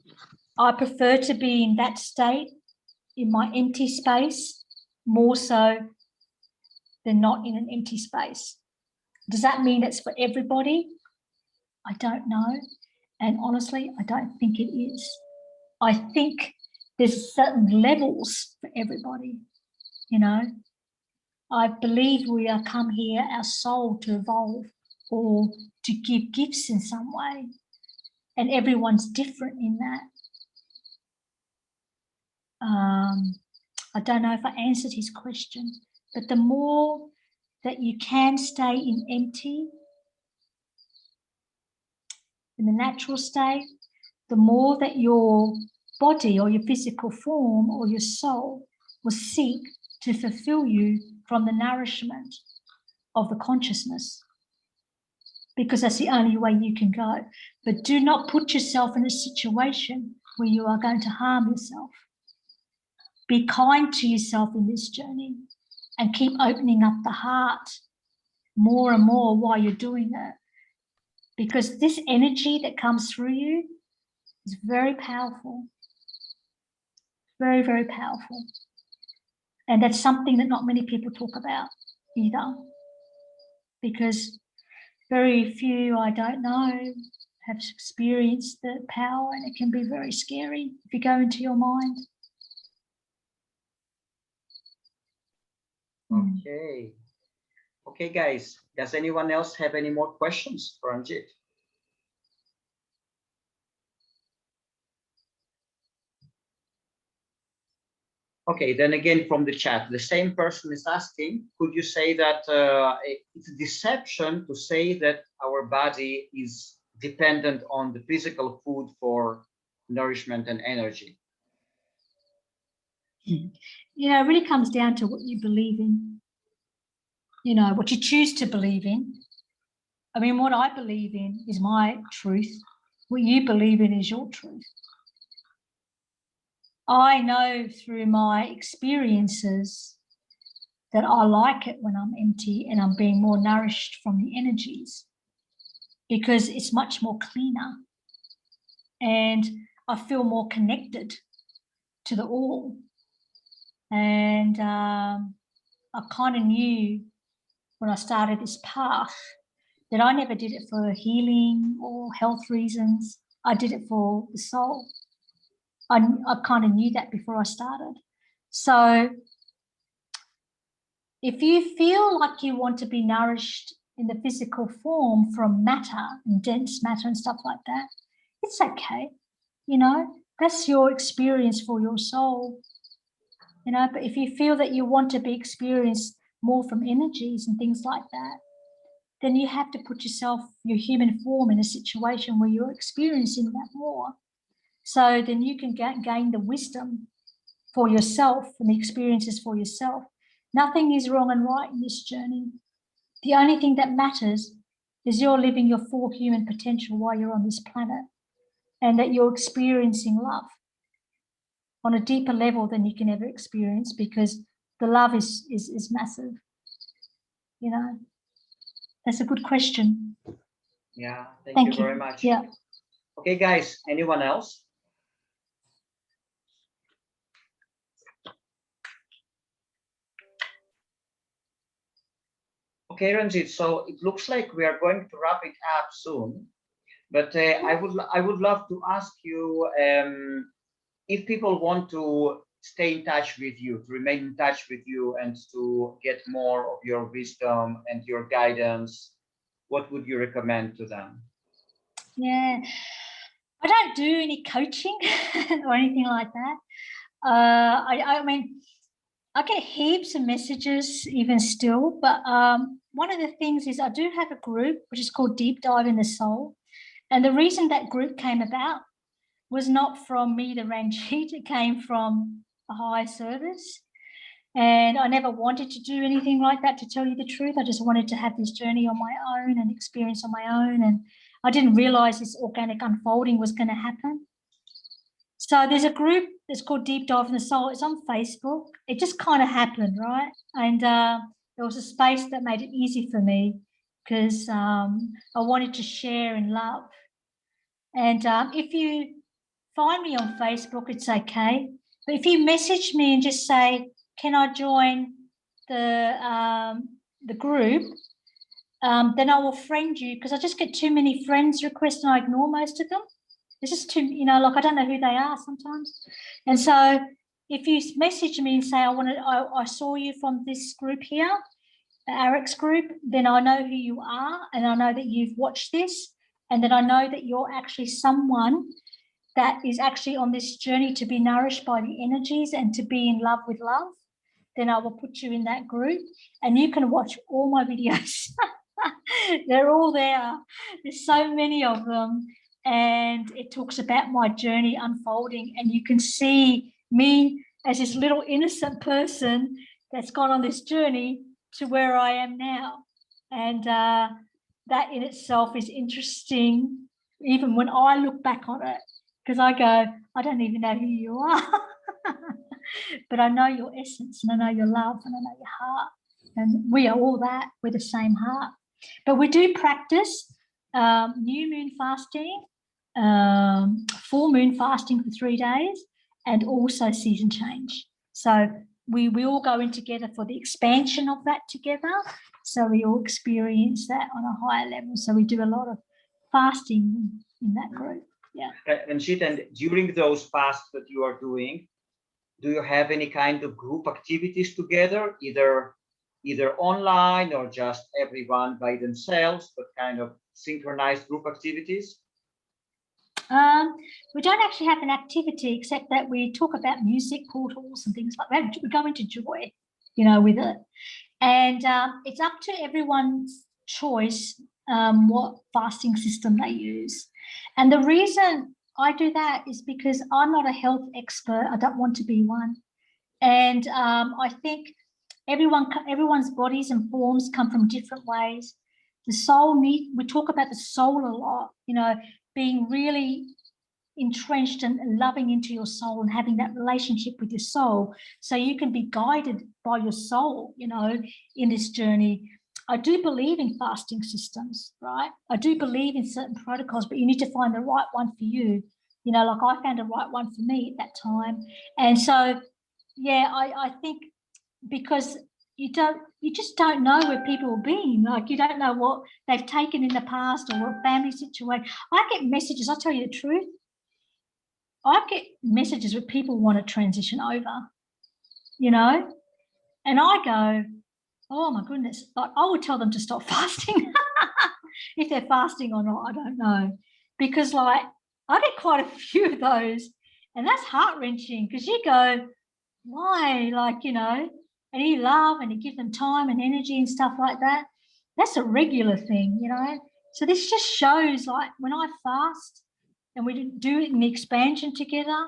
I prefer to be in that state, in my empty space, more so than not in an empty space. Does that mean that's for everybody? I don't know. And honestly, I don't think it is. I think there's certain levels for everybody, you know. I believe we are come here, our soul, to evolve or to give gifts in some way. And everyone's different in that. I don't know if I answered his question, but the more that you can stay in empty, in the natural state, the more that your body or your physical form or your soul will seek to fulfill you from the nourishment of the consciousness, because that's the only way you can go. But do not put yourself in a situation where you are going to harm yourself. Be kind to yourself in this journey and keep opening up the heart more and more while you're doing it, because this energy that comes through you is very powerful, very, very powerful. And that's something that not many people talk about either, because very few, I don't know, have experienced the power, and it can be very scary if you go into your mind. Okay. Okay, guys, does anyone else have any more questions for Ranjeet? Okay, then again from the chat, the same person is asking, could you say that it's a deception to say that our body is dependent on the physical food for nourishment and energy? You know, it really comes down to what you believe in, you know, what you choose to believe in. I mean, what I believe in is my truth. What you believe in is your truth. I know through my experiences that I like it when I'm empty and I'm being more nourished from the energies, because it's much more cleaner and I feel more connected to the all. And I kind of knew when I started this path that I never did it for healing or health reasons. I did it for the soul. I kind of knew that before I started. So if you feel like you want to be nourished in the physical form from matter and dense matter and stuff like that, it's okay. You know, that's your experience for your soul. You know, but if you feel that you want to be experienced more from energies and things like that, then you have to put yourself, your human form, in a situation where you're experiencing that more. So then you can gain the wisdom for yourself and the experiences for yourself. Nothing is wrong and right in this journey. The only thing that matters is you're living your full human potential while you're on this planet, and that you're experiencing love on a deeper level than you can ever experience, because the love is massive. You know, that's a good question. Yeah, thank you very much. Yeah. Okay, guys, anyone else? Okay, Ranjeet, so it looks like we are going to wrap it up soon, but I would love to ask you if people want to stay in touch with you, to remain in touch with you, and to get more of your wisdom and your guidance, what would you recommend to them? Yeah, I don't do any coaching or anything like that. I mean, I get heaps of messages even still, but one of the things is I do have a group which is called Deep Dive in the Soul. And the reason that group came about was not from me, the Ranjeet, it came from a higher service. And I never wanted to do anything like that, to tell you the truth. I just wanted to have this journey on my own and experience on my own. And I didn't realize this organic unfolding was going to happen. So there's a group that's called Deep Dive in the Soul. It's on Facebook. It just kind of happened, right? And there was a space that made it easy for me, because I wanted to share in love. And if you find me on Facebook, it's okay. But if you message me and just say, can I join the group, then I will friend you, because I just get too many friends requests and I ignore most of them. It's just too, you know, like I don't know who they are sometimes. And so if you message me and say, I saw you from this group here, the Arik's group, then I know who you are, and I know that you've watched this, and then I know that you're actually someone that is actually on this journey to be nourished by the energies and to be in love with love. Then I will put you in that group, and you can watch all my videos. They're all there. There's so many of them. And it talks about my journey unfolding, and you can see me as this little innocent person that's gone on this journey to where I am now. And that in itself is interesting, even when I look back on it, because I go, I don't even know who you are. But I know your essence, and I know your love, and I know your heart. And we are all that. We're the same heart. But we do practice new moon fasting, full moon fasting for 3 days, and also season change. So we all go in together for the expansion of that together. So we all experience that on a higher level. So we do a lot of fasting in that group. Yeah. And during those fasts that you are doing, do you have any kind of group activities together, either online or just everyone by themselves, but kind of synchronized group activities? We don't actually have an activity, except that we talk about music portals and things like that. We go into joy, you know, with it. And it's up to everyone's choice what fasting system they use. And the reason I do that is because I'm not a health expert. I don't want to be one. And I think everyone's bodies and forms come from different ways. The soul we talk about the soul a lot, you know, being really entrenched and loving into your soul and having that relationship with your soul, so you can be guided by your soul, you know, in this journey. I do believe in fasting systems, right? I do believe in certain protocols, but you need to find the right one for you. You know, like I found the right one for me at that time. And so, yeah, I think because you just don't know where people have been. Like, you don't know what they've taken in the past or what family situation. I get messages, I'll tell you the truth. I get messages where people want to transition over, you know, and I go, oh my goodness, like I would tell them to stop fasting. If they're fasting or not, I don't know. Because like I get quite a few of those, and that's heart-wrenching because you go, why? Like, you know, and you love and you give them time and energy and stuff like that. That's a regular thing, you know. So this just shows, like, when I fast and we do it in the expansion together,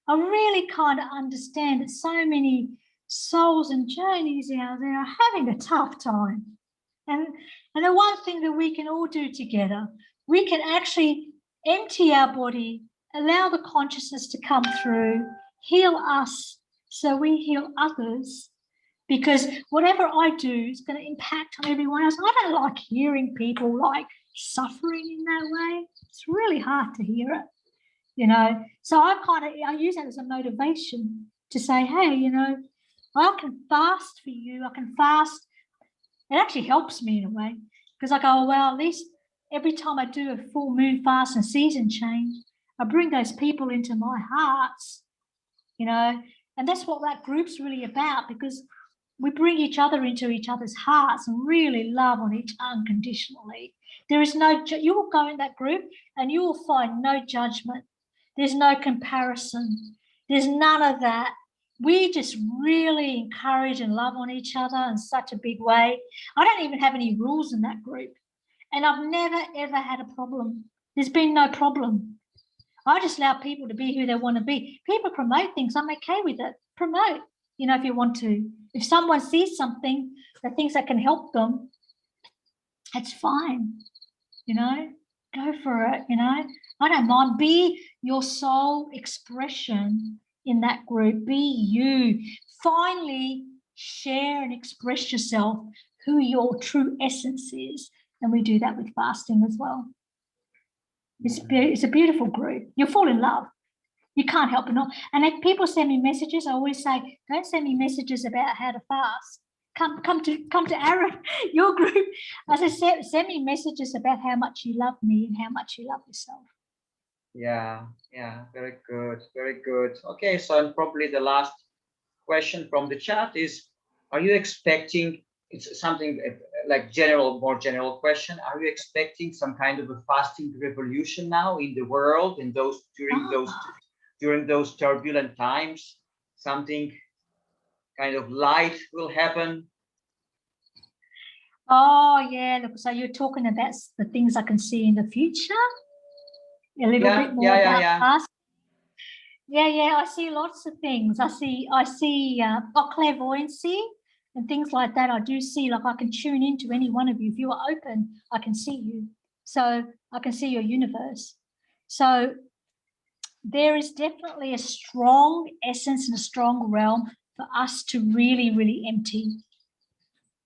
I really kind of understand that so many souls and journeys out there are having a tough time. And the one thing that we can all do together, we can actually empty our body, allow the consciousness to come through, heal us so we heal others. Because whatever I do is going to impact on everyone else. I don't like hearing people like suffering in that way. It's really hard to hear it, you know. So I use that as a motivation to say, hey, you know, I can fast for you. I can fast. It actually helps me in a way because I go, well, at least every time I do a full moon fast and season change, I bring those people into my hearts, you know, and that's what that group's really about, because we bring each other into each other's hearts and really love on each unconditionally. There is no, you will go in that group and you will find no judgment. There's no comparison. There's none of that. We just really encourage and love on each other in such a big way. I don't even have any rules in that group. And I've never, ever had a problem. There's been no problem. I just allow people to be who they want to be. People promote things. I'm okay with it. Promote, you know, if you want to. If someone sees something that thinks that can help them, it's fine, you know. Go for it, you know. I don't mind. Be your soul expression in that group. Be you. Finally share and express yourself, who your true essence is. And we do that with fasting as well. It's a beautiful group. You'll fall in love. You can't help but not. And if people send me messages, I always say, don't send me messages about how to fast. Come to Aaron, your group. As I said, send me messages about how much you love me and how much you love yourself. Yeah, very good, very good. Okay, so and probably the last question from the chat is, are you expecting, it's something like more general question, are you expecting some kind of a fasting revolution now in the world, in those during those turbulent times? Something kind of light will happen? Oh yeah, look, so you're talking about the things I can see in the future? A little bit more about past. Yeah, I see lots of things. I see clairvoyancy and things like that. I do see, like, I can tune into any one of you. If you are open, I can see you. So I can see your universe. So there is definitely a strong essence and a strong realm for us to really, really empty.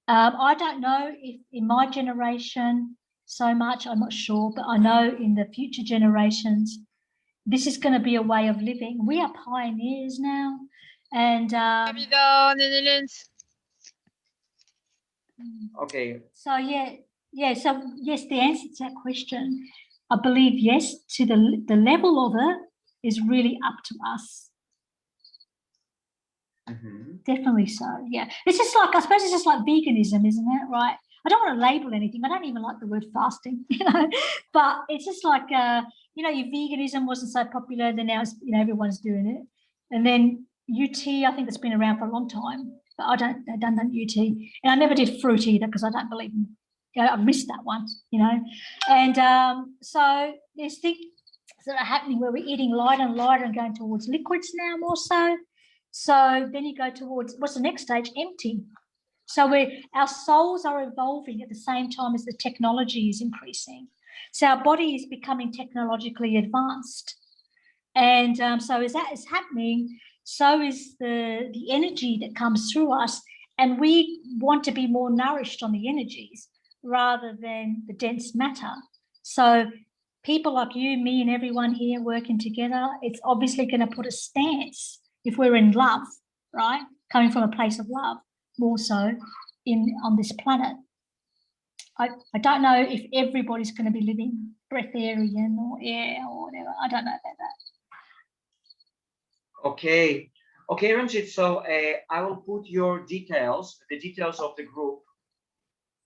I don't know if in my generation so much, I'm not sure, but I know in the future generations, this is going to be a way of living. We are pioneers now. And okay. So so yes, the answer to that question, I believe yes, to the level of it is really up to us. Definitely so, yeah. It's just like, I suppose it's just like veganism, isn't it, right? I don't want to label anything. I don't even like the word fasting, you know, but it's just like, you know, your veganism wasn't so popular, then now it's, you know, everyone's doing it. And then UT, I think it's been around for a long time, but I don't UT. And I never did fruit either because I don't believe in, you know, I missed that one, you know. And so there's things that are happening where we're eating lighter and lighter and going towards liquids now more so. So then you go towards, what's the next stage? Empty. So our souls are evolving at the same time as the technology is increasing. So our body is becoming technologically advanced. And so as that is happening, so is the energy that comes through us. And we want to be more nourished on the energies rather than the dense matter. So people like you, me, and everyone here working together, it's obviously going to put a stance if we're in love, right? Coming from a place of love, more so on this planet. I don't know if everybody's going to be living breatharian or air or whatever. I don't know about that. Okay, Ranjit. So I will put your details, the details of the group,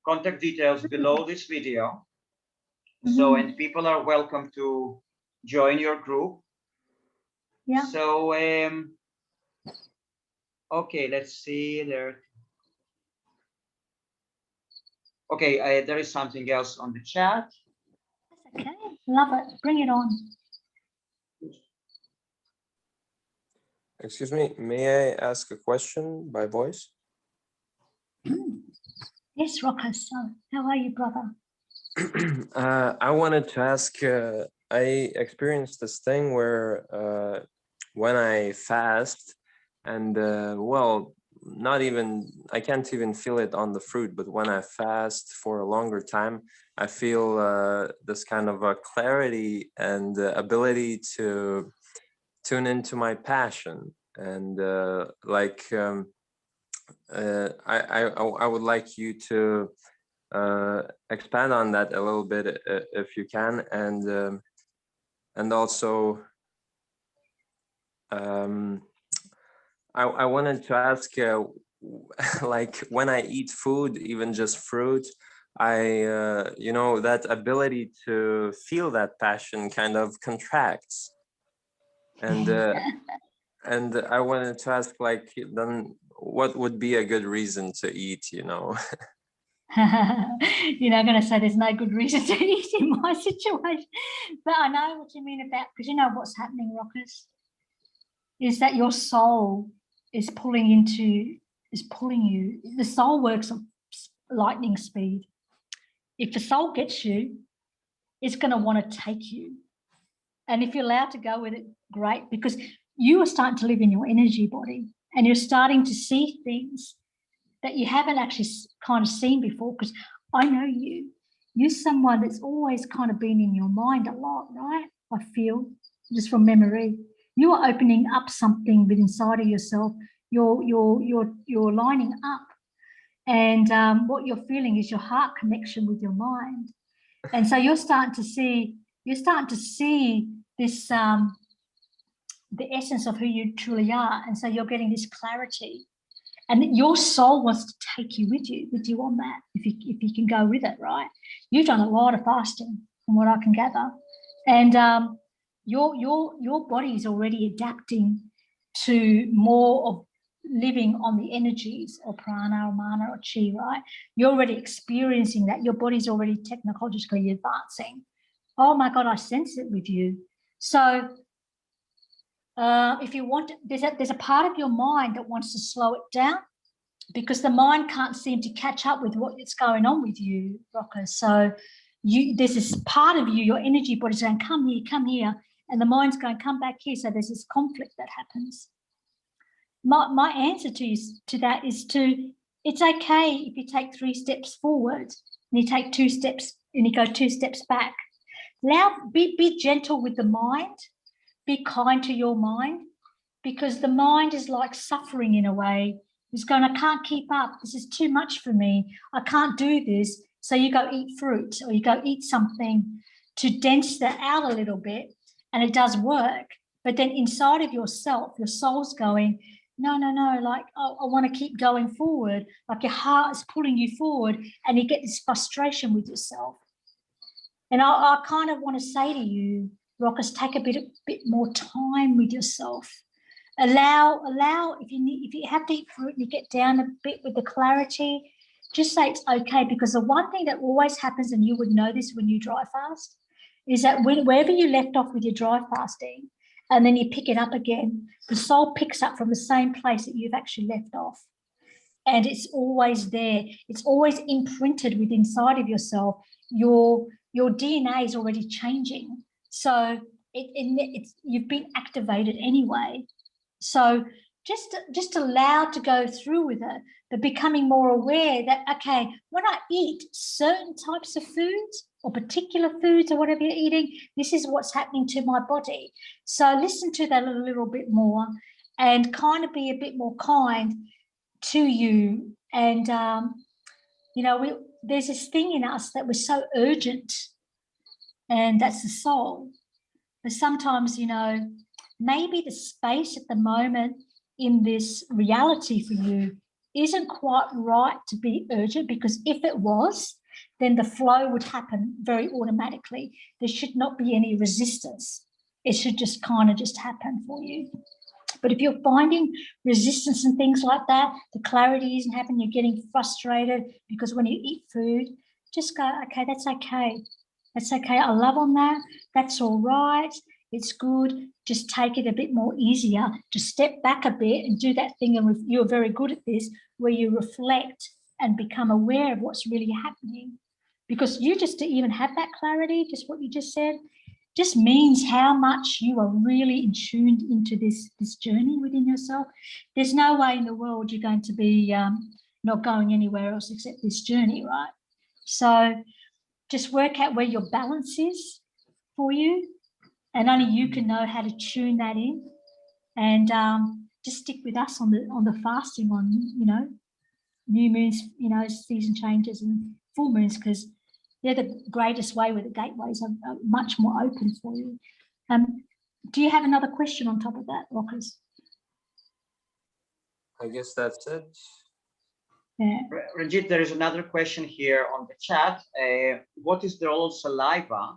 contact details below this video. So, and people are welcome to join your group. Yeah. So, okay, let's see there. Okay, there is something else on the chat. That's okay. Love it. Bring it on. Excuse me, may I ask a question by voice? Yes, Ruckus. So, how are you, brother? I wanted to ask, I experienced this thing where when I fast and well, not even, I can't even feel it on the fruit, but when I fast for a longer time, I feel this kind of a clarity and ability to tune into my passion. And I would like you to expand on that a little bit if you can, and also I wanted to ask, like when I eat food, even just fruit, I you know, that ability to feel that passion kind of contracts, and and I wanted to ask, like, then what would be a good reason to eat, you know? You're not going to say there's no good reason to eat in my situation, but I know what you mean about, because you know what's happening, Rockers, is that your soul is pulling you. The soul works at lightning speed. If the soul gets you, it's going to want to take you. And if you're allowed to go with it, great, because you are starting to live in your energy body and you're starting to see things that you haven't actually kind of seen before. Because I know you're someone that's always kind of been in your mind a lot, right? I feel, just from memory. You are opening up something within inside of yourself. You're lining up. And what you're feeling is your heart connection with your mind. And so you're starting to see this, the essence of who you truly are. And so you're getting this clarity. And your soul wants to take you with you on that, if you can go with it, right? You've done a lot of fasting, from what I can gather. And your body is already adapting to more of living on the energies or prana or mana or chi, right? You're already experiencing that. Your body's already technologically advancing. Oh my God, I sense it with you. So if you want, there's a part of your mind that wants to slow it down, because the mind can't seem to catch up with what's going on with you, Rocker. So there's this part of you, your energy body's going, come here, and the mind's going, come back here. So there's this conflict that happens. My answer to that is it's okay if you take 3 steps forward and you take 2 steps and you go 2 steps back. Now be gentle with the mind, be kind to your mind, because the mind is like suffering in a way. It's going, I can't keep up. This is too much for me. I can't do this. So you go eat fruit or you go eat something to dense that out a little bit, and it does work. But then inside of yourself, your soul's going, no, like, oh, I want to keep going forward. Like your heart is pulling you forward, and you get this frustration with yourself. And I kind of want to say to you, Rockers, take a bit more time with yourself. Allow if you have to eat fruit and you get down a bit with the clarity, just say it's okay. Because the one thing that always happens, and you would know this when you dry fast, is that wherever you left off with your dry fasting and then you pick it up again, the soul picks up from the same place that you've actually left off. And it's always there. It's always imprinted within inside of yourself. Your DNA is already changing. So it's you've been activated anyway. So just allowed to go through with it, but becoming more aware that, okay, when I eat certain types of foods or particular foods or whatever you're eating, this is what's happening to my body. So listen to that a little bit more and kind of be a bit more kind to you. And, there's this thing in us that we're so urgent, and that's the soul. But sometimes, maybe the space at the moment in this reality for you isn't quite right to be urgent, because if it was, then the flow would happen very automatically. There should not be any resistance. It should just kind of just happen for you. But if you're finding resistance and things like that, the clarity isn't happening, you're getting frustrated because when you eat food, just go, okay, that's okay. That's okay. I love on that. That's all right. It's good. Just take it a bit more easier. Just step back a bit and do that thing. And you're very good at this, where you reflect and become aware of what's really happening. Because you just to even have that clarity, just what you just said, just means how much you are really tuned into this journey within yourself. There's no way in the world you're going to be not going anywhere else except this journey, right? So just work out where your balance is for you, and only you can know how to tune that in. And just stick with us on the fasting on new moons, season changes and full moons, because they're the greatest way, where the gateways are much more open for you. Do you have another question on top of that, Rockers? I guess that's it. Yeah. Ranjeet, there is another question here on the chat. What is the role of saliva?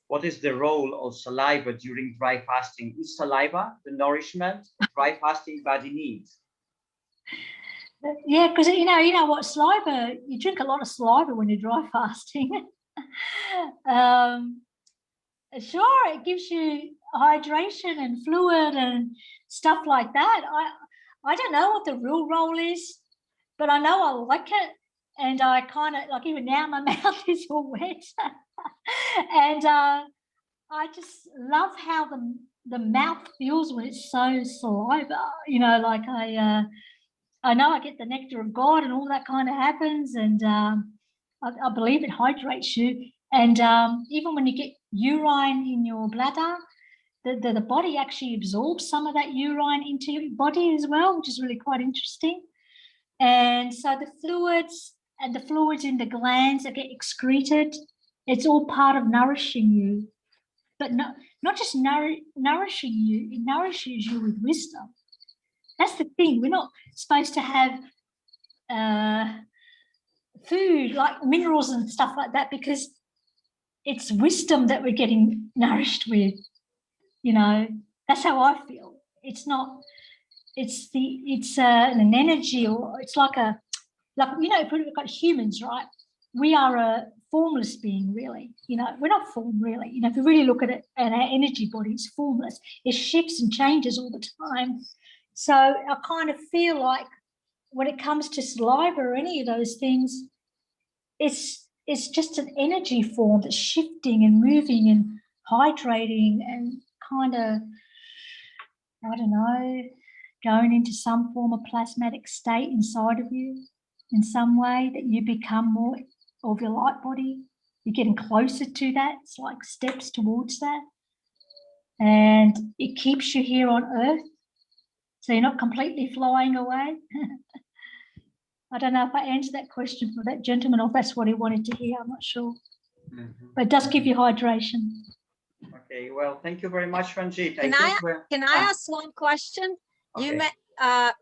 What is the role of saliva during dry fasting? Is saliva the nourishment dry fasting body needs? Yeah, because you know what, saliva, you drink a lot of saliva when you're dry fasting. Sure, it gives you hydration and fluid and stuff like that. I don't know what the real role is, but I know I like it. And I kind of, like, even now my mouth is all wet. And I just love how the mouth feels when it's so saliva. Like I know I get the nectar of God and all that kind of happens, and I believe it hydrates you. And even when you get urine in your bladder, the body actually absorbs some of that urine into your body as well, which is really quite interesting. And so the fluids in the glands that get excreted, it's all part of nourishing you. But not just nourishing you, it nourishes you with wisdom. That's the thing. We're not supposed to have food like minerals and stuff like that, because it's wisdom that we're getting nourished with. That's how I feel. It's not. It's an energy, or it's like if we've got humans, right? We are a formless being, really. We're not form, really. If you really look at it, and our energy body is formless. It shifts and changes all the time. So I kind of feel like when it comes to saliva or any of those things, it's just an energy form that's shifting and moving and hydrating and kind of, I don't know, going into some form of plasmatic state inside of you in some way, that you become more of your light body. You're getting closer to that. It's like steps towards that. And it keeps you here on Earth, so you're not completely flying away. I don't know if I answered that question for that gentleman, or if that's what he wanted to hear. I'm not sure. But it does give you hydration. Okay, well, thank you very much, Ranjeet. Can I ask one question? Okay.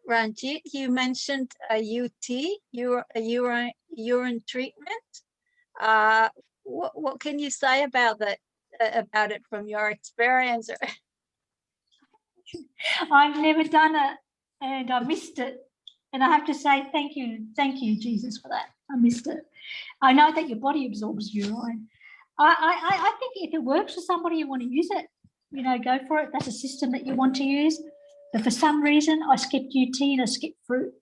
Ranjeet, you mentioned a UT, urine treatment. What can you say about that? About it from your experience? I've never done it, and I missed it. And I have to say thank you, Jesus, for that. I missed it. I know that your body absorbs urine. I think if it works for somebody, you want to use it, go for it. That's a system that you want to use. But for some reason, I skipped UT and I skipped fruit.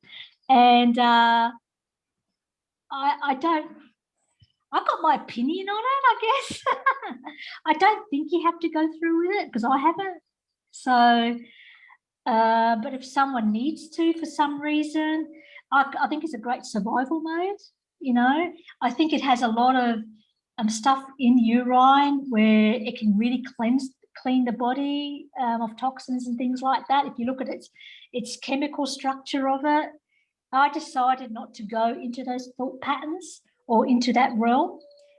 And I I've got my opinion on it, I guess. I don't think you have to go through with it because I haven't. So, but if someone needs to for some reason, I think it's a great survival mode. You know, I think it has a lot of stuff in urine where it can really clean the body of toxins and things like that. If you look at its chemical structure of it, I decided not to go into those thought patterns or into that realm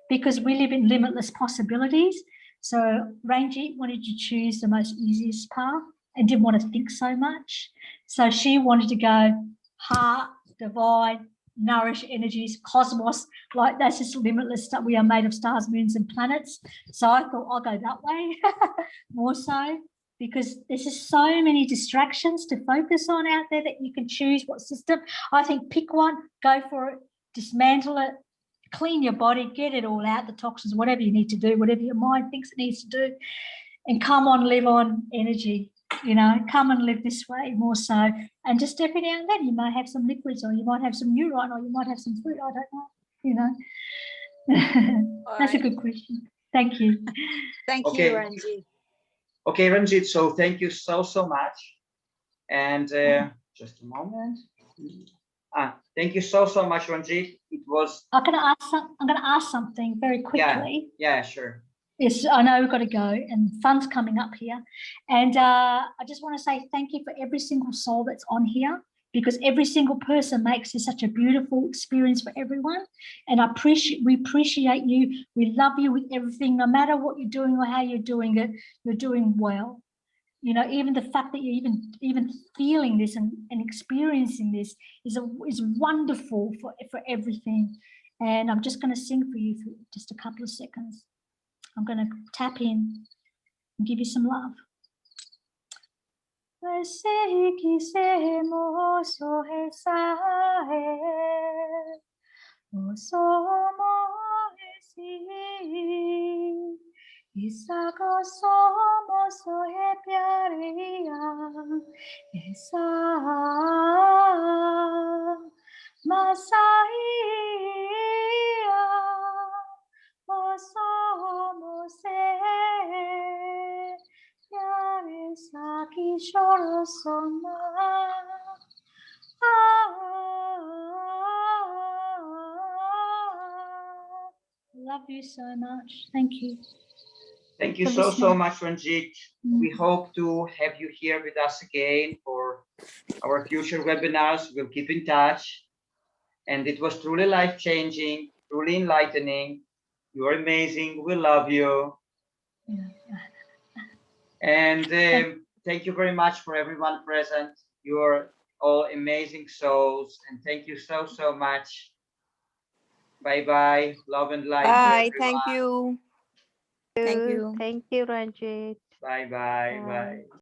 because we live in limitless possibilities. So Ranjeet wanted to choose the most easiest path and didn't want to think so much. So she wanted to go heart, divine, nourish energies, cosmos, like that's just limitless stuff. We are made of stars, moons, and planets. So I thought I'll go that way more so because there's just so many distractions to focus on out there that you can choose what system. I think pick one, go for it, dismantle it, clean your body, get it all out, the toxins, whatever you need to do, whatever your mind thinks it needs to do, and come on, live on energy. You know, come and live this way more so. And just every now and then you might have some liquids or you might have some urine or you might have some fruit. I don't know, you know. That's a good question. Thank you. Thank Okay. you, Ranjeet. Okay, Ranjeet, so thank you so much. And just a moment. Thank you so much, Ranjeet. It was. I'm going to ask something very quickly. Yeah, sure. Yes, I know we've got to go and fun's coming up here. And I just want to say thank you for every single soul that's on here because every single person makes this such a beautiful experience for everyone. And we appreciate you. We love you with everything, no matter what you're doing or how you're doing it, you're doing well. You know, even the fact that you're even feeling this and experiencing this is wonderful for everything. And I'm just going to sing for you for just a couple of seconds. I'm going to tap in and give you some love. Love you so much. Thank you. Thank you so much, Ranjeet. We hope to have you here with us again for our future webinars. We'll keep in touch. And it was truly life-changing, truly enlightening. You are amazing. We love you. And thank you very much for everyone present. You are all amazing souls. And thank you so much. Bye-bye. Love and light. Bye. Thank you. Thank you. Thank you, Ranjit. Bye.